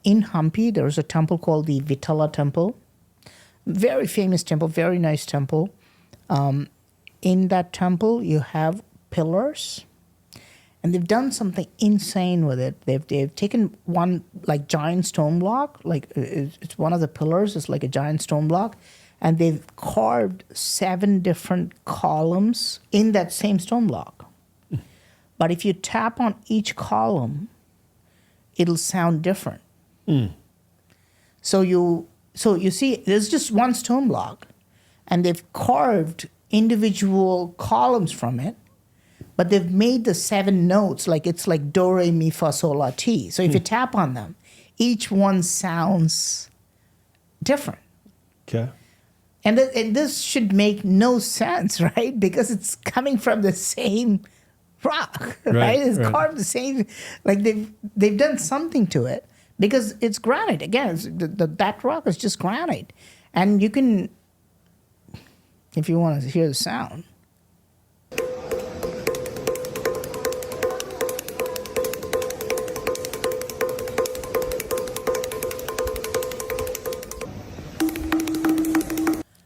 In Hampi, there's a temple called the Vitala Temple. Very famous temple, very nice temple. In that temple, you have pillars, and they've done something insane with it. They've taken one like giant stone block, like it's one of the pillars, it's like a giant stone block, and they've carved 7 different columns in that same stone block. But if you tap on each column, it'll sound different. So you see, there's just one stone block, and they've carved individual columns from it, but they've made the 7 notes like it's like do, re, mi, fa, sol, la, ti. So if you tap on them, each one sounds different. Okay. And this should make no sense, right? Because it's coming from the same rock, right? It's carved the same, like they've done something to it because it's granite. Again, that rock is just granite. And you can, if you want to hear the sound.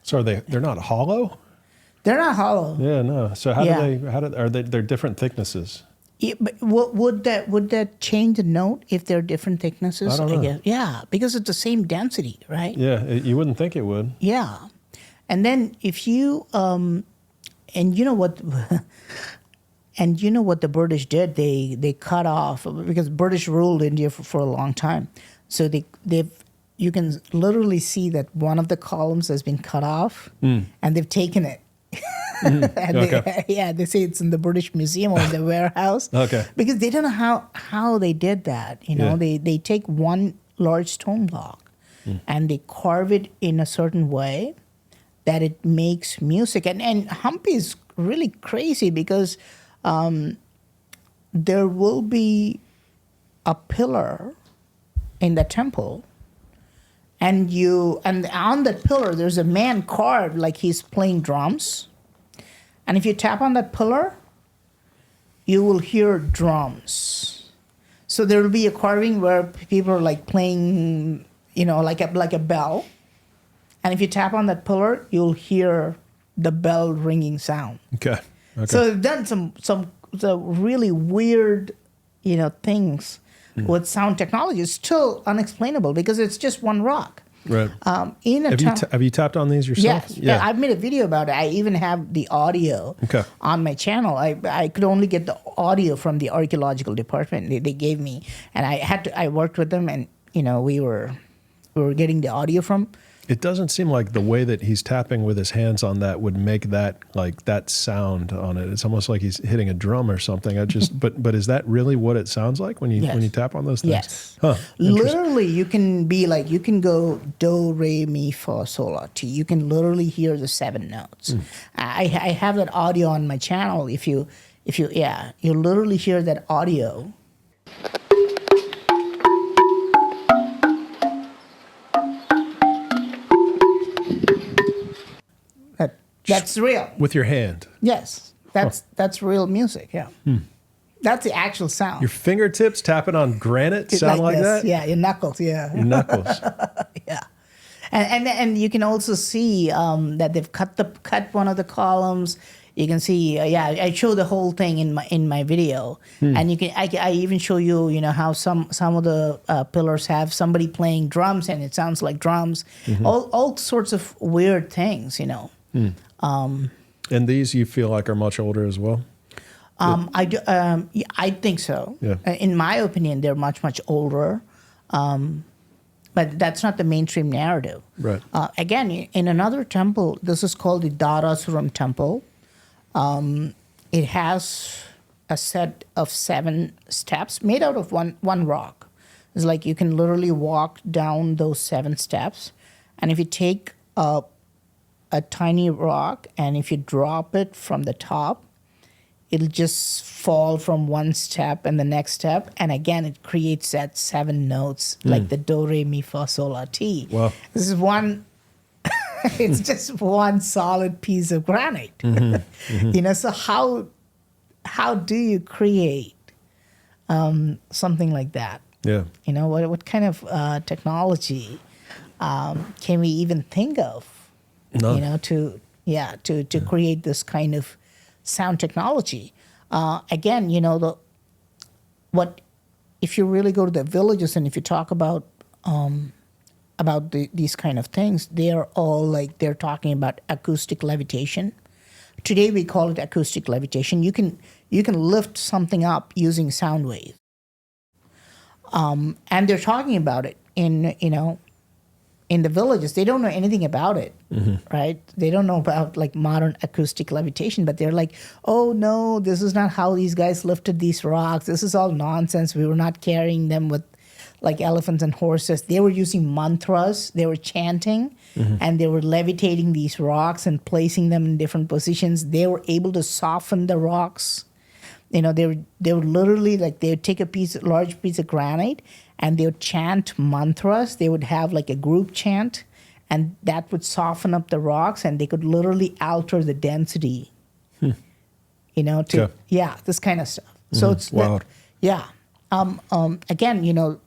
So they're not hollow? They're not hollow. Yeah, no. So they're different thicknesses? Yeah, but would that change the note if they're different thicknesses? I don't know. guess. Yeah, because it's the same density, right? Yeah, you wouldn't think it would. Yeah, and then if you and you know what, and you know what the British did? They cut off because British ruled India for a long time, so you can literally see that one of the columns has been cut off, and they've taken it. And they say it's in the British Museum or the warehouse. Okay. Because they don't know how they did that. You know, they take one large stone block and they carve it in a certain way that it makes music. And Hampi is really crazy because there will be a pillar in the temple. And on that pillar, there's a man carved like he's playing drums. And if you tap on that pillar, you will hear drums. So there will be a carving where people are like playing, like a bell. And if you tap on that pillar, you'll hear the bell ringing sound. Okay. So they've done some really weird, things with sound technology. It's still unexplainable because it's just one rock. Right. Have you tapped on these yourself? Yes. Yeah. I've made a video about it. I even have the audio on my channel. I could only get the audio from the archaeological department. They gave me, and I worked with them, and we were getting the audio from. It doesn't seem like the way that he's tapping with his hands on that would make that like that sound on it. It's almost like he's hitting a drum or something. But is that really what it sounds like when you tap on those things? Yes. Huh. Literally, you can go do, re, mi, fa, sol, la, ti. You can literally hear the 7 notes. I have that audio on my channel. If you literally hear that audio. That's real. With your hand. Yes. That's real music, yeah. That's the actual sound. Your fingertips tapping on granite sound like that? Yeah, your knuckles, yeah. Your knuckles. Yeah. And you can also see that they've cut one of the columns. You can see, I show the whole thing in my video, and I even show you, how some of the pillars have somebody playing drums, and it sounds like drums. All sorts of weird things, And these you feel like are much older as well? I think so. Yeah. In my opinion, they're much older. But that's not the mainstream narrative. Right. Again, in another temple, this is called the Darasuram temple. It has a set of 7 steps made out of one rock. It's like you can literally walk down those 7 steps. And if you take a tiny rock and if you drop it from the top, it'll just fall from one step and the next step. And again, it creates that 7 notes, like the do, re, mi, fa, sol, la, ti. Wow. This is it's just one solid piece of granite. So how do you create something like that? Yeah. What kind of technology can we even think of? None. To create this kind of sound technology. Again, if you really go to the villages and if you talk about these kind of things, they are all they're talking about acoustic levitation. Today we call it acoustic levitation. You can lift something up using sound waves. And they're talking about it in the villages. They don't know anything about it, right? They don't know about modern acoustic levitation, but they're like, oh no, this is not how these guys lifted these rocks. This is all nonsense. We were not carrying them with elephants and horses. They were using mantras. They were chanting, and they were levitating these rocks and placing them in different positions. They were able to soften the rocks. They would literally they would take a large piece of granite and they would chant mantras. They would have a group chant, and that would soften up the rocks, and they could literally alter the density. This kind of stuff. So it's wild. Again,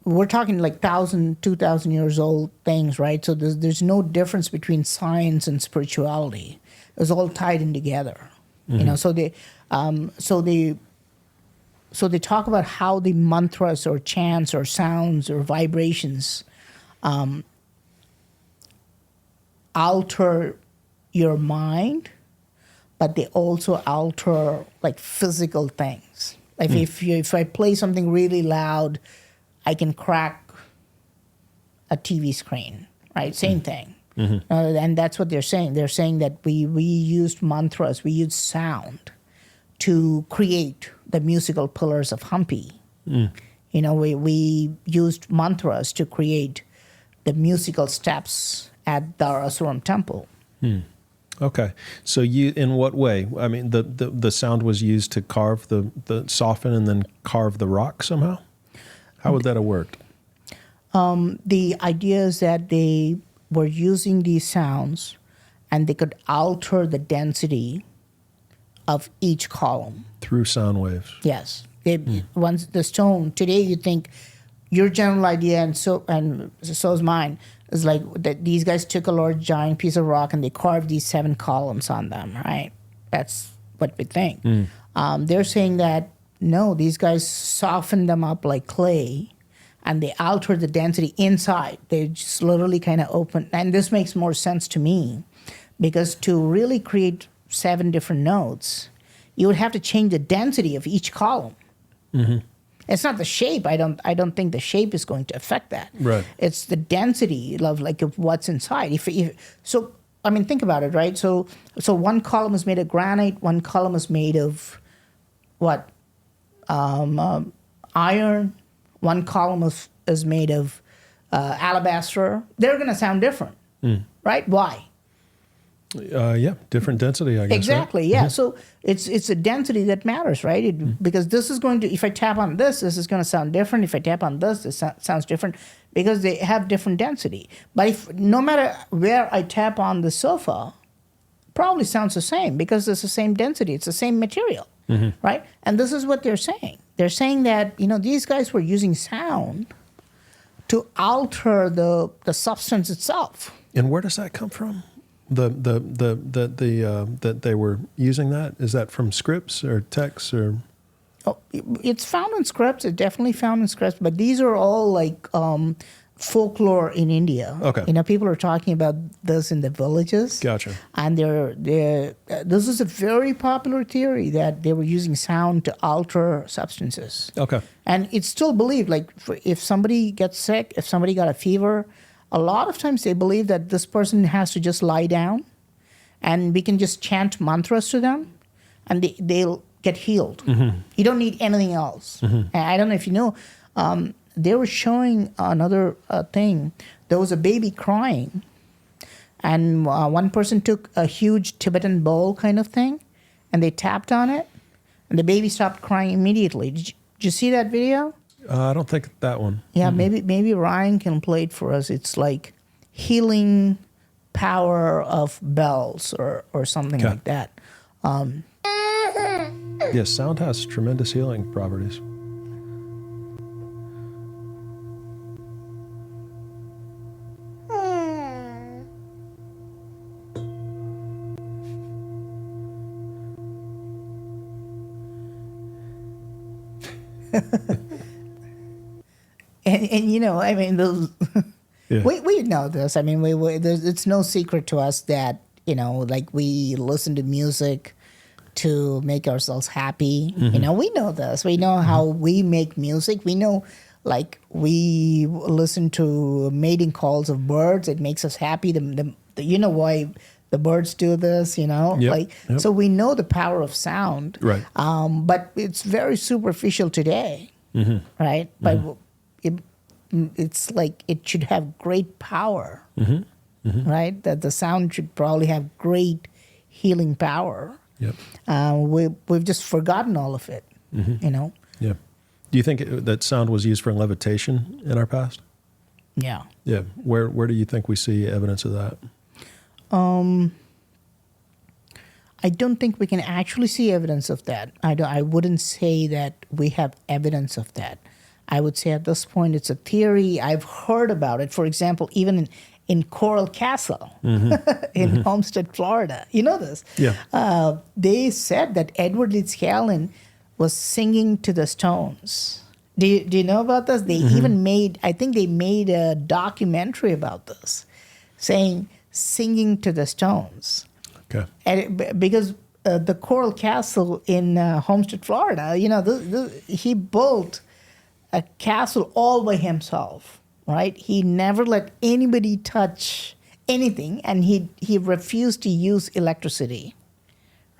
we're talking like 1,000, 2,000 years old things, right? So there's no difference between science and spirituality. It's all tied in together. You know, so they talk about how the mantras or chants or sounds or vibrations alter your mind, but they also alter like physical things. Like if I play something really loud, I can crack a TV screen, right? Same thing. And that's what they're saying. They're saying that we used mantras, we used sound to create the musical pillars of Hampi. You know, we used mantras to create the musical steps at Darasuram temple. Okay. So in what way? I mean, the sound was used to carve the soften and then carve the rock somehow? How would that have worked? The idea is that they were using these sounds and they could alter the density of each column. Through sound waves. Yes. Once the stone, today you think your general idea, and so is mine, is like that these guys took a large giant piece of rock and they carved these 7 columns on them, right? That's what we think. They're saying that, no, these guys softened them up like clay and they altered the density inside. They just literally kind of opened, and this makes more sense to me because to really create 7 different notes, you would have to change the density of each column. It's not the shape. I don't think the shape is going to affect that. Right. It's the density of what's inside. So I mean, think about it, right? So one column is made of granite, one column is made of what? Iron. One column is made of alabaster. They're going to sound different, right? Why? Yeah, different density, I guess. Exactly, right? yeah. So it's the density that matters, right? Because this is going to, if I tap on this is going to sound different. If I tap on this sounds different because they have different density. But if no matter where I tap on the sofa, probably sounds the same because it's the same density. It's the same material, right? And this is what they're saying. They're saying that, you know, these guys were using sound to alter the substance itself. And where does that come from? That they were using that? Is that from scripts or texts or? Oh, it's found in scripts. It's definitely found in scripts, but these are all like folklore in India. Okay. You know, people are talking about this in the villages. Gotcha. And this is a very popular theory that they were using sound to alter substances. Okay. And it's still believed, like if somebody gets sick, if somebody got a fever, a lot of times they believe that this person has to just lie down and we can just chant mantras to them and they'll get healed. You don't need anything else. And I don't know if you know, they were showing another thing. There was a baby crying and one person took a huge Tibetan bowl kind of thing and they tapped on it and the baby stopped crying immediately. Did you see that video? I don't think that one. Yeah, maybe Ryan can play it for us. It's like healing power of bells or something like that. Yes, sound has tremendous healing properties. And you know, I mean, those, Yeah. we know this. I mean, it's no secret to us that, you know, like we listen to music to make ourselves happy. You know, we know this. We know how we make music. We know, like, we listen to mating calls of birds. It makes us happy. You know why the birds do this, you know? Yep. So we know the power of sound. Right. But it's very superficial today, right? But it's like it should have great power, right? That the sound should probably have great healing power. Yep. We've just forgotten all of it, you know? Yeah. Do you think that sound was used for levitation in our past? Yeah. Yeah. Where do you think we see evidence of that? I don't think we can actually see evidence of that. I wouldn't say that we have evidence of that. I would say at this point it's a theory. I've heard about it. For example, even in Coral Castle in Homestead, Florida. You know this? Yeah. They said that Edward Leeds Callan was singing to the stones. Do you know about this? They even made, I think they made a documentary about this, saying singing to the stones. Okay. And because the Coral Castle in Homestead, Florida, you know, he built a castle all by himself, right? He never let anybody touch anything, and he refused to use electricity,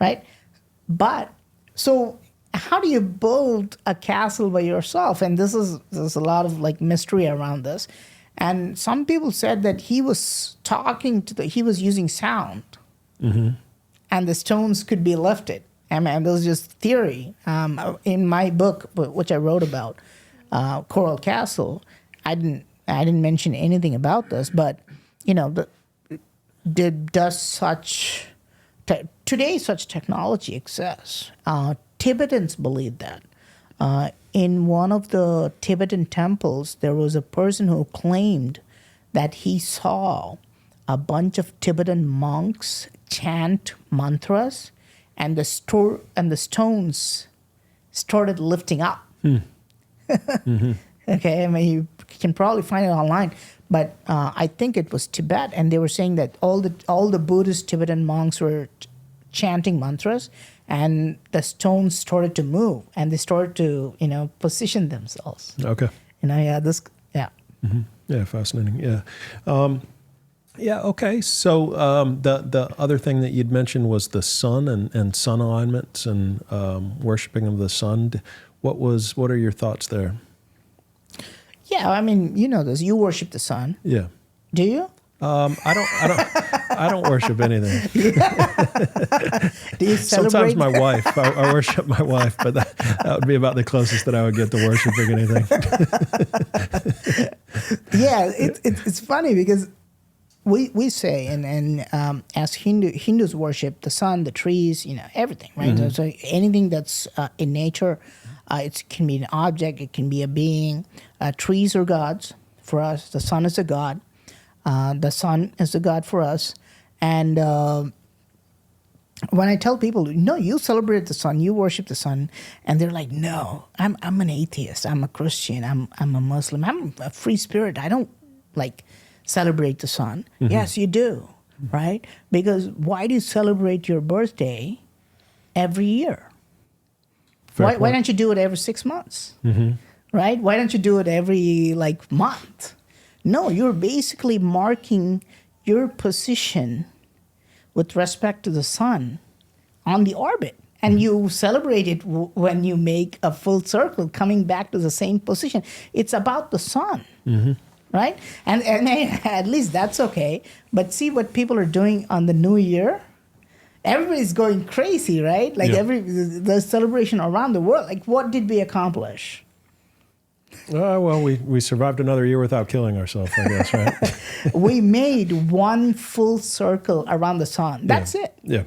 right? But so how do you build a castle by yourself? And there's a lot of like mystery around this. And some people said that he was he was using sound, and the stones could be lifted. I mean, it was just theory. In my book, which I wrote about Coral Castle, I didn't mention anything about this, but you know, does such today such technology exists? Tibetans believe that. In one of the Tibetan temples, there was a person who claimed that he saw a bunch of Tibetan monks chant mantras, and the stones started lifting up. Okay, I mean, you can probably find it online, but I think it was Tibet, and they were saying that all the Buddhist Tibetan monks were chanting mantras, and the stones started to move, and they started to, you know, position themselves. Okay. You know, yeah. Yeah, fascinating. Yeah. Yeah, okay. So the other thing that you'd mentioned was the sun and sun alignments and worshiping of the sun. What are your thoughts there? Yeah, I mean, you know this. You worship the sun. Yeah. Do you? I don't worship anything. Do you celebrate? Sometimes my wife. I worship my wife, but that would be about the closest that I would get to worshiping anything. Yeah, it's funny because we say and as Hindus worship the sun, the trees, you know, everything, right? So anything that's in nature, it can be an object, it can be a being. Trees are gods for us. The sun is a god. The sun is a god for us. And when I tell people, no, you celebrate the sun, you worship the sun, and they're like, no, I'm an atheist, I'm a Christian, I'm a Muslim, I'm a free spirit. I don't like celebrate the sun. Yes, you do, right? Because why do you celebrate your birthday every year? Why don't you do it every 6 months? Right? Why don't you do it every like month? No, you're basically marking your position with respect to the sun on the orbit. And you celebrate it when you make a full circle coming back to the same position. It's about the sun, right? And at least that's okay. But see what people are doing on the new year? Everybody's going crazy, right? Like the celebration around the world. Like, what did we accomplish? Well, we survived another year without killing ourselves, I guess, right? We made one full circle around the sun. That's it. Yeah.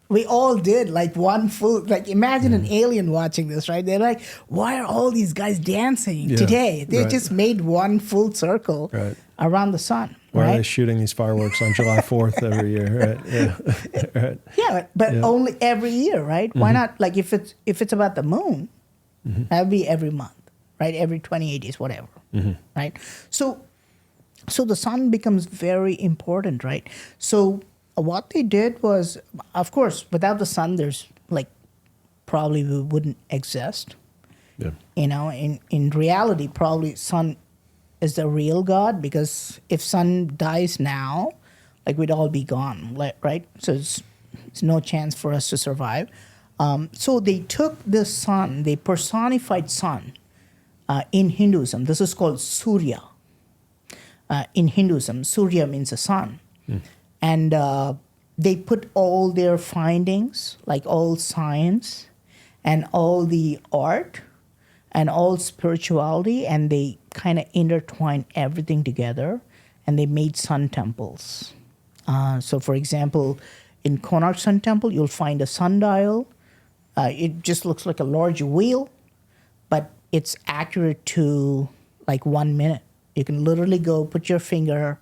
We all did like one full, like imagine an alien watching this, right? They're like, why are all these guys dancing today? They just made one full circle around the sun. Why are they shooting these fireworks on July 4th every year, right? Yeah. Right. Yeah, but only every year, right? Why not, like if it's about the moon, that would be every month. Right, every 28 days, whatever, right? So the sun becomes very important, right? So what they did was, of course, without the sun, there's like probably we wouldn't exist. Yeah. You know, in reality, probably sun is the real God, because if sun dies now, like we'd all be gone, right? So it's no chance for us to survive. So they took the sun, they personified sun. In Hinduism, this is called Surya. In Hinduism, Surya means the sun. And they put all their findings, like all science and all the art and all spirituality, and they kind of intertwine everything together, and they made sun temples. So for example, in Konark Sun Temple, you'll find a sundial. It just looks like a large wheel, but it's accurate to like 1 minute. You can literally go put your finger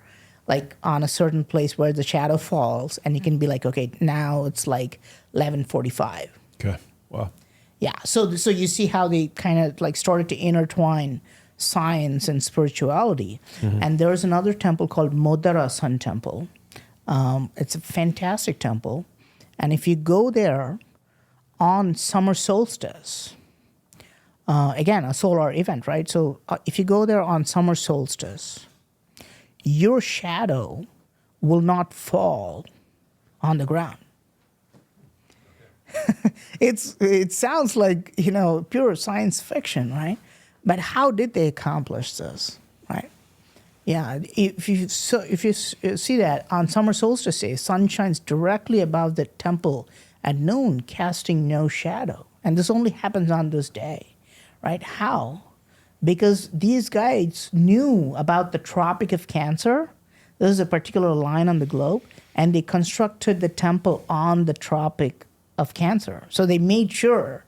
like on a certain place where the shadow falls, and you can be like, okay, now it's like 11:45. Okay. Wow. Yeah. So you see how they kind of like started to intertwine science and spirituality. And there's another temple called Modara Sun Temple. It's a fantastic temple, and if you go there on summer solstice, again, a solar event, right? So if you go there on summer solstice, your shadow will not fall on the ground. It sounds like, pure science fiction, right? But how did they accomplish this, right? Yeah, if you see that on summer solstice day, sun shines directly above the temple at noon, casting no shadow. And this only happens on this day, right? How? Because these guys knew about the Tropic of Cancer. This is a particular line on the globe, and they constructed the temple on the Tropic of Cancer. So they made sure,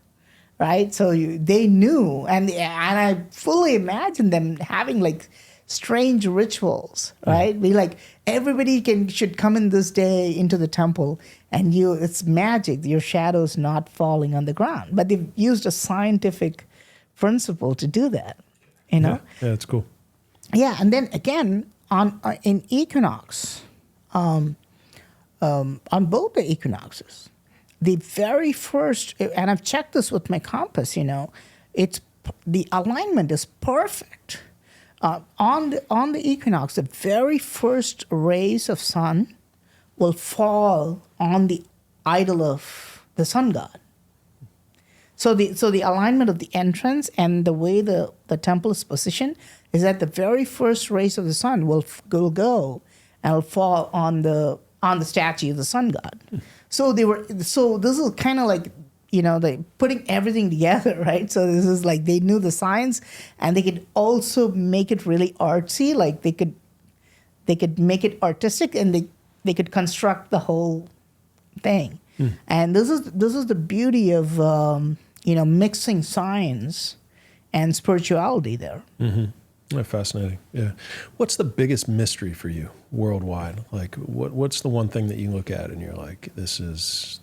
right? So they knew, and I fully imagine them having like strange rituals, right? Be like, everybody should come in this day into the temple, and it's magic. Your shadow's not falling on the ground. But they've used a scientific principle to do that, Yeah, that's cool. Yeah, and then again in equinox, on both the equinoxes, the very first, and I've checked this with my compass, it's the alignment is perfect. On the equinox, the very first rays of sun will fall on the idol of the sun god. So the alignment of the entrance and the way the temple is positioned is that the very first rays of the sun will go and will fall on the statue of the sun god. So this is kind of like, they putting everything together, right? So this is like they knew the science, and they could also make it really artsy. Like they could make it artistic, and they could construct the whole thing. And this is the beauty of mixing science and spirituality there. Yeah, fascinating. Yeah. What's the biggest mystery for you worldwide? Like, what's the one thing that you look at and you're like, this is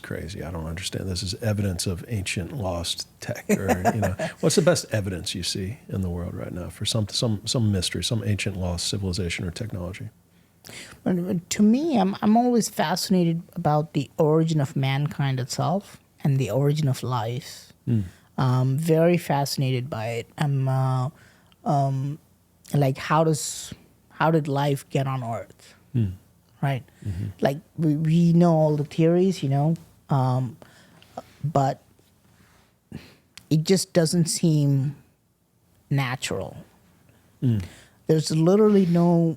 crazy. I don't understand. This is evidence of ancient lost tech. Or what's the best evidence you see in the world right now for some mystery, some ancient lost civilization or technology? To me, I'm always fascinated about the origin of mankind itself and the origin of life. Very fascinated by it. I'm like, how did life get on Earth, right? Like we know all the theories, but it just doesn't seem natural. There's literally no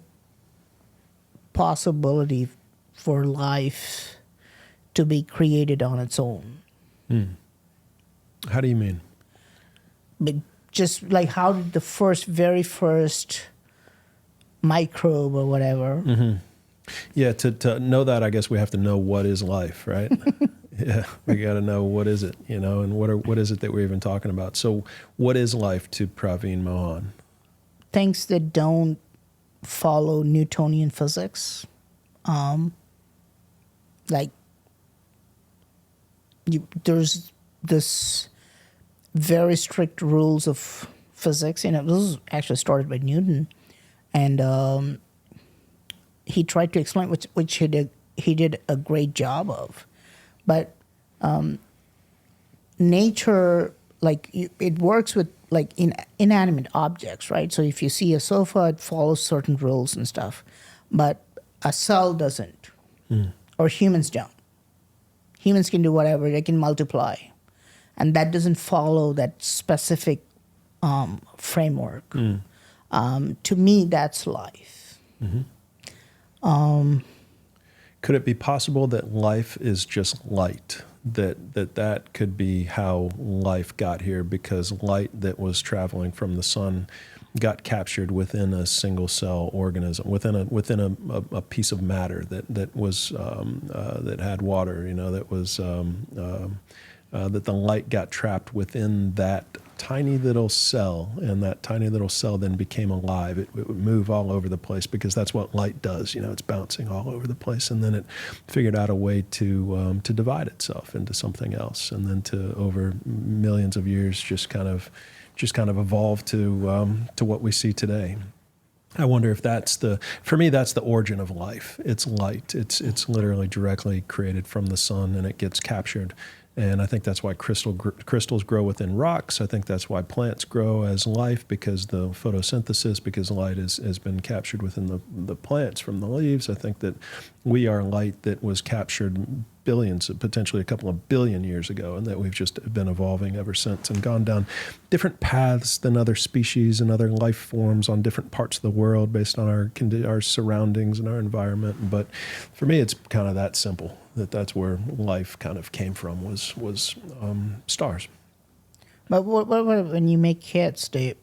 possibility for life to be created on its own. How do you mean? But just like, how did the very first microbe or whatever? Yeah, to know that, I guess we have to know what is life, right? Yeah, we got to know what is it, and what is it that we're even talking about. So what is life to Praveen Mohan? Things that don't follow Newtonian physics. There's this very strict rules of physics. This was actually started by Newton, and he tried to explain which he did a great job of. But nature, it works with inanimate objects, right? So if you see a sofa, it follows certain rules and stuff, but a cell doesn't, or humans don't. Humans can do whatever; they can multiply. And that doesn't follow that specific framework. To me, that's life. Could it be possible that life is just light? That could be how life got here, because light that was traveling from the sun got captured within a single cell organism, within a piece of matter that was that had water. That was. That the light got trapped within that tiny little cell, and that tiny little cell then became alive. It would move all over the place because that's what light does. It's bouncing all over the place, and then it figured out a way to divide itself into something else, and then to over millions of years just kind of evolve to what we see today. I wonder if for me, that's the origin of life. It's light. It's literally directly created from the sun, and it gets captured. And I think that's why crystals grow within rocks. I think that's why plants grow as life, because the photosynthesis, because light has been captured within the plants from the leaves. I think that we are light that was captured billions, potentially a couple of billion years ago, and that we've just been evolving ever since and gone down different paths than other species and other life forms on different parts of the world based on our surroundings and our environment. But for me, it's kind of that simple. That's where life kind of came from, was stars. But what when you make hits, is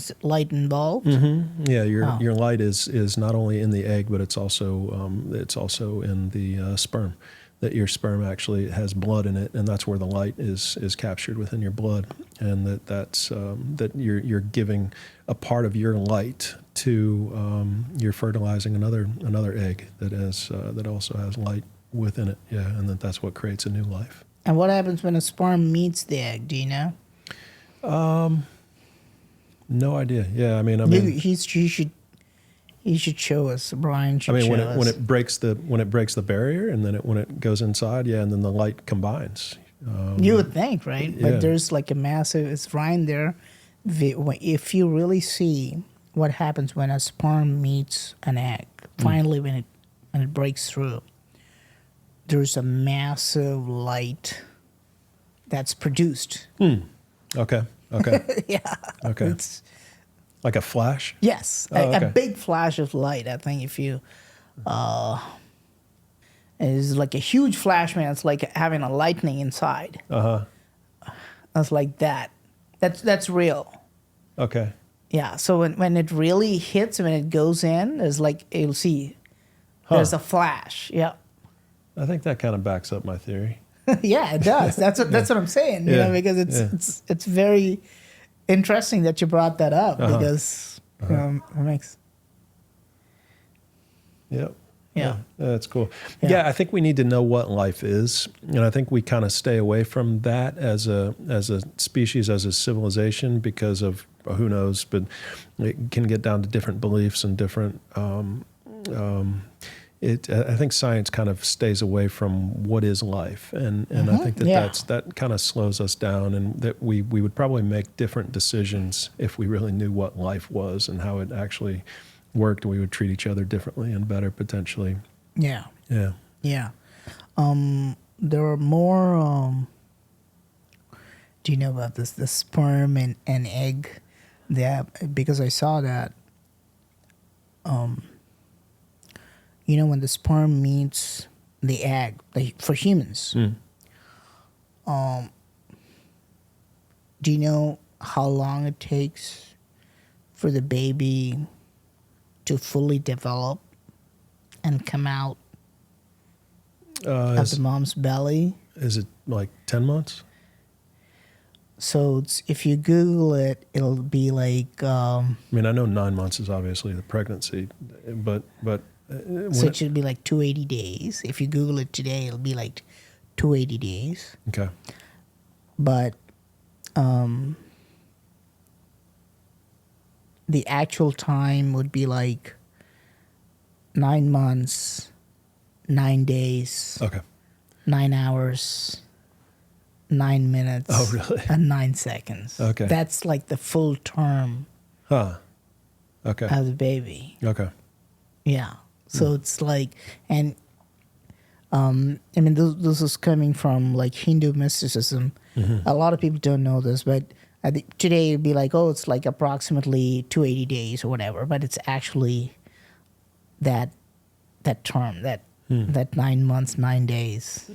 it light involved? Mm-hmm. Yeah, your light is not only in the egg, but it's also in the sperm. That your sperm actually has blood in it, and that's where the light is captured within your blood, and that you're giving a part of your light to you're fertilizing another egg that also has light within it. Yeah, and that's what creates a new life. And what happens when a sperm meets the egg? Do you know? No idea. Yeah, I mean, he should show us. Brian should show us. when it breaks the barrier, and then when it goes inside, and then the light combines. You would think, right? Yeah. But there's like a massive. It's right there. If you really see what happens when a sperm meets an egg, finally when it breaks through, there's a massive light that's produced. Okay. Yeah. Okay. It's, like a flash? yes, a big flash of light. I think if you, it's like a huge flash, man. It's like having a lightning inside. It's like that. That's real. Okay. Yeah. So when it really hits, when it goes in, there's like you'll see. There's a flash. Yeah. I think that kind of backs up my theory. Yeah, it does. That's what I'm saying. You know, because it's very interesting that you brought that up because it makes. Yep. Yeah. That's cool. Yeah. Yeah, I think we need to know what life is, and I think we kind of stay away from that as a species, as a civilization, because of who knows, but it can get down to different beliefs and different. I think science kind of stays away from what is life, and I think that kind of slows us down, and that we would probably make different decisions if we really knew what life was and how it actually worked. We would treat each other differently and better, potentially. Yeah. Yeah. Yeah. There are more. Do you know about this? The sperm and egg. Because I saw that. When the sperm meets the egg, for humans. Do you know how long it takes for the baby to fully develop and come out of the mom's belly? Is it like 10 months? So if you Google it, it'll be like. I mean, I know 9 months is obviously the pregnancy, but. So it should be like 280 days. If you Google it today, it'll be like 280 days. Okay. But the actual time would be like 9 months, 9 days. Okay. 9 hours, 9 minutes. Oh, really? And 9 seconds. Okay. That's like the full term Okay. of the baby. Okay. Yeah. So it's like, and this is coming from like Hindu mysticism. A lot of people don't know this, but I think today it'd be like, oh, it's like approximately 280 days or whatever, but it's actually that term, that 9 months, 9 days,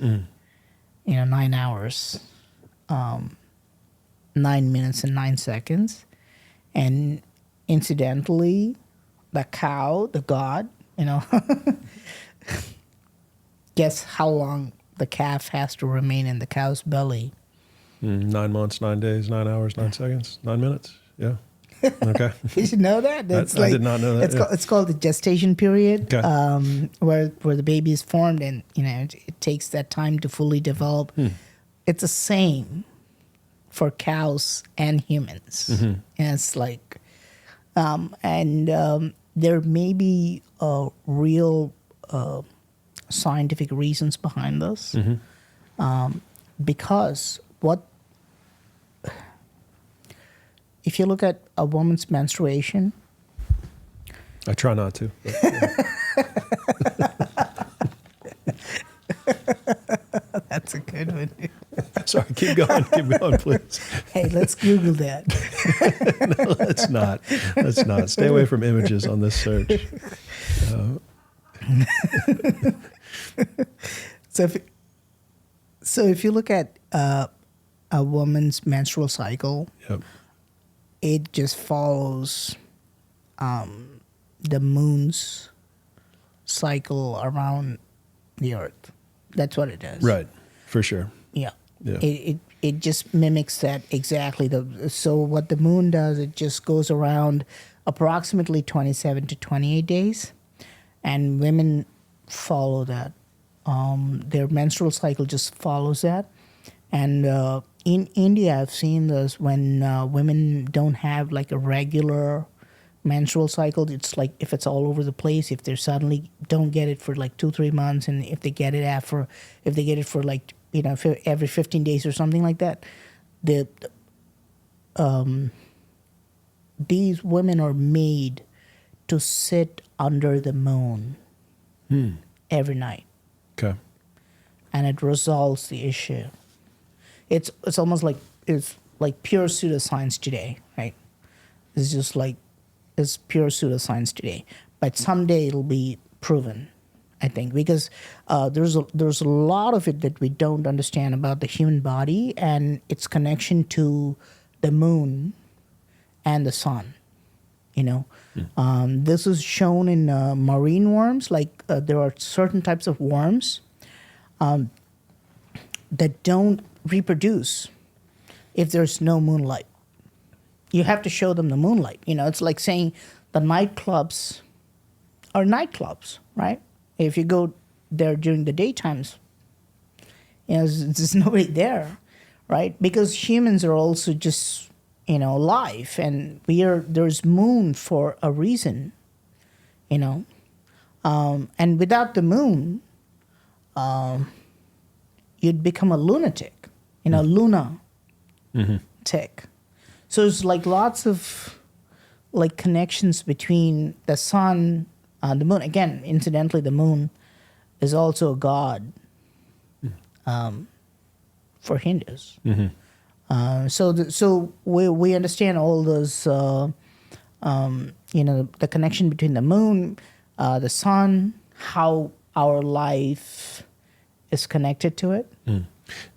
9 hours, 9 minutes and 9 seconds. And incidentally, the cow, the god, guess how long the calf has to remain in the cow's belly 9 months, 9 days, 9 hours, 9 seconds, 9 minutes. Yeah. Okay. You should know that. I did not know that. It's called the gestation period, Okay. where the baby is formed, and it takes that time to fully develop. It's the same for cows and humans. And it's like, there may be real scientific reasons behind this, because if you look at a woman's menstruation, I try not to. that's a good one. Sorry, keep going, please. Hey, let's Google that. No, let's not. Let's not. Stay away from images on this search. So if you look at a woman's menstrual cycle, Yep. it just follows the moon's cycle around the earth. That's what it does. Right. For sure. Yeah. Yeah. It just mimics that exactly. So what the moon does, it just goes around approximately 27 to 28 days, and women follow that. Their menstrual cycle just follows that. And in India, I've seen this when women don't have like a regular menstrual cycle. It's like if it's all over the place, if they suddenly don't get it for like 2-3 months, and if they get it for like, every 15 days or something like that, these women are made to sit under the moon every night. Okay. And it resolves the issue. It's almost like it's like pure pseudoscience today, right? It's pure pseudoscience today. But someday it'll be proven, I think, because there's a lot of it that we don't understand about the human body and its connection to the moon and the sun. This is shown in marine worms. Like there are certain types of worms that don't reproduce if there's no moonlight. You have to show them the moonlight. It's like saying the nightclubs are nightclubs, right? If you go there during the daytimes, there's nobody there, right? Because humans are also just, alive, and there's moon for a reason, and without the moon, you'd become a lunatic, lunatic. So there's like lots of like connections between the sun, the moon. Again, incidentally, the moon is also a god for Hindus. So we understand all those, the connection between the moon, the sun, how our life is connected to it.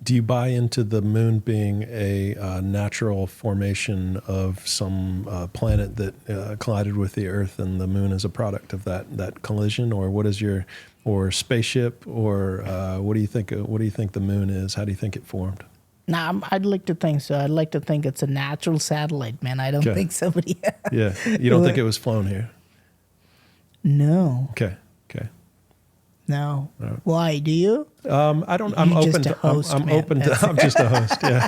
Do you buy into the moon being a natural formation of some planet that collided with the Earth, and the moon is a product of that collision, or what is or spaceship, or what do you think? What do you think the moon is? How do you think it formed? Nah, I'd like to think so. I'd like to think it's a natural satellite, man. I don't think somebody. Yeah, you don't think it was flown here? No. Okay. No. Why? Do you? I don't. I'm You're open just a to. host, I'm man. open to. I'm just a host. Yeah.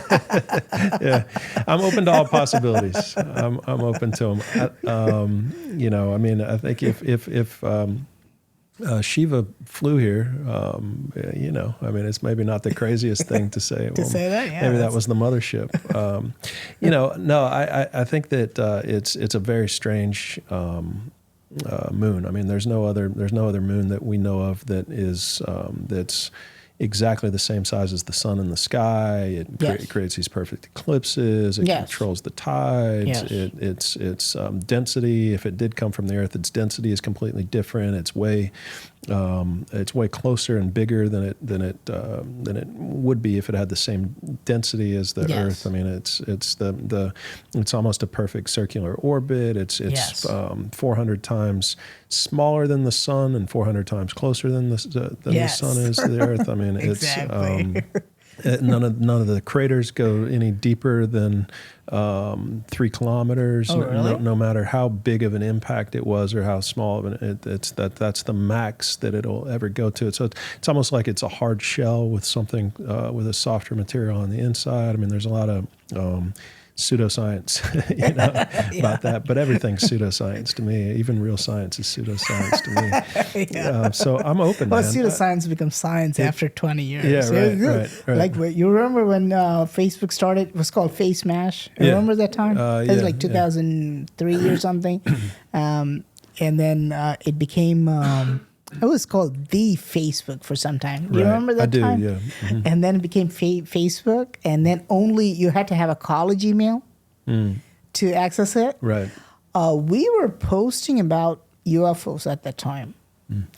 Yeah. I'm open to all possibilities. I'm open to them. I mean, I think if Shiva flew here, I mean, it's maybe not the craziest thing to say. Say that, yeah. Maybe that was the mothership. No, I think that it's a very strange moon. I mean, there's no other moon that we know of that is that's exactly the same size as the sun in the sky. It creates these perfect eclipses. It controls the tides. Yes. Its density. If it did come from the Earth, its density is completely different. It's way closer and bigger than it would be if it had the same density as the Earth. I mean, it's almost a perfect circular orbit. It's 400 times smaller than the sun and 400 times closer than the sun is to the Earth. I mean, exactly. None of the craters go any deeper than 3 kilometers. Oh, really? No matter how big of an impact it was or how small of an that's the max that it'll ever go to. So it's almost like it's a hard shell with something with a softer material on the inside. I mean, there's a lot of pseudoscience, about that. But everything's pseudoscience to me. Even real science is pseudoscience to me. So I'm open. Well, man. pseudoscience becomes science after 20 years. Yeah, right. Like, you remember when Facebook started? It was called Face Mash. Remember that time? It was like 2003 or something. And then it became... it was called the Facebook for some time. You remember that time? I do, yeah. Mm-hmm. And then it became Facebook, and then only you had to have a college email to access it. Right. We were posting about UFOs at that time.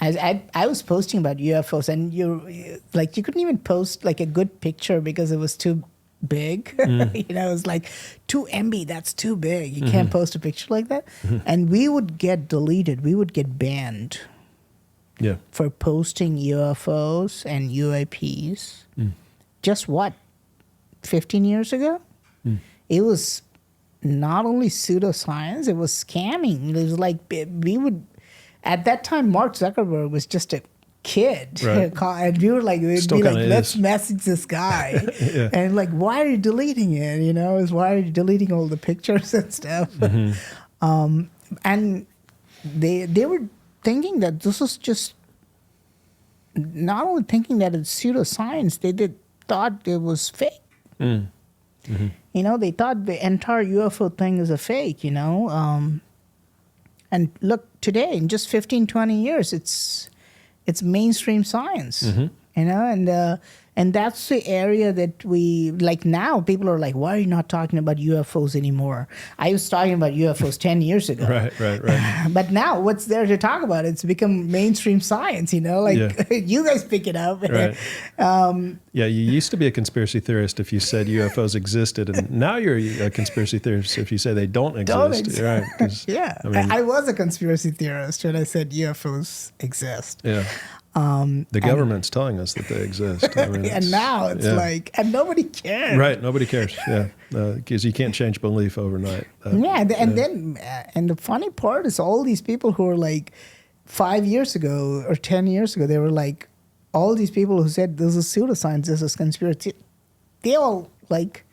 I was posting about UFOs, and you couldn't even post like a good picture because it was too big. It was like 2 MB. That's too big. You can't post a picture like that. And we would get deleted. We would get banned. Yeah. For posting UFOs and UAPs. Just 15 years ago? It was not only pseudoscience, it was scamming. It was like, we would, at that time, Mark Zuckerberg was just a kid. Right. And we were like, let's message this guy. Yeah. And like, why are you deleting it? Why are you deleting all the pictures and stuff? And they were thinking that this was just not only thinking that it's pseudoscience, they thought it was fake. They thought the entire UFO thing is a fake, And look, today, in just 15, 20 years, it's mainstream science, and that's the area that we, like now, people are like, why are you not talking about UFOs anymore? I was talking about UFOs 10 years ago. Right. But now what's there to talk about? It's become mainstream science, you guys pick it up. Right. You used to be a conspiracy theorist if you said UFOs existed, and now you're a conspiracy theorist if you say they don't exist. Right. Yeah. I was a conspiracy theorist when I said UFOs exist. Yeah. The government's telling us that they exist. And now it's like, and nobody cares. Right, nobody cares. Yeah, because you can't change belief overnight. And the funny part is all these people who are like 5 years ago or 10 years ago, they were like, all these people who said this is pseudoscience, this is conspiracy, they all like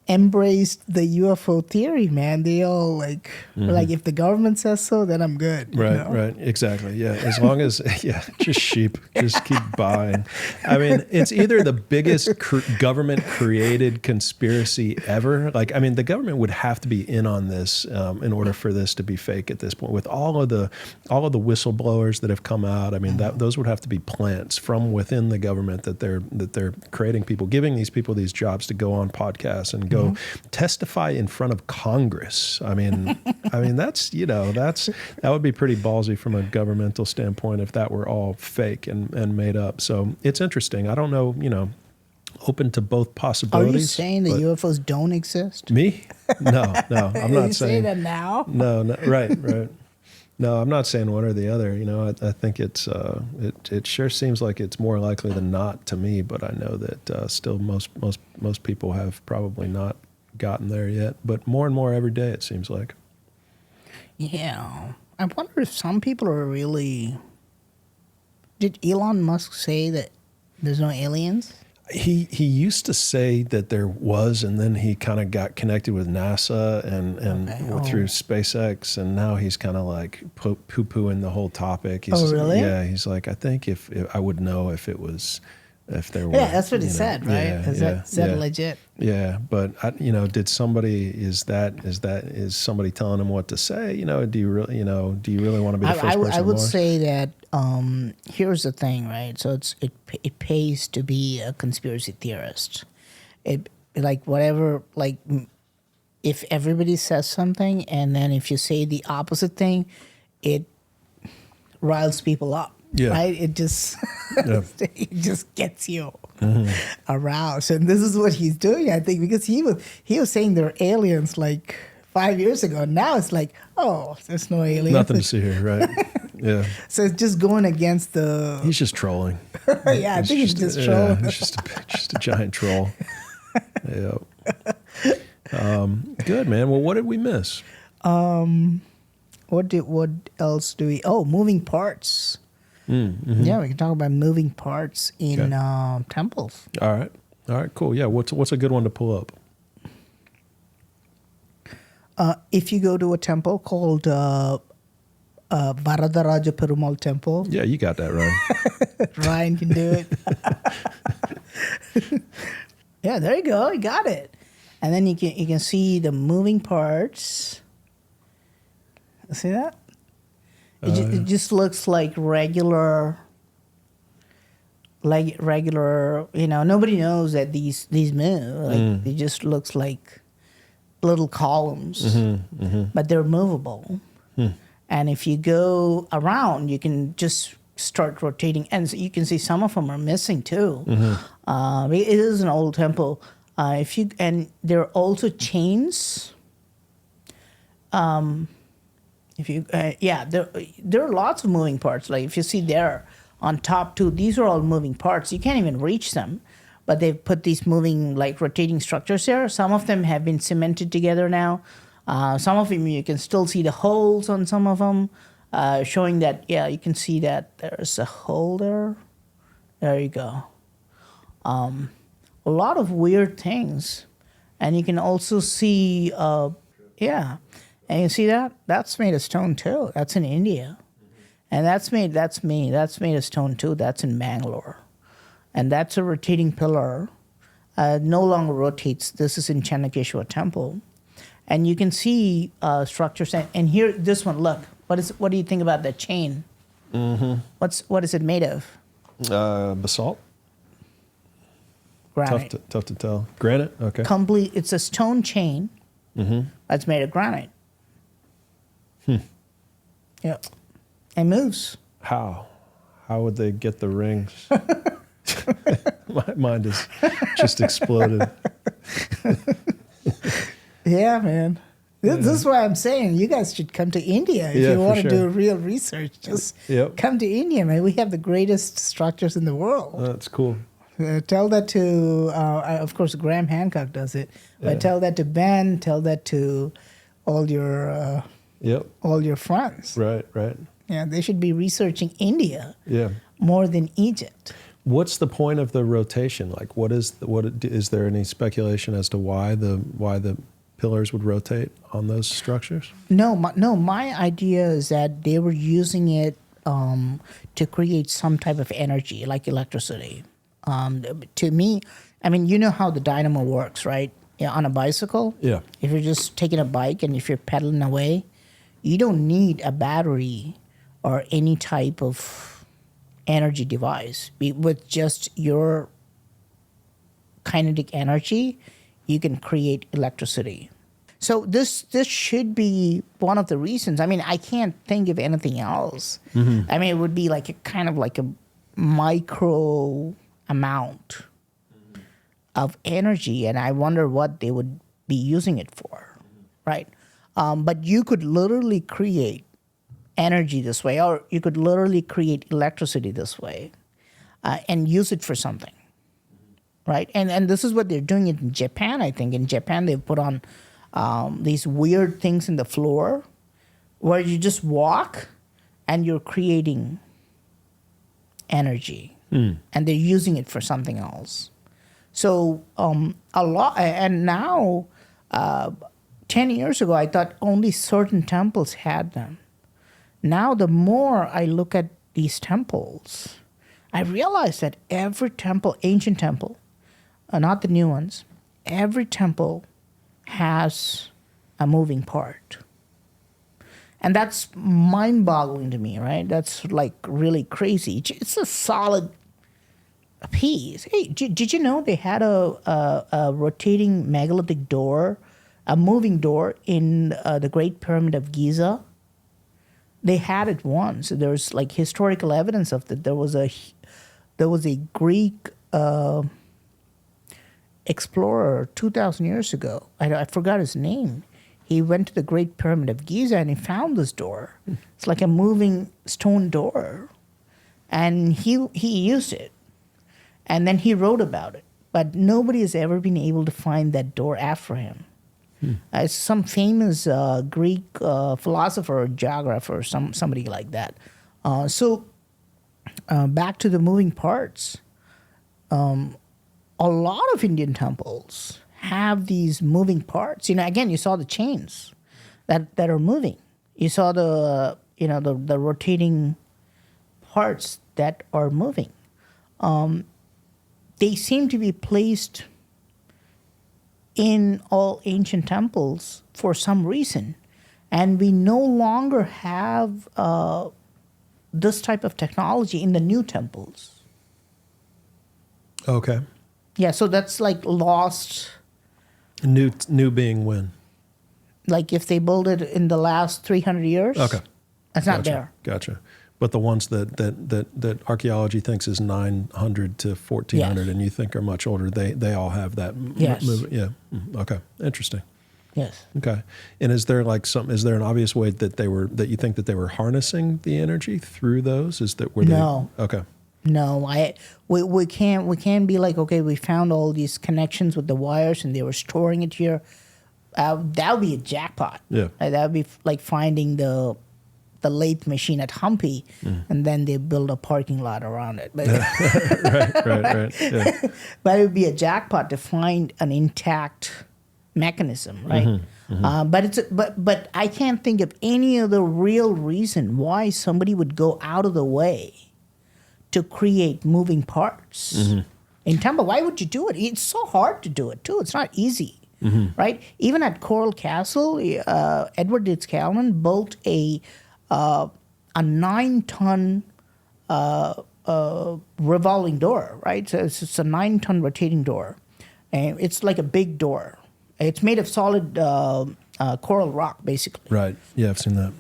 embraced the UFO theory, man. They all like, like, if the government says so, then I'm good. Right, exactly. Yeah, as long as, just sheep, just keep buying. I mean, it's either the biggest government-created conspiracy ever. Like, I mean, the government would have to be in on this in order for this to be fake at this point. With all of the whistleblowers that have come out, I mean, those would have to be plants from within the government that they're creating people, giving these people these jobs to go on podcasts and go testify in front of Congress. I mean, that would be pretty ballsy from a governmental standpoint if that were all fake and made up. So it's interesting. I don't know, open to both possibilities. Are you saying that UFOs don't exist? Me? No, I'm not you saying say that now. No, right. No, I'm not saying one or the other. I think it's it sure seems like it's more likely than not to me, but I know that still most people have probably not gotten there yet. But more and more every day, it seems like. Yeah, I wonder if some people are really. Did Elon Musk say that there's no aliens? He used to say that there was, and then he kind of got connected with NASA and through SpaceX, and now he's kind of like poo-pooing the whole topic. Oh, really? Yeah, he's like, I think if I would know if there were. Yeah, that's what he said, right? Is that legit? Yeah, but did somebody is somebody telling him what to say? Do you really want to be the first person? I would say that here's the thing, right? So it pays to be a conspiracy theorist. If everybody says something and then if you say the opposite thing, it riles people up. Yeah. Right? It just it just gets you aroused. And this is what he's doing, I think, because he was saying there are aliens like 5 years ago. Now it's like, oh, there's no aliens. Nothing to see here, right? Yeah. So it's just going against the. He's just trolling. Yeah, I think he's just trolling. Yeah, he's just a giant troll. Yeah. Good, man. Well, what did we miss? What else do we? Oh, moving parts. Mm-hmm. Yeah, we can talk about moving parts in temples. All right, cool. Yeah, what's a good one to pull up? If you go to a temple called Varadaraja Perumal Temple, Yeah, you got that right. Ryan can do it. Yeah, there you go. You got it. And then you can see the moving parts. See that? It just looks like regular. Nobody knows that these move. Like it just looks like little columns, but they're movable. And if you go around, you can just start rotating, and so you can see some of them are missing too. It is an old temple. And there are also chains. There are lots of moving parts. Like if you see there on top too, these are all moving parts. You can't even reach them, but they've put these moving, like rotating structures there. Some of them have been cemented together now. Some of them you can still see the holes on some of them, showing that you can see that there's a hole there. There you go. A lot of weird things, and you can also see and you see that? That's made of stone too. That's in India. And that's made of stone too. That's in Bangalore. And that's a rotating pillar. No longer rotates. This is in Channakeshwar Temple. And you can see structures. And here, this one, look. What do you think about that chain? What is it made of? Basalt. Granite. Tough to tell. Granite? Okay. It's a stone chain that's made of granite. Yeah. It moves. How would they get the rings? My mind is just exploded. Yeah, man. This is why I'm saying you guys should come to India if you want to do real research. Just come to India, man. We have the greatest structures in the world. That's cool. Tell that to, of course, Graham Hancock does it. But tell that to Ben. Tell that to all your friends. Right. Yeah, they should be researching India. Yeah. More than Egypt. What's the point of the rotation? Like, is there any speculation as to why the pillars would rotate on those structures? No. My idea is that they were using it to create some type of energy, like electricity. To me, I mean, you know how the dynamo works, right? Yeah, on a bicycle. Yeah. If you're just taking a bike and if you're pedaling away, you don't need a battery or any type of energy device. With just your kinetic energy, you can create electricity. So this should be one of the reasons. I mean, I can't think of anything else. I mean, it would be like a kind of like a micro amount of energy, and I wonder what they would be using it for, right? But you could literally create energy this way, or you could literally create electricity this way, and use it for something, right? And this is what they're doing in Japan, I think. In Japan, they've put on these weird things in the floor where you just walk and you're creating energy, and they're using it for something else. So a lot, and now 10 years ago, I thought only certain temples had them. Now, the more I look at these temples, I realize that every temple, ancient temple, not the new ones, every temple has a moving part. And that's mind-boggling to me, right? That's like really crazy. It's a solid piece. Hey, did you know they had a rotating megalithic door, a moving door in the Great Pyramid of Giza? They had it once. There's like historical evidence of that. There was a Greek explorer 2,000 years ago. I forgot his name. he went to the Great Pyramid of Giza and he found this door. It's like a moving stone door. And he used it. And then he wrote about it. But nobody has ever been able to find that door after him. It's some famous Greek philosopher or geographer, somebody like that. So back to the moving parts. A lot of Indian temples have these moving parts. Again, you saw the chains that are moving. You saw the rotating parts that are moving. They seem to be placed in all ancient temples for some reason. And we no longer have this type of technology in the new temples. Okay. Yeah, so that's like lost. New being when? Like if they built it in the last 300 years. Okay. That's not there. Gotcha. But the ones that archaeology thinks is 900 to 1400 and you think are much older, they all have that Yes. movement. Yeah. Okay. Interesting. Yes. Okay. And is there an obvious way that you think that they were harnessing the energy through those? No. Okay. No, we can't be like, okay, we found all these connections with the wires and they were storing it here. That would be a jackpot. Yeah. That would be like finding the lathe machine at Humpy, and then they build a parking lot around it. But, Right. Yeah. but it would be a jackpot to find an intact mechanism, right? But I can't think of any other real reason why somebody would go out of the way to create moving parts in temple. Why would you do it? It's so hard to do it too. It's not easy, right? Even at Coral Castle, Edward Ditzcalman built a 9-ton revolving door, right? So it's a 9-ton rotating door, and it's like a big door. It's made of solid coral rock, basically. Right. Yeah, I've seen that.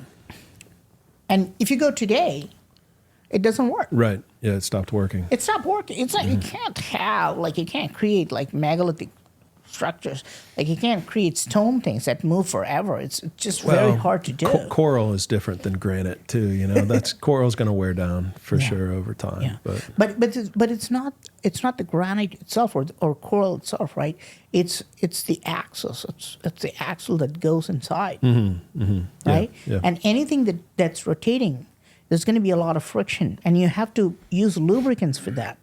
And if you go today, it doesn't work. Right. Yeah, it stopped working. It stopped working. It's like you can't create like megalithic structures. Like you can't create stone things that move forever. It's just very hard to do. Coral is different than granite too. That's coral's going to wear down for sure over time. Yeah. But it's not the granite itself or coral itself, right? It's the axis. It's the axle that goes inside, right? Yeah. And anything that's rotating, there's going to be a lot of friction, and you have to use lubricants for that.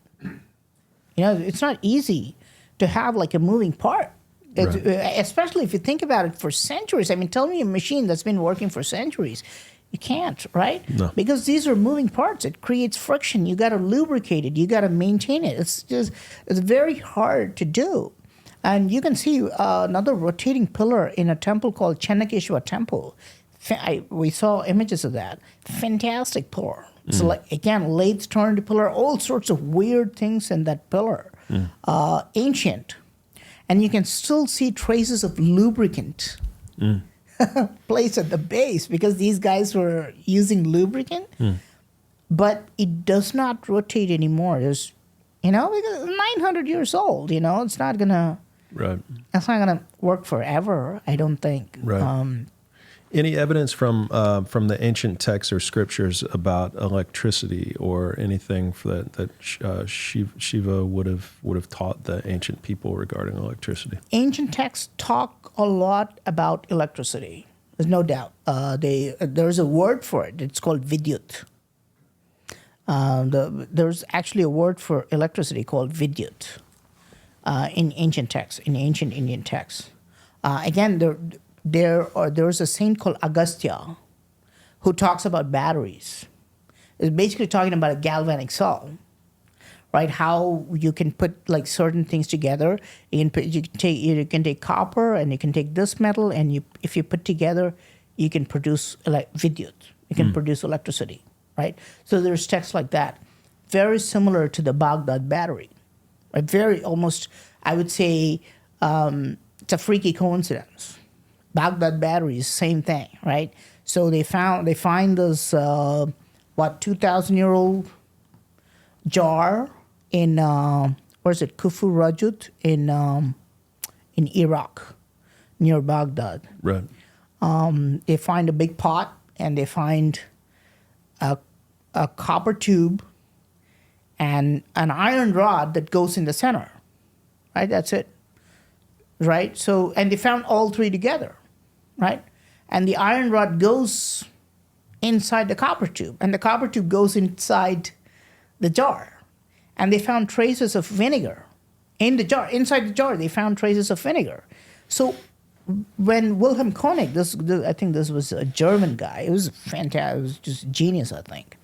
It's not easy to have like a moving part, especially if you think about it for centuries. I mean, tell me a machine that's been working for centuries. You can't, right? No. Because these are moving parts. It creates friction. You got to lubricate it. You got to maintain it. It's very hard to do. And you can see another rotating pillar in a temple called Chennakeshwar Temple. We saw images of that. Fantastic pillar. So like, again, lathe turned pillar, all sorts of weird things in that pillar. Ancient. And you can still see traces of lubricant placed at the base because these guys were using lubricant. But it does not rotate anymore. There's, because it's 900 years old, it's not going to... Right. It's not going to work forever, I don't think. Right. Any evidence from the ancient texts or scriptures about electricity or anything that Shiva would have taught the ancient people regarding electricity? Ancient texts talk a lot about electricity. There's no doubt. There's a word for it. It's called vidyut. There's actually a word for electricity called vidyut in ancient texts, in ancient Indian texts. Again, there's a saint called Agastya who talks about batteries. It's basically talking about a galvanic cell, right? How you can put like certain things together. You can take copper and you can take this metal, and if you put together, you can produce vidyut. You can produce electricity, right? So there's texts like that, very similar to the Baghdad battery, right? Very almost, I would say, it's a freaky coincidence. Baghdad batteries, same thing, right? So they find this 2,000-year-old jar in where's it, Kufu Rajut in Iraq, near Baghdad. Right. They find a big pot and they find a copper tube and an iron rod that goes in the center. Right? That's it. Right? So, and they found all three together. Right? And the iron rod goes inside the copper tube, and the copper tube goes inside the jar. And they found traces of vinegar in the jar. Inside the jar, they found traces of vinegar. So when Wilhelm Koenig, I think this was a German guy, it was fantastic, it was just genius, I think.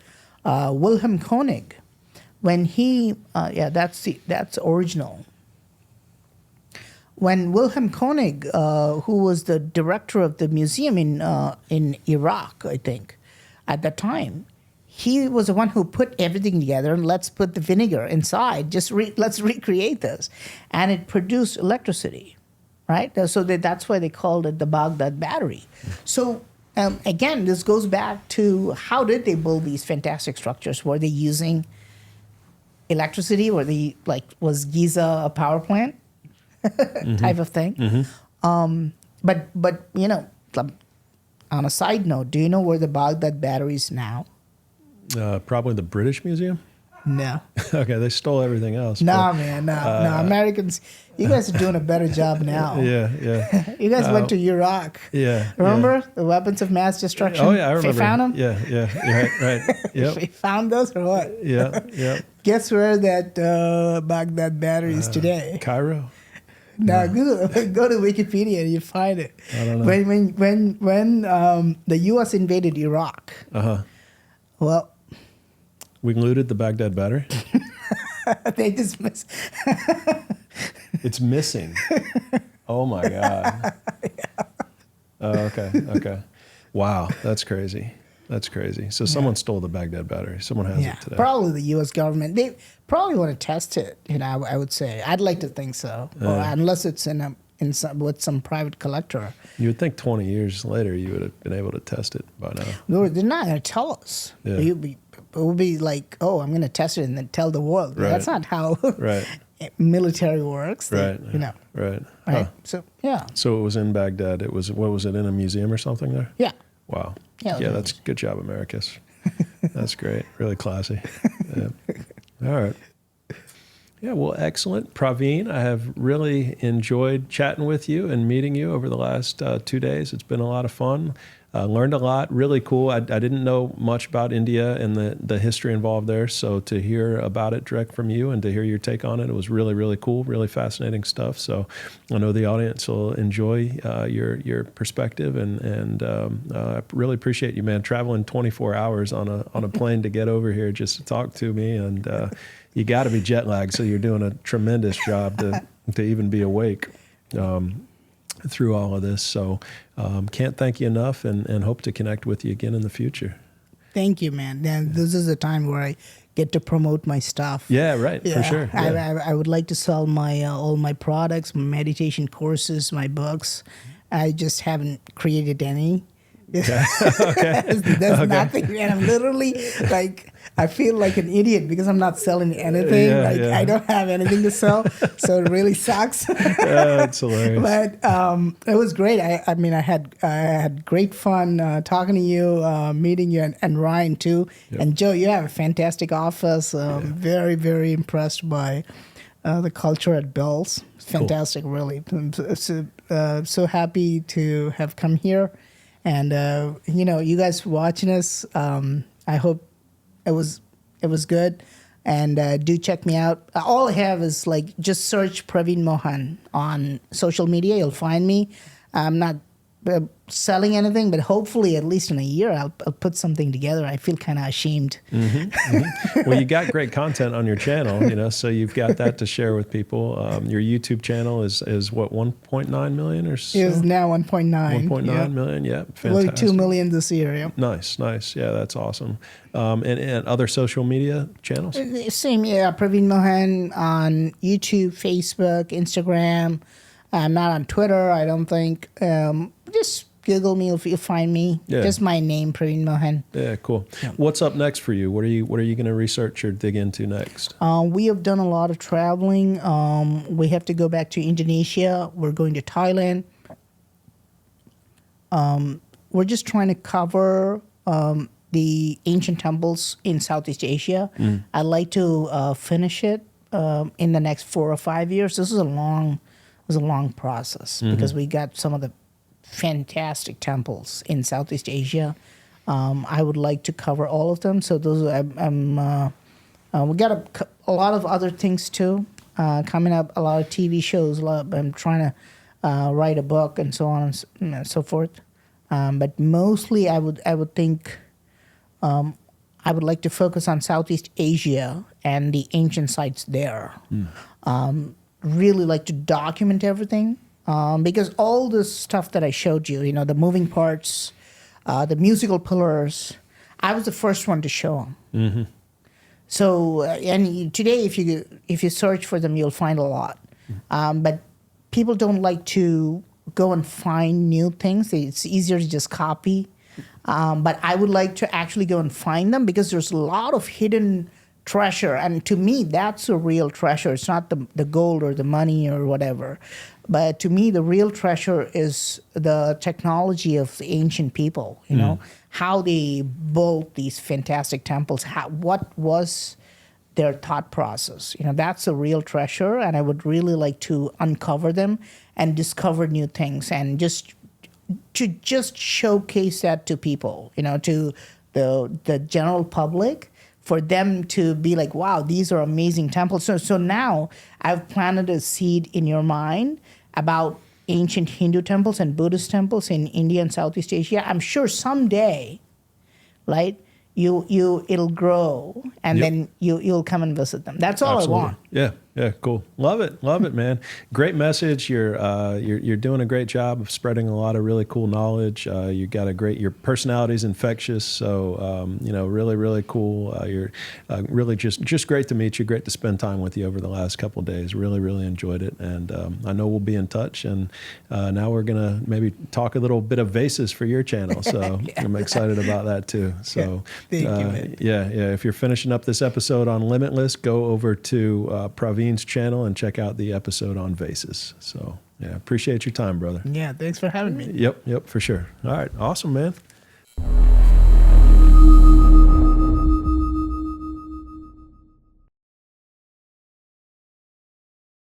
Wilhelm Koenig, when he, that's original. When Wilhelm Koenig, who was the director of the museum in Iraq, I think, at that time, he was the one who put everything together and let's put the vinegar inside. Let's recreate this, and it produced electricity, right? So that's why they called it the Baghdad battery. So again, this goes back to how did they build these fantastic structures? Were they using electricity? Was Giza a power plant type of thing? Mm-hmm. But on a side note, do you know where the Baghdad battery is now? Probably the British Museum. No. Okay, they stole everything else. No, Americans, you guys are doing a better job now. Yeah. You guys went to Iraq. Yeah. Remember the weapons of mass destruction? Oh yeah, I remember. They found them. Yeah. Right. Yep. They found those or what? Yeah. Guess where that Baghdad battery is today? Cairo. No, go to Wikipedia and you find it. I don't know. When the U.S. invaded Iraq. Well, we looted the Baghdad battery. They just missed. It's missing. Oh my God. Oh, okay. Wow, that's crazy. So someone stole the Baghdad battery. Someone has it today. Probably the U.S. government. They probably want to test it. I would say. I'd like to think so, or unless it's with some private collector. You would think 20 years later you would have been able to test it by now. No, they're not going to tell us. Yeah. It would be like, oh, I'm going to test it and then tell the world. Right. That's not how Right. military works. Right. Right. Huh. So yeah. So it was in Baghdad. What was it, in a museum or something there? Yeah. Wow. Yeah, That's good job, Americus. That's great. Really classy. Yeah. All right. Yeah, well, excellent. Praveen, I have really enjoyed chatting with you and meeting you over the last 2 days. It's been a lot of fun. Learned a lot. Really cool. I didn't know much about India and the history involved there. So to hear about it direct from you and to hear your take on it, it was really, really cool. Really fascinating stuff. So I know the audience will enjoy your perspective, and I really appreciate you, man, traveling 24 hours on a plane to get over here just to talk to me. And you got to be jet lagged, so you're doing a tremendous job to even be awake through all of this. So can't thank you enough, and hope to connect with you again in the future. Thank you, man. And this is a time where I get to promote my stuff. Yeah, right. For sure. Yeah. I would like to sell my all my products, my meditation courses, my books. I just haven't created any. Okay. There's nothing, and I'm literally like, I feel like an idiot because I'm not selling anything. I don't have anything to sell, so it really sucks. That's hilarious. But it was great. I mean, I had great fun talking to you, meeting you, and Ryan too. Yep. And Joe, you have a fantastic office. Very, very impressed by the culture at Beall's. Fantastic, cool. Really. I'm so happy to have come here. And you guys watching us, I hope it was good. And do check me out. All I have is just search Praveen Mohan on social media. You'll find me. I'm not selling anything, but hopefully at least in a year I'll put something together. I feel kind of ashamed. Mm-hmm, mm-hmm. Well, you got great content on your channel, so you've got that to share with people. Your YouTube channel is what, 1.9 million or so? It is now 1.9. 1.9 million, yeah, fantastic. Really 2 million this year. Yeah. Nice, yeah, that's awesome. And other social media channels? Same, yeah. Praveen Mohan on YouTube, Facebook, Instagram. I'm not on Twitter, I don't think. Just Google me if you find me. Yeah. Just my name, Praveen Mohan. Yeah, cool. Yeah. What's up next for you? What are you going to research or dig into next? We have done a lot of traveling. We have to go back to Indonesia. We're going to Thailand. we're just trying to cover the ancient temples in Southeast Asia. I'd like to finish it in the next 4 or 5 years. This is a long process because we got some of the fantastic temples in Southeast Asia. I would like to cover all of them. So those we got a lot of other things too coming up. A lot of TV shows. I'm trying to write a book and so on and so forth. But mostly, I would think I would like to focus on Southeast Asia and the ancient sites there. Really like to document everything because all this stuff that I showed you, the moving parts, the musical pillars, I was the first one to show them. So, and today, if you search for them, you'll find a lot. But people don't like to go and find new things. It's easier to just copy. But I would like to actually go and find them because there's a lot of hidden treasure. And to me, that's a real treasure. It's not the gold or the money or whatever. But to me, the real treasure is the technology of the ancient people, how they built these fantastic temples, what was their thought process. That's a real treasure, and I would really like to uncover them and discover new things and just showcase that to people, to the general public, for them to be like, wow, these are amazing temples. So now I've planted a seed in your mind about ancient Hindu temples and Buddhist temples in India and Southeast Asia. I'm sure someday, right, it'll grow, and then you'll come and visit them. That's all Absolutely. I want. Yeah, cool. Love it, man. Great message. You're doing a great job of spreading a lot of really cool knowledge. You got your personality's infectious, so really, really cool. You're really just great to meet you. Great to spend time with you over the last couple of days. Really, really enjoyed it, and I know we'll be in touch. And now we're gonna maybe talk a little bit of vases for your channel. So I'm excited about that too. So Thank you, man. yeah. If you're finishing up this episode on Limitless, go over to Praveen's channel and check out the episode on vases. So yeah, appreciate your time, brother. Yeah, thanks for having me. Yep, for sure. All right, awesome, man.